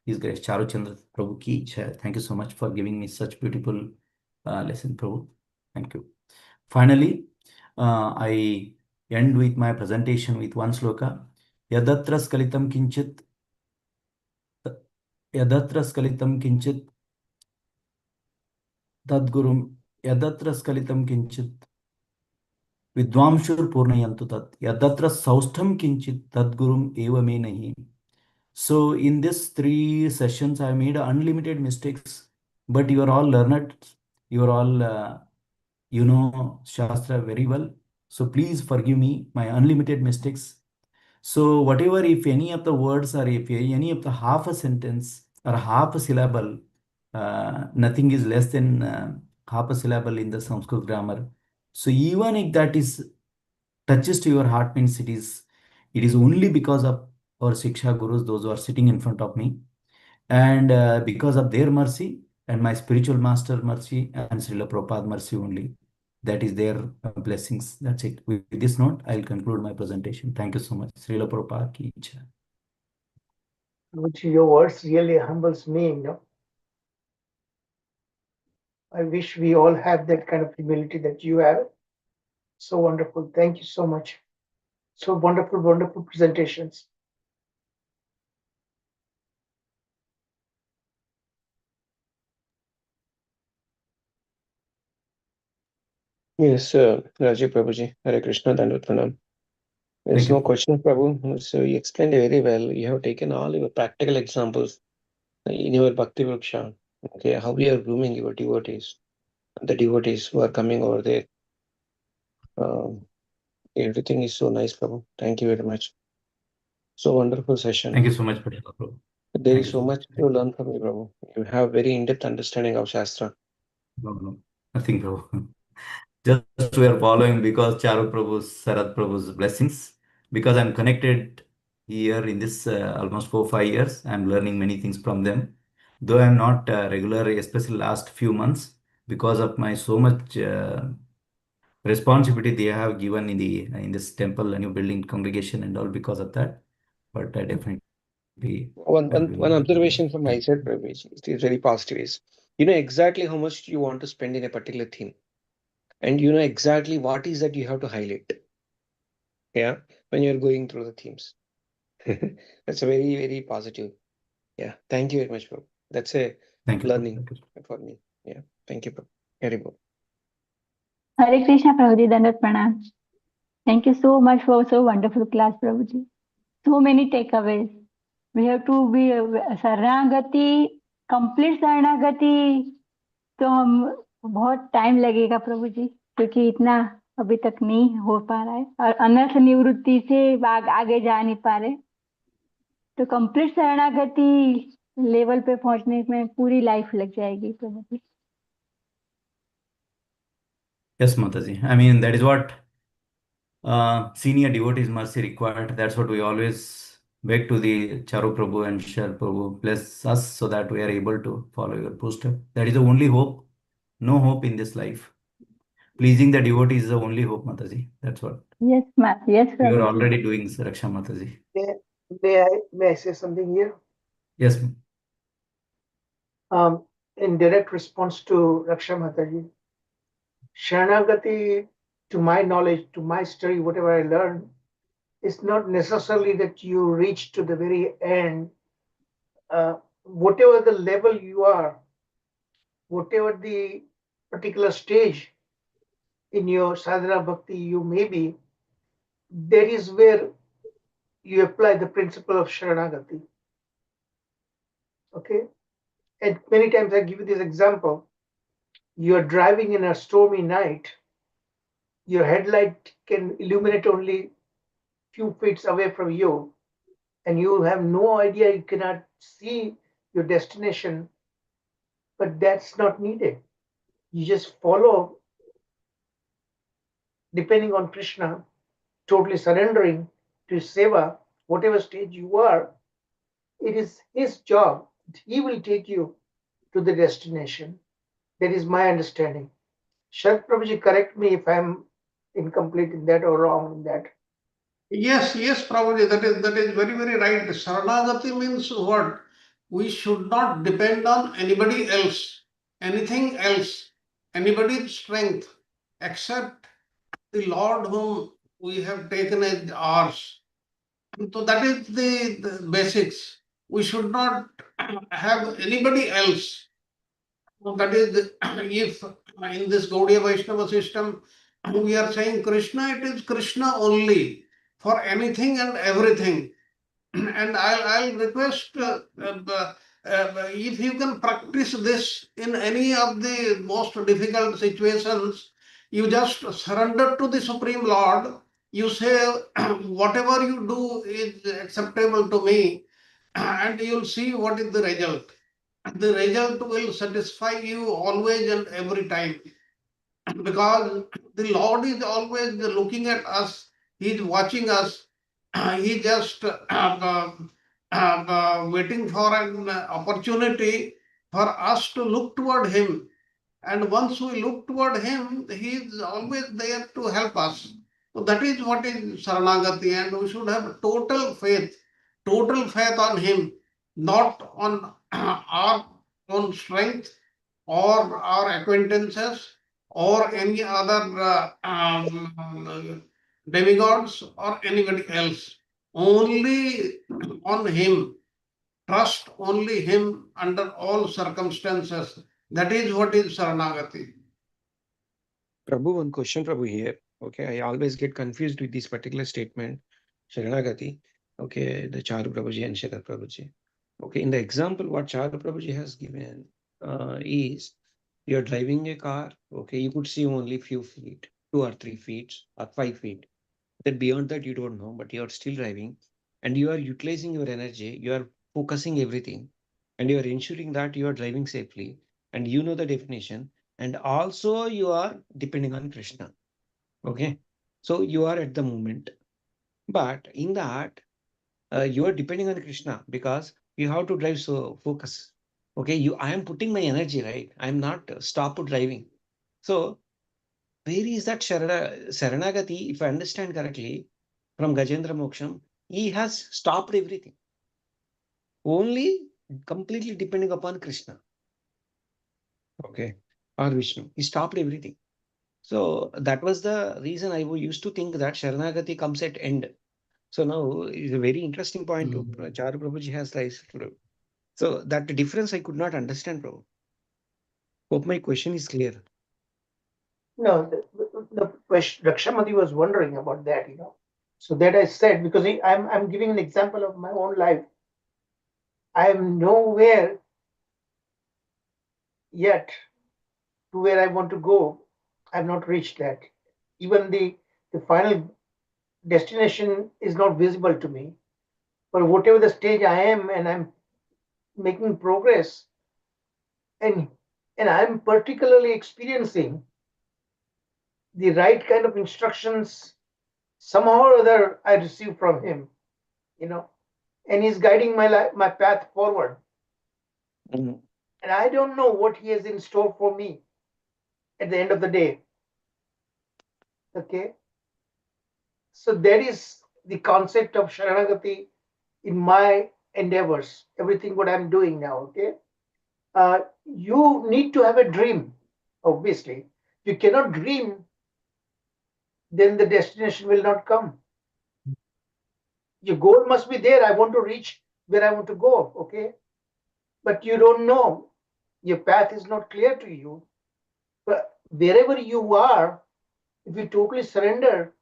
His Grace Charu Chandra Prabhu ki jai. Thank you so much for giving me such beautiful lesson, Prabhu. Thank you. Finally, I end with my presentation with one sloka. Yadatra skalitam kinchit. Yadatra skalitam kinchit. Tadgurum. Yadatra skalitam kinchit. विद्वांशुर पूर्णयन्तु तत् यदत्र सौष्ठम किंचित तद्गुरुम एव मे नहीं. So in this 3 sessions I made unlimited mistakes, but you are all learned, you are all you know Shastra very well, so please forgive me my unlimited mistakes. So whatever, if any of the words or if any of the half a sentence or half a syllable, nothing is less than half a syllable in the Sanskrit grammar. So even if that is touches to your heart, means it is only because of our Siksha Gurus, those who are sitting in front of me, and because of their mercy and my spiritual master mercy and Srila Prabhupada mercy only. That is their blessings. That's it. With this note, I'll conclude my presentation. Thank you so much. Srila Prabhupada ki jai. Which your words really humbles me, I wish we all have that kind of humility that you have. So wonderful. Thank you so much. So wonderful, wonderful presentations. Yes, Rajiv Prabhuji, Hare Krishna, Dandavat Pranam. There's Thank you. no question, Prabhu. So you explained it very well. You have taken all your practical examples in your Bhakti Vriksha. Okay, how you are grooming your devotees, the devotees who are coming over there. Everything is so nice, Prabhu. Thank you very much. So wonderful session. Thank you so much, Prabhu. There Thank is you so so much much. to learn from you, Prabhu. You have very in-depth understanding of Shastra. No, nothing, Prabhu. Just we are following because Charu Prabhu's, Sarad Prabhu's blessings. Because I'm connected here in this almost 4-5 years, I'm learning many things from them. Though I'm not regular, especially last few months, because of my so much responsibility they have given in this temple, a new building, congregation, and all because of that. But I definitely One observation from my side, Prabhu, it is very positive is, you know exactly how much you want to spend in a particular theme. And you know exactly what is that you have to highlight. Yeah, when you're going through the themes. That's a very, very positive. Yeah, thank you very much, Prabhu. That's a Thank you. learning for me. Yeah, thank you, Prabhu. Very good. Hare Krishna, Prabhuji, Dandavat Pranam. Thank you so much for so wonderful class, Prabhuji. So many takeaways. We have to be शरणागति, complete शरणागति. तो हम बहुत time लगेगा प्रभु जी, क्योंकि इतना अभी तक नहीं हो पा रहा है, और अनर्थ निवृत्ति से आगे जा नहीं पा रहे. तो कंप्लीट शरणागति लेवल पे पहुंचने में पूरी लाइफ लग जाएगी प्रभु जी. Yes, Mataji. I mean, that is what senior devotees mercy required. That's what we always beg to the Charu Prabhu and Shar Prabhu, bless us so that we are able to follow your footsteps. That is the only hope. No hope in this life. Pleasing the devotee is the only hope, Mataji. That's what. Yes, yes, You are Prabhuji. already doing, Raksha Mataji. May I say something here? Yes. In direct response to Raksha Mataji, Sharanagati, to my knowledge, to my study, whatever I learned, it's not necessarily that you reach to the very end. Whatever the level you are, whatever the particular stage in your sadhana bhakti you may be, that is where you apply the principle of Sharanagati. Okay? And many times I give you this example. You are driving in a stormy night, your headlight can illuminate only few feet away from you, and you have no idea, you cannot see your destination, but that's not needed. You just follow depending on Krishna, totally surrendering to his seva, whatever stage you are, it is his job. He will take you to the destination. That is my understanding. Sharad Prabhuji, correct me if I'm incomplete in that or wrong in that. Yes, Prabhuji, that is very, very right. Saranagati means what? We should not depend on anybody else, anything else, anybody's strength, except the Lord whom we have taken as ours. So that is the basics. We should not have anybody else. That is, if in this Gaudiya Vaishnava system, we are saying Krishna, it is Krishna only for anything and everything. And I'll request if you can practice this in any of the most difficult situations, you just surrender to the Supreme Lord. You say, whatever you do is acceptable to me, and you'll see what is the result. The result will satisfy you always and every time, because the Lord is always looking at us, He is watching us, He just waiting for an opportunity for us to look toward Him. And once we look toward Him, He is always there to help us. So that is what is Saranagati, and we should have total faith on Him, not on our own strength or our acquaintances or any other demigods or anybody else. Only on Him. Trust only Him under all circumstances. That is what is Saranagati. Prabhu, one question, Prabhu, here. Okay, I always get confused with this particular statement, Sharanagati. Okay, the Charu Prabhuji and Sharad Prabhuji. Okay, in the example, what Charu Prabhuji has given is you're driving a car. Okay, you could see only few feet, 2 or 3 feet or 5 feet. Then beyond that, you don't know, but you're still driving and you are utilizing your energy. You are focusing everything and you are ensuring that you are driving safely and you know the definition. And also you are depending on Krishna. Okay. So you are at the moment. But in that, you are depending on Krishna because you have to drive so focus. Okay. I am putting my energy, right? I am not stop driving. So where is that Saranagati, if I understand correctly, from Gajendra Moksham, he has stopped everything. Only completely depending upon Krishna. Okay. Or Vishnu. He stopped everything. So that was the reason I used to think that Sharanagati comes at end. So now is a very interesting point to Charu Prabhuji has raised. So that difference I could not understand, Prabhu. Hope my question is clear. No, the question Rakshamati was wondering about that, So that I said, because I'm giving an example of my own life. I am nowhere yet to where I want to go. I've not reached that. Even the final destination is not visible to me. But whatever the stage I am, and I'm making progress, and I'm particularly experiencing the right kind of instructions somehow or other I receive from him, and he's guiding my path forward. Mhm. And I don't know what he has in store for me at the end of the day. Okay. So that is the concept of Sharanagati in my endeavors, everything what I'm doing now. Okay. You need to have a dream, obviously. If you cannot dream, then the destination will not come. Your goal must be there. I want to reach where I want to go. Okay. But you don't know. Your path is not clear to you. But wherever you are, if you totally surrender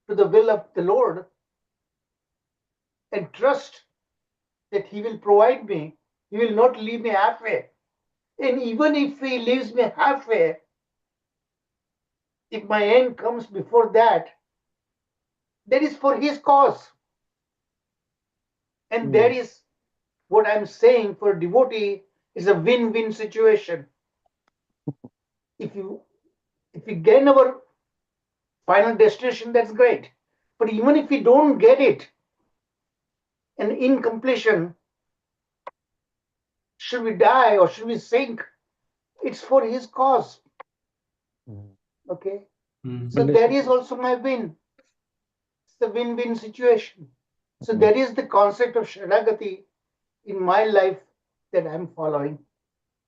to the will of the Lord and trust that He will provide me, He will not leave me halfway. And even if He leaves me halfway, if my end comes before that, that is for His cause. And that is what I'm saying for a devotee is a win-win situation. If we gain our final destination, that's great. But even if we don't get it, and in completion, should we die or should we sink? It's for his cause. Okay. So that is also my win. It's the win-win situation. So that is the concept of Sharanagati in my life that I'm following.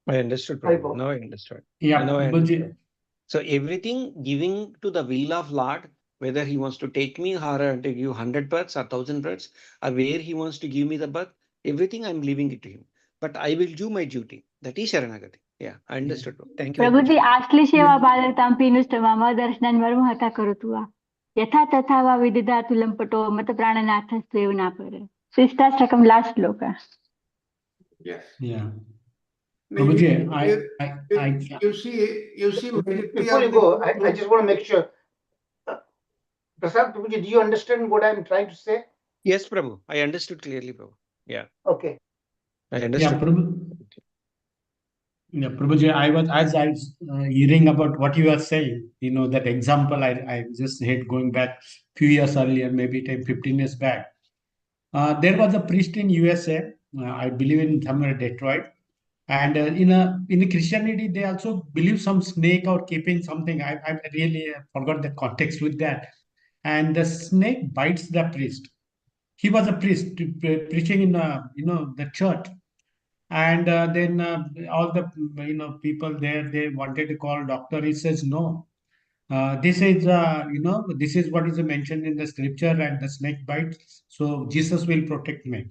I understood, Prabhu. Now I understood. Yeah, Now I Prabhuji. understood. So everything giving to the will of Lord, whether he wants to take me or to give 100 births or 1,000 births, or where he wants to give me the birth, everything I'm leaving it to him. But I will do my duty. That is Sharanagati. Yeah, I understood. Thank you very much. Prabhuji Ashleigh सेवा बालतां पीनुष्टमा दर्शनं मर्महता करोतु वा यथा तथा वा विदिदातु लम्पटो मत प्राणनाथस्त्वेव नापर. So it starts from last sloka. Yes. Yeah. Now, Prabhuji, you see, Before you go, I just want to make sure. Prasad Prabhuji, do you understand what I'm trying to say? Yes, Prabhu. I understood clearly, Prabhu. Yeah. Okay. I understood. Prabhuji, I was hearing about what you were saying, that example I just had going back few years earlier, maybe 10, 15 years back. There was a priest in USA, I believe in somewhere Detroit, and in the Christianity they also believe some snake or keeping something. I really forgot the context with that, and the snake bites the priest. He was a priest preaching in the church, and then all the people there, they wanted to call doctor. He says no. This is this is what is mentioned in the scripture, and the snake bites, so Jesus will protect me.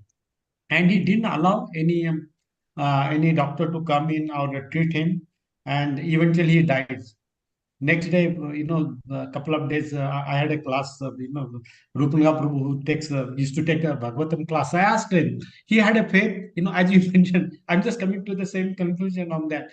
And he didn't allow any doctor to come in or treat him, and eventually he dies. Next day, a couple of days, I had a class, Rupanga Prabhu, who used to take a Bhagavatam class. I asked him, he had a faith, as you mentioned. I'm just coming to the same conclusion on that.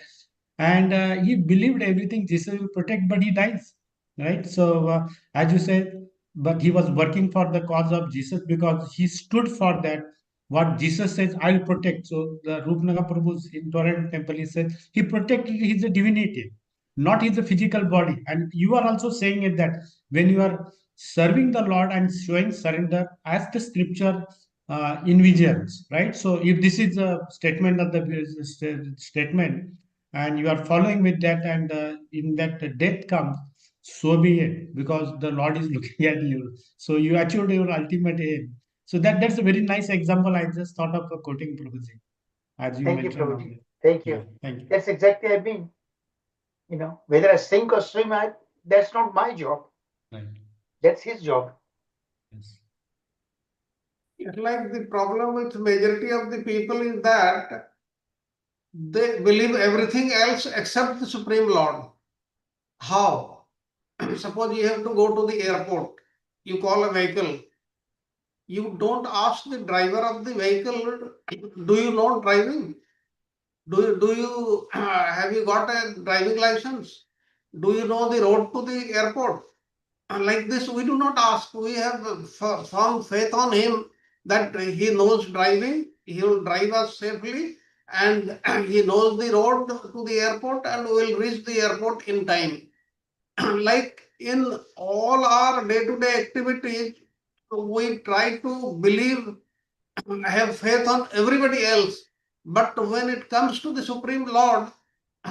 And he believed everything Jesus will protect, but he dies, right? So, as you said, but he was working for the cause of Jesus because he stood for that. What Jesus says, I'll protect. So, the Rupnaga Prabhu's in Torrent temple, he said, he protected his divinity, not his physical body. And you are also saying it that when you are serving the Lord and showing surrender as the scripture envisions, right? So if this is a statement of the statement, and you are following with that, and in that death comes, so be it, because the Lord is looking at you. So you achieved your ultimate aim. So that's a very nice example. I just thought of quoting Prabhuji, as you Thank you, mentioned. Prabhuji. Thank you. Yeah, thank you. That's exactly I mean. Whether I sink or swim, that's not my job. Right. That's his job. Yes. It's like the problem with majority of the people is that they believe everything else except the Supreme Lord. How? Suppose you have to go to the airport, you call a vehicle. You don't ask the driver of the vehicle, do you know driving? Do you have you got a driving license? Do you know the road to the airport? Like this, we do not ask. We have firm faith on him that he knows driving, he will drive us safely, and he knows the road to the airport, and we will reach the airport in time. Like in all our day-to-day activities, we try to believe, have faith on everybody else. But when it comes to the Supreme Lord,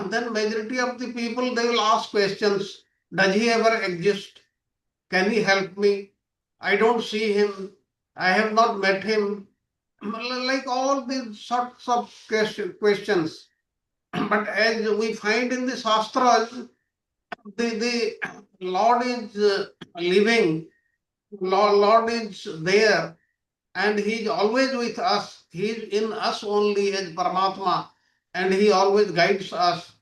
then majority of the people, they will ask questions. Does he ever exist? Can he help me? I don't see him. I have not met him. Like all these sorts of questions. But as we find in the Shastras, the Lord is living, Lord is there, and He is always with us. He is in us only as Paramatma, and He always guides us.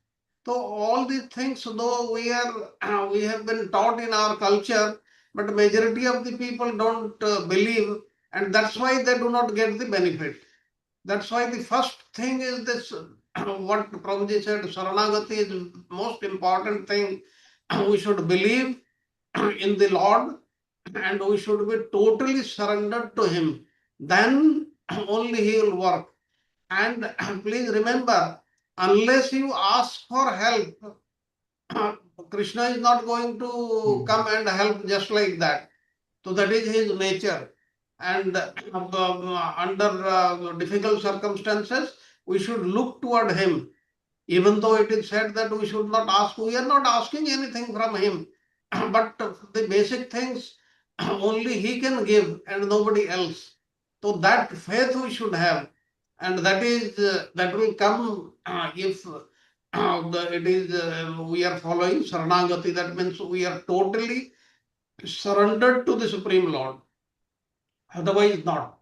So all these things, though we have been taught in our culture, but majority of the people don't believe, and that's why they do not get the benefit. That's why the first thing is this, what Prabhuji said, Saranagati is most important thing. We should believe in the Lord, and we should be totally surrendered to Him. Then only He will work. And please remember, unless you ask for help, Krishna is not going to come and help just like that. So that is his nature. And under difficult circumstances, we should look toward him. Even though it is said that we should not ask, we are not asking anything from him. But the basic things only he can give and nobody else. So that faith we should have, and that is that will come if it is we are following Saranagati. That means we are totally surrendered to the Supreme Lord. Otherwise, not.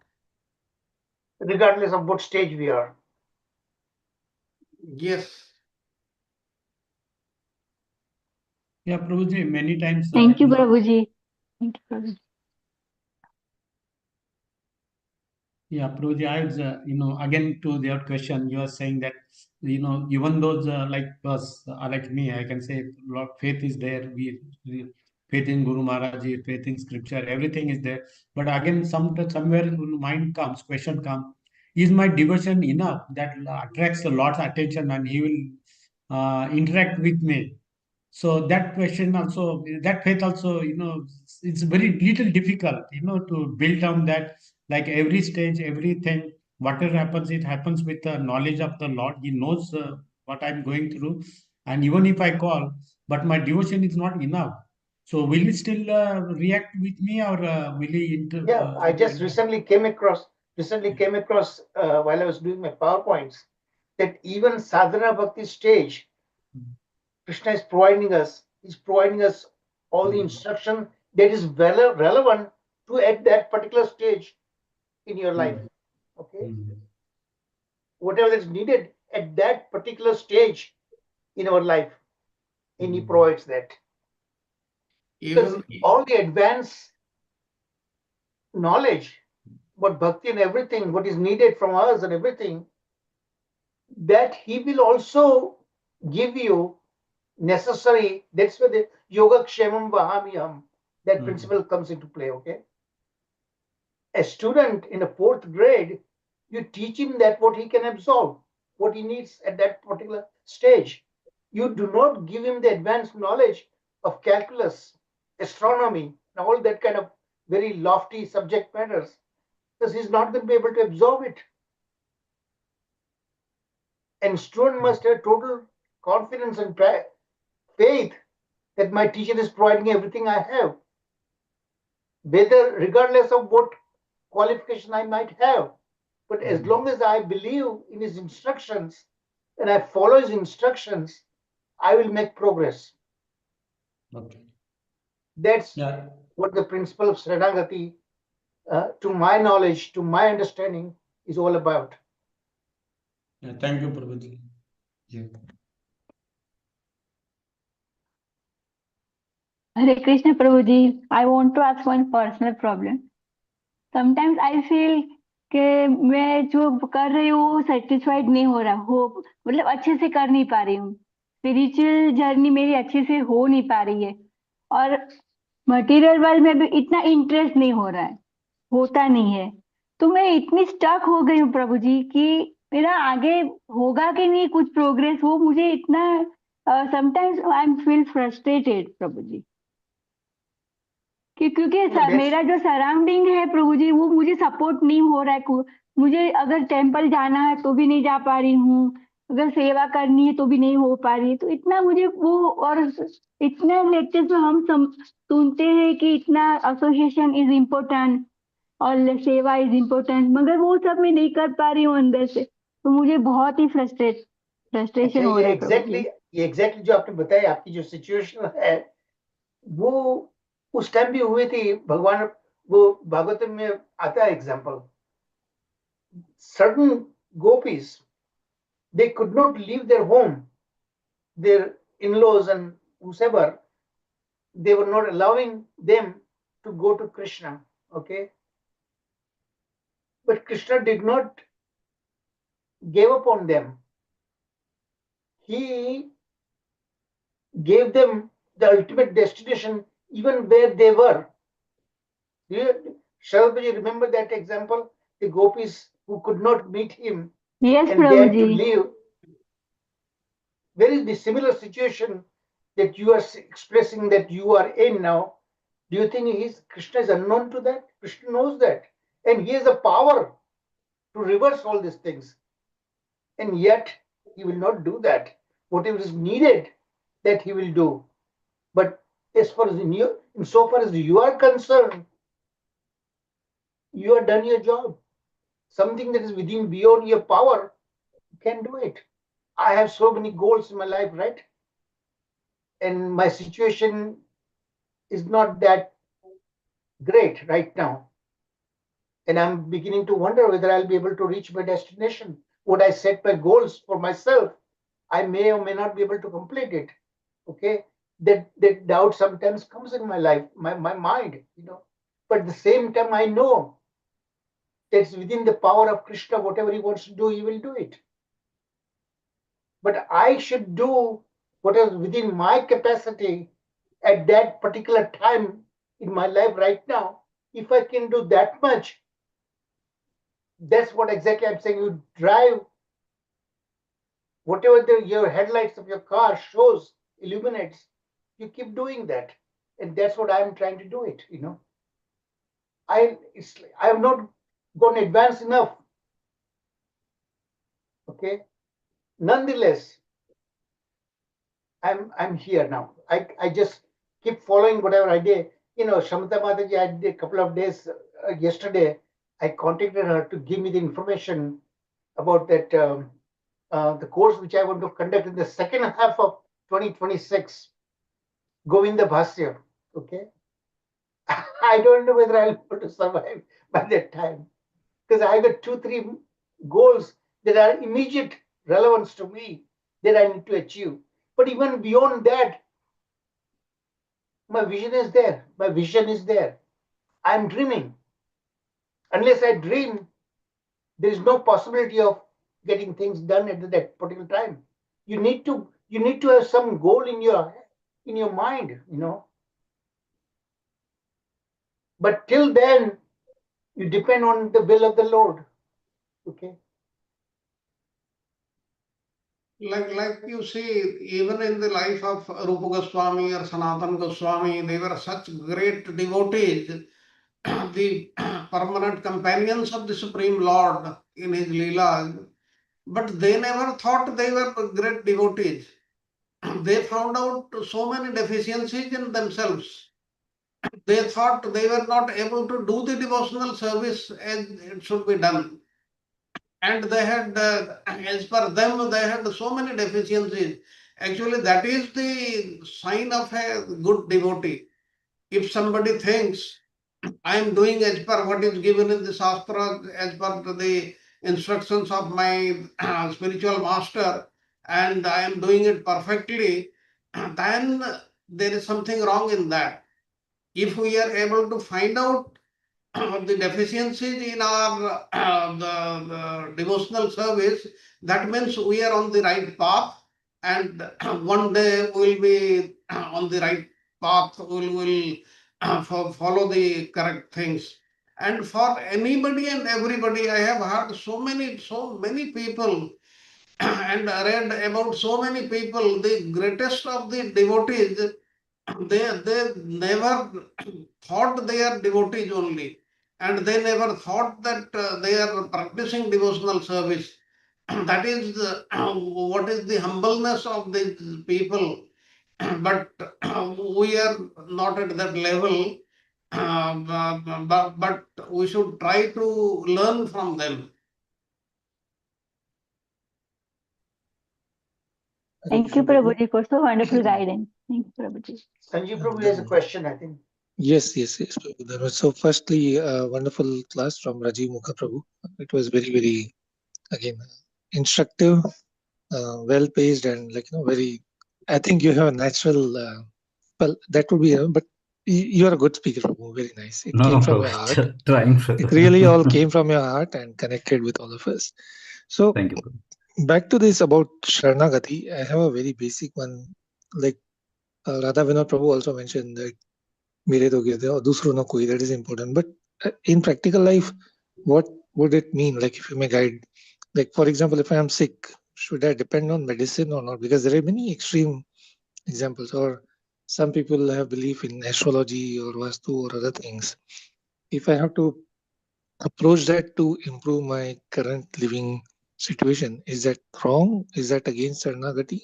regardless of what stage we are. Yes. Yeah, Prabhuji, many times. Thank you, Prabhuji. Thank you, Prabhuji. Yeah, Prabhuji, I was, again to their question, you are saying that, even those like us, like me, I can say faith is there. We faith in Guru Maharaj, faith in scripture, everything is there. But again, somewhere mind comes, question comes, is my devotion enough that attracts the Lord's attention and he will interact with me? So that question also, that faith also, it's very little difficult, to build on that. Like every stage, everything, whatever happens, it happens with the knowledge of the Lord. He knows what I'm going through. And even if I call, but my devotion is not enough. So will he still react with me, or will he Yeah, I just recently came across while I was doing my PowerPoints that even sadhana bhakti stage, Krishna is providing us. He's providing us all the instruction that is relevant to at that particular stage in your life. Okay, whatever is needed at that particular stage in our life, and he provides that. Because all the advanced knowledge, what bhakti and everything, what is needed from us and everything, that he will also give you necessary. That's where the yoga kshemam vahamyam, that principle comes into play. Okay, a student in the 4th grade, you teach him that what he can absorb, what he needs at that particular stage. You do not give him the advanced knowledge of calculus, astronomy, and all that kind of very lofty subject matters, because he's not going to be able to absorb it. And student must have total confidence and faith that my teacher is providing everything I have, whether regardless of what qualification I might have. But as long as I believe in his instructions and I follow his instructions, I will make progress. Okay. That's what the principle of Saranagati, to my knowledge, to my understanding, is all about. Yeah, thank you, Prabhuji. Yeah. Hare Krishna, Prabhuji. I want to ask one personal problem. Sometimes I feel कि मैं जो कर रही हूँ satisfied नहीं हो रहा हो, मतलब अच्छे से कर नहीं पा रही हूँ. स्पिरिचुअल जर्नी मेरी अच्छे से हो नहीं पा रही है, और मटेरियल वर्ल्ड में भी इतना इंटरेस्ट नहीं हो रहा है, होता नहीं है. तो मैं इतनी स्टक हो गई हूँ प्रभु जी कि मेरा आगे होगा कि नहीं कुछ प्रोग्रेस हो, मुझे इतना sometimes I am feel frustrated Prabhu ji, क्योंकि मेरा जो सराउंडिंग है प्रभु जी वो मुझे सपोर्ट नहीं हो रहा है. मुझे अगर टेम्पल जाना है तो भी नहीं जा पा रही हूँ, अगर सेवा करनी है तो भी नहीं हो पा रही. तो इतना मुझे वो, और इतना लेक्चर्स में हम सुनते हैं कि इतना एसोसिएशन इज इम्पोर्टेंट और सेवा इज इम्पोर्टेंट, मगर वो सब मैं नहीं कर पा रही हूँ अंदर से. तो मुझे बहुत ही फ्रस्ट्रेशन हो रहा है. एग्जैक्टली जो आपने बताया, आपकी जो सिचुएशन है वो उस टाइम भी हुई थी. भगवान वो भागवत में आता है example. Certain gopis, they could not leave their home, their in-laws and whoever, they were not allowing them to go to Krishna. Okay, but Krishna did not give up on them. He gave them the ultimate destination even where they were. Shall you remember that example? The gopis who could not meet him, yes, and they had to leave. Very similar situation that you are expressing that you are in now, do you think Krishna is unknown to that? Krishna knows that. And he has the power to reverse all these things. And yet, he will not do that. Whatever is needed, that he will do. But as far as insofar as you are concerned, you have done your job. Something that is within beyond your power, you can do it. I have so many goals in my life, right? And my situation is not that great right now. And I'm beginning to wonder whether I'll be able to reach my destination. Would I set my goals for myself? I may or may not be able to complete it. Okay. That doubt sometimes comes in my life, my mind, But at the same time, I know that's within the power of Krishna. Whatever he wants to do, he will do it. But I should do what is within my capacity at that particular time in my life right now. If I can do that much, that's what exactly I'm saying. You drive whatever your headlights of your car shows, illuminates, you keep doing that. And that's what I'm trying to do it, I have not gone advanced enough. Okay. Nonetheless, I'm here now. I just keep following whatever I did. Shamata Mataji, I did a couple of days yesterday. I contacted her to give me the information about that the course which I want to conduct in the second half of 2026, Govinda Bhasya. Okay. I don't know whether I'll be able to survive by that time, because I got 2-3 goals that are immediate relevance to me that I need to achieve. But even beyond that, my vision is there. My vision is there. I'm dreaming. Unless I dream, there is no possibility of getting things done at that particular time. You need to have some goal in your mind, But till then, you depend on the will of the Lord. Okay. Like you see, even in the life of Rupa Goswami or Sanatana Goswami, they were such great devotees, the permanent companions of the Supreme Lord in his Leelas, but they never thought they were great devotees. They found out so many deficiencies in themselves. They thought they were not able to do the devotional service as it should be done. And they had, as per them, they had so many deficiencies. Actually, that is the sign of a good devotee. If somebody thinks, I am doing as per what is given in the Shastra, as per the instructions of my spiritual master, and I am doing it perfectly, then there is something wrong in that. If we are able to find out the deficiencies in our the devotional service, that means we are on the right path, and one day we will be on the right path, we will follow the correct things. And for anybody and everybody, I have heard so many people and read about so many people, the greatest of the devotees, they never thought they are devotees only, and they never thought that they are practicing devotional service. That is what is the humbleness of these people. But we are not at that level. But we should try to learn from them. Thank you, Prabhuji, for so wonderful guidance. Thank you, Prabhuji. Sanjeev Prabhu has a question, I think. Yes. Prabhu. So firstly, wonderful class from Rajiv Mukha Prabhu. It was very, very, again, instructive, well paced, and very, I think you have a natural, well, that would be, but you are a good speaker, Prabhu. Very nice. It came from your heart. Trying for It really all came from your heart and connected with all of us. So Thank you, Prabhu. back to this about Sharanagati, I have a very basic one. Like Radha Vinod Prabhu also mentioned that मेरे तो गिरते और दूसरों ना कोई, that is important. But in practical life, what would it mean? Like if you may guide, like for example, if I am sick, should I depend on medicine or not? Because there are many extreme examples, or some people have belief in astrology or vastu or other things. If I have to approach that to improve my current living situation, is that wrong? Is that against Saranagati?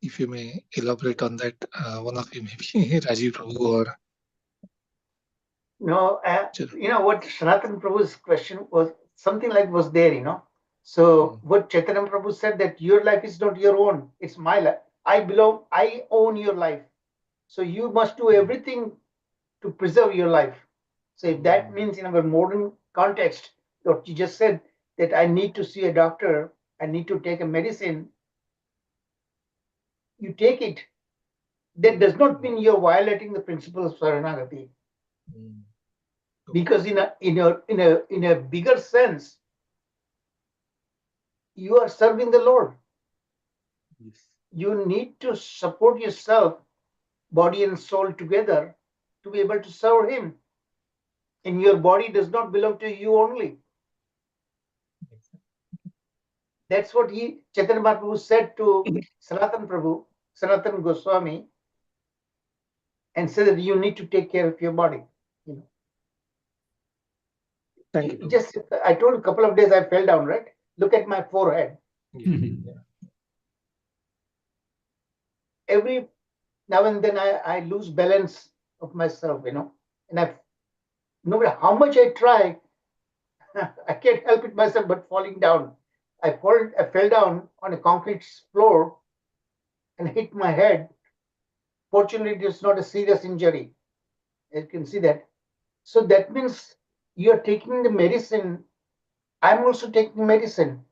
If you may elaborate on that, one of you, maybe Rajiv Prabhu or No, Sure. what Sanatan Prabhu's question was something like was there, So what Chaitanya Prabhu said that your life is not your own, it's my life. I own your life. So you must do everything to preserve your life. So if that means in our modern context, what you just said, that I need to see a doctor, I need to take a medicine, you take it. That does not mean you're violating the principle of Saranagati. Because in a bigger sense, you are serving the Lord. Yes. You need to support yourself, body and soul together, to be able to serve Him. And your body does not belong to you only. That's what Chaitanya Mahaprabhu said to Sanatan Goswami, and said that you need to take care of your body. Thank you. Just, I told a couple of days I fell down, right? Look at my forehead. Yeah. Every now and then I lose balance of myself, and no matter how much I try, I can't help it myself but falling down. I fell down on a concrete floor and hit my head. Fortunately, it is not a serious injury. You can see that. So that means you are taking the medicine. I'm also taking medicine.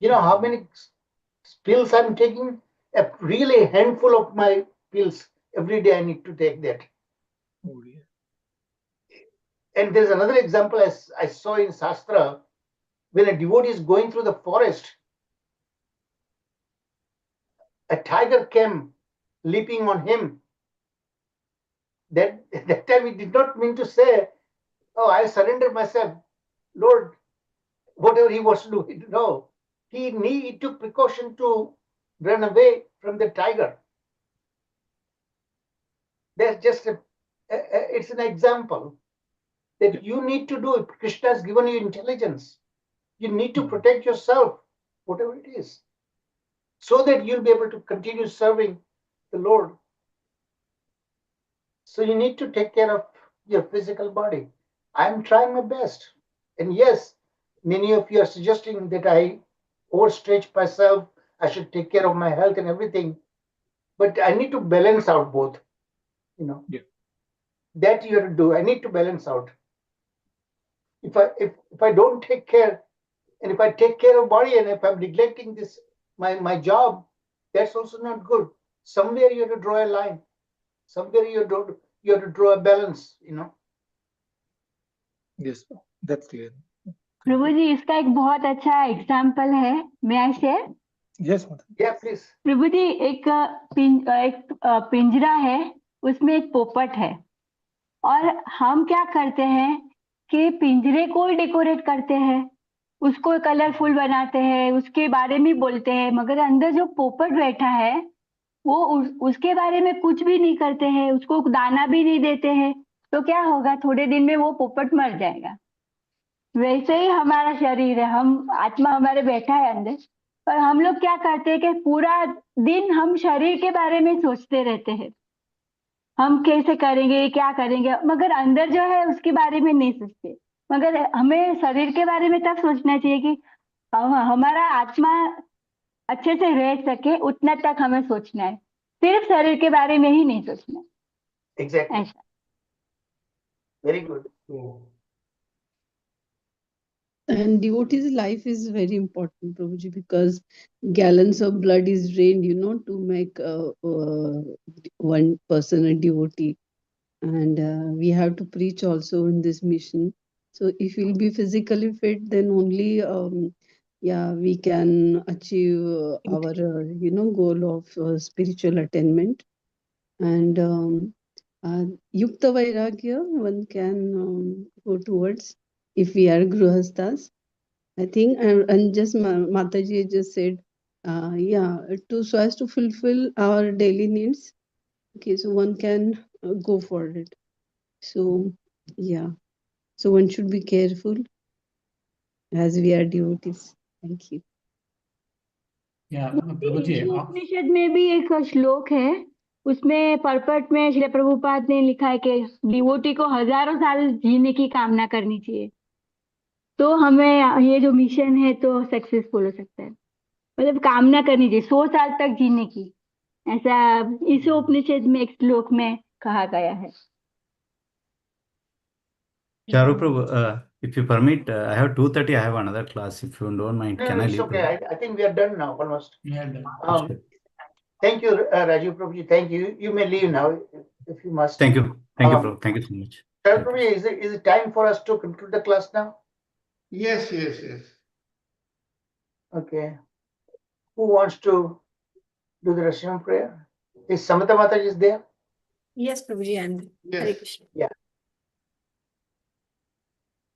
You know how many pills I'm taking? A really handful of my pills every day. I need to take that. Oh, yeah. And there's another example as I saw in Shastra, when a devotee is going through the forest, a tiger came leaping on him. That time he did not mean to say, "Oh, I surrender myself, Lord, whatever he wants to do." No, he took precaution to run away from the tiger. That's just it's an example that you need to do it. Krishna has given you intelligence. You need to protect yourself, whatever it is, so that you'll be able to continue serving the Lord. So you need to take care of your physical body. I'm trying my best. And yes, many of you are suggesting that I overstretch myself. I should take care of my health and everything. But I need to balance out both. Yeah. That you have to do. I need to balance out. If I don't take care, and if I take care of body, and if I'm neglecting this my job, that's also not good. Somewhere you have to draw a line. Somewhere you have to draw a balance. Yes, that's clear. प्रभु जी इसका एक बहुत अच्छा example है, may I share? Yes, Mother. Yeah, please. Prabhu ji एक पिंजरा है, उसमें एक पोपट है, और हम क्या करते हैं कि पिंजरे को डेकोरेट करते हैं, उसको कलरफुल बनाते हैं, उसके बारे में बोलते हैं, मगर अंदर जो पोपट बैठा है वो उसके बारे में कुछ भी नहीं करते हैं, उसको दाना भी नहीं देते हैं, तो क्या होगा? थोड़े दिन में वो पोपट मर जाएगा। वैसे ही हमारा शरीर है, हम आत्मा हमारे बैठा है अंदर, पर हम लोग क्या करते हैं कि पूरा दिन हम शरीर के बारे में सोचते रहते हैं, हम कैसे करेंगे, क्या करेंगे, मगर अंदर जो है उसके बारे में नहीं सोचते। मगर हमें शरीर के बारे में तब सोचना चाहिए कि हमारा आत्मा अच्छे से रह सके, उतना तक हमें सोचना है, सिर्फ शरीर के बारे में ही नहीं सोचना। Exactly. ऐसा। Very good. And devotee's life is very important, Prabhuji, because gallons of blood is drained, to make one person a devotee. And we have to preach also in this mission. So if we'll be physically fit, then only, we can achieve our, goal of spiritual attainment. And Yukta Vairagya, one can go towards if we are Gruhastas. I think, and just Mataji just said, so as to fulfill our daily needs. Okay, so one can go for it. So so one should be careful as we are devotees. Thank you. उपनिषद में भी एक श्लोक है, उसमें पर्पट में श्री प्रभुपाद ने लिखा है कि डिवोटी को 1000 साल जीने की कामना करनी चाहिए, तो हमें ये जो मिशन है तो सक्सेसफुल हो सकता है। मतलब कामना करनी चाहिए 100 साल तक जीने की, ऐसा इस उपनिषद में एक श्लोक में कहा गया है। Charu Prabhu, if you permit, I have 2:30. I have another class. If you don't mind, can I It's leave? okay. I think we are done now almost. Yeah, done. Thank you, Rajiv Prabhuji. Thank you. You may leave now if you must. Thank you. Thank you, Prabhu. Thank you so much. Charu Prabhuji, is it time for us to conclude the class now? Yes. Okay. Who wants to do the Rasham prayer? Is Samata Mataji is there? Yes, Prabhuji, and Yes. Hare Krishna. Yeah.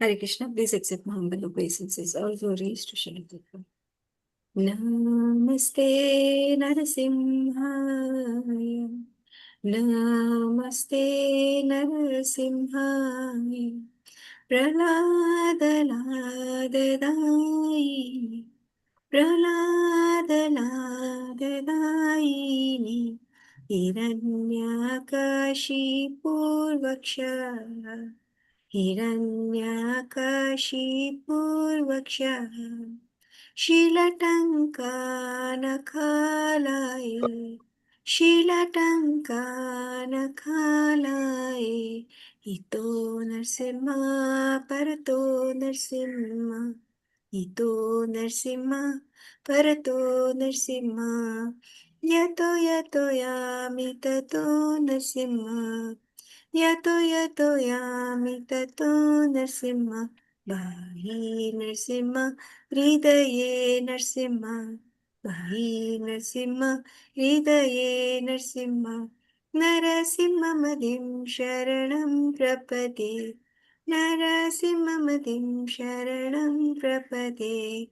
Hare Krishna, please accept my humble obeisances. All glories to Shri Krishna. Namaste Narasimhaya. Namaste Narasimhaya. Praladaladayi. Praladaladayi. Hiranyakashipurvaksha. Hiranyakashipurvaksha. Shilatankanakalaye. Shilatankanakalaye. Ito Narsimha Parato Narsimha. Ito Narsimha Parato Narsimha. Yato Yato Yami Tato Narsimha. Yato Yato Yami Tato Narsimha. Bhai Narsimha Hridaye Narsimha. Bhai Narsimha Hridaye Narsimha. Narasimhamadim Sharanam Prapade. Narasimhamadim Sharanam Prapade.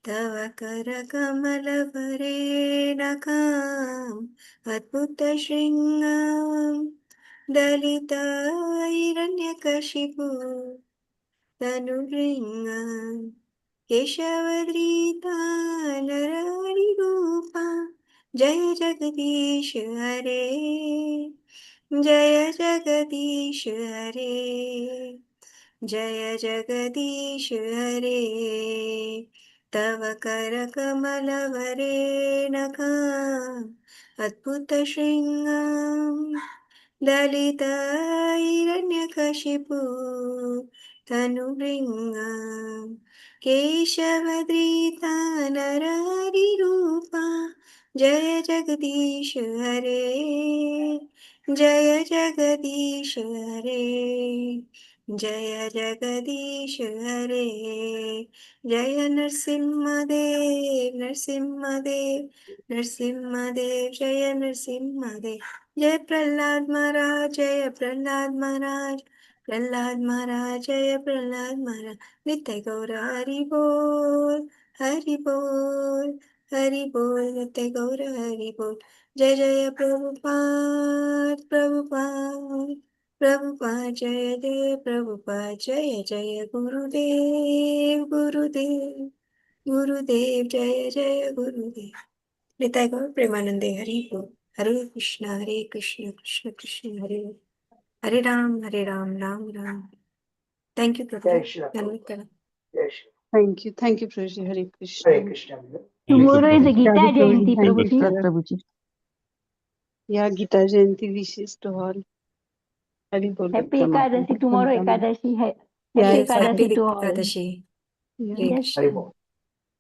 Tava Karakamalavare Adbhuta Shringam Dalita Hiranyakashipu Tanuvringam Keshavadrita Narari Rupa Jaya Jagadish Hare Jaya Jagadish Hare Jaya Jagadish Hare Tava Karakamalavare Adbhuta Shringam Dalita Hiranyakashipu Tanuvringam Keshavadrita Narari Rupa Jaya Jagadish Hare Jaya Jagadish Hare Jaya Jagadish Hare Jaya Narsimhadev Narsimhadev Narsimhadev Jaya Narsimhadev Jai Prahlad Maharaj, Jai Prahlad Maharaj, Prahlad Maharaj, Jai Prahlad Maharaj, Nitya Gaura Hari Bol, Hari Bol, Hari Bol, Nitya Gaura Hari Bol, Jai Jai Prabhupada, Prabhupada, Prabhupada, Jai Jai Prabhupada, Jai Jai Gurudev, Gurudev, Gurudev, Jai Jai Gurudev. Nitai Gaur Premanande Hari Bol. Hare Krishna, Krishna Krishna, Hare Hare Ram, Ram Ram. Thank you, Jai Prabhu. Shri Ram. Namaskar. Jai Shri. Thank you, Prabhuji. Hare Krishna. Hare Krishna. Tomorrow is a Radhe Gita Prabhuji, Jayanti, thank you, Prabhuji. sir. Yeah, Gita Jayanti wishes to all. Hari Bol. Happy Ekadashi, tomorrow Ekadashi hai. Yeah, Happy Yes, happy Ekadashi to all. Ekadashi. Yeah. Hare Yes. Krishna. Hari Bol.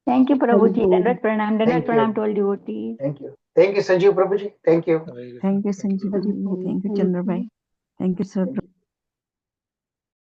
Thank you, Prabhuji. Hari Bol. Dandavat pranam Thank you. to all devotees. Thank you. Thank you, Sanjeev Prabhuji. Thank you. Very good. Thank you, Thank you. Sanjeev. Thank you, Chandra Bhai. Thank you, sir. Thank you.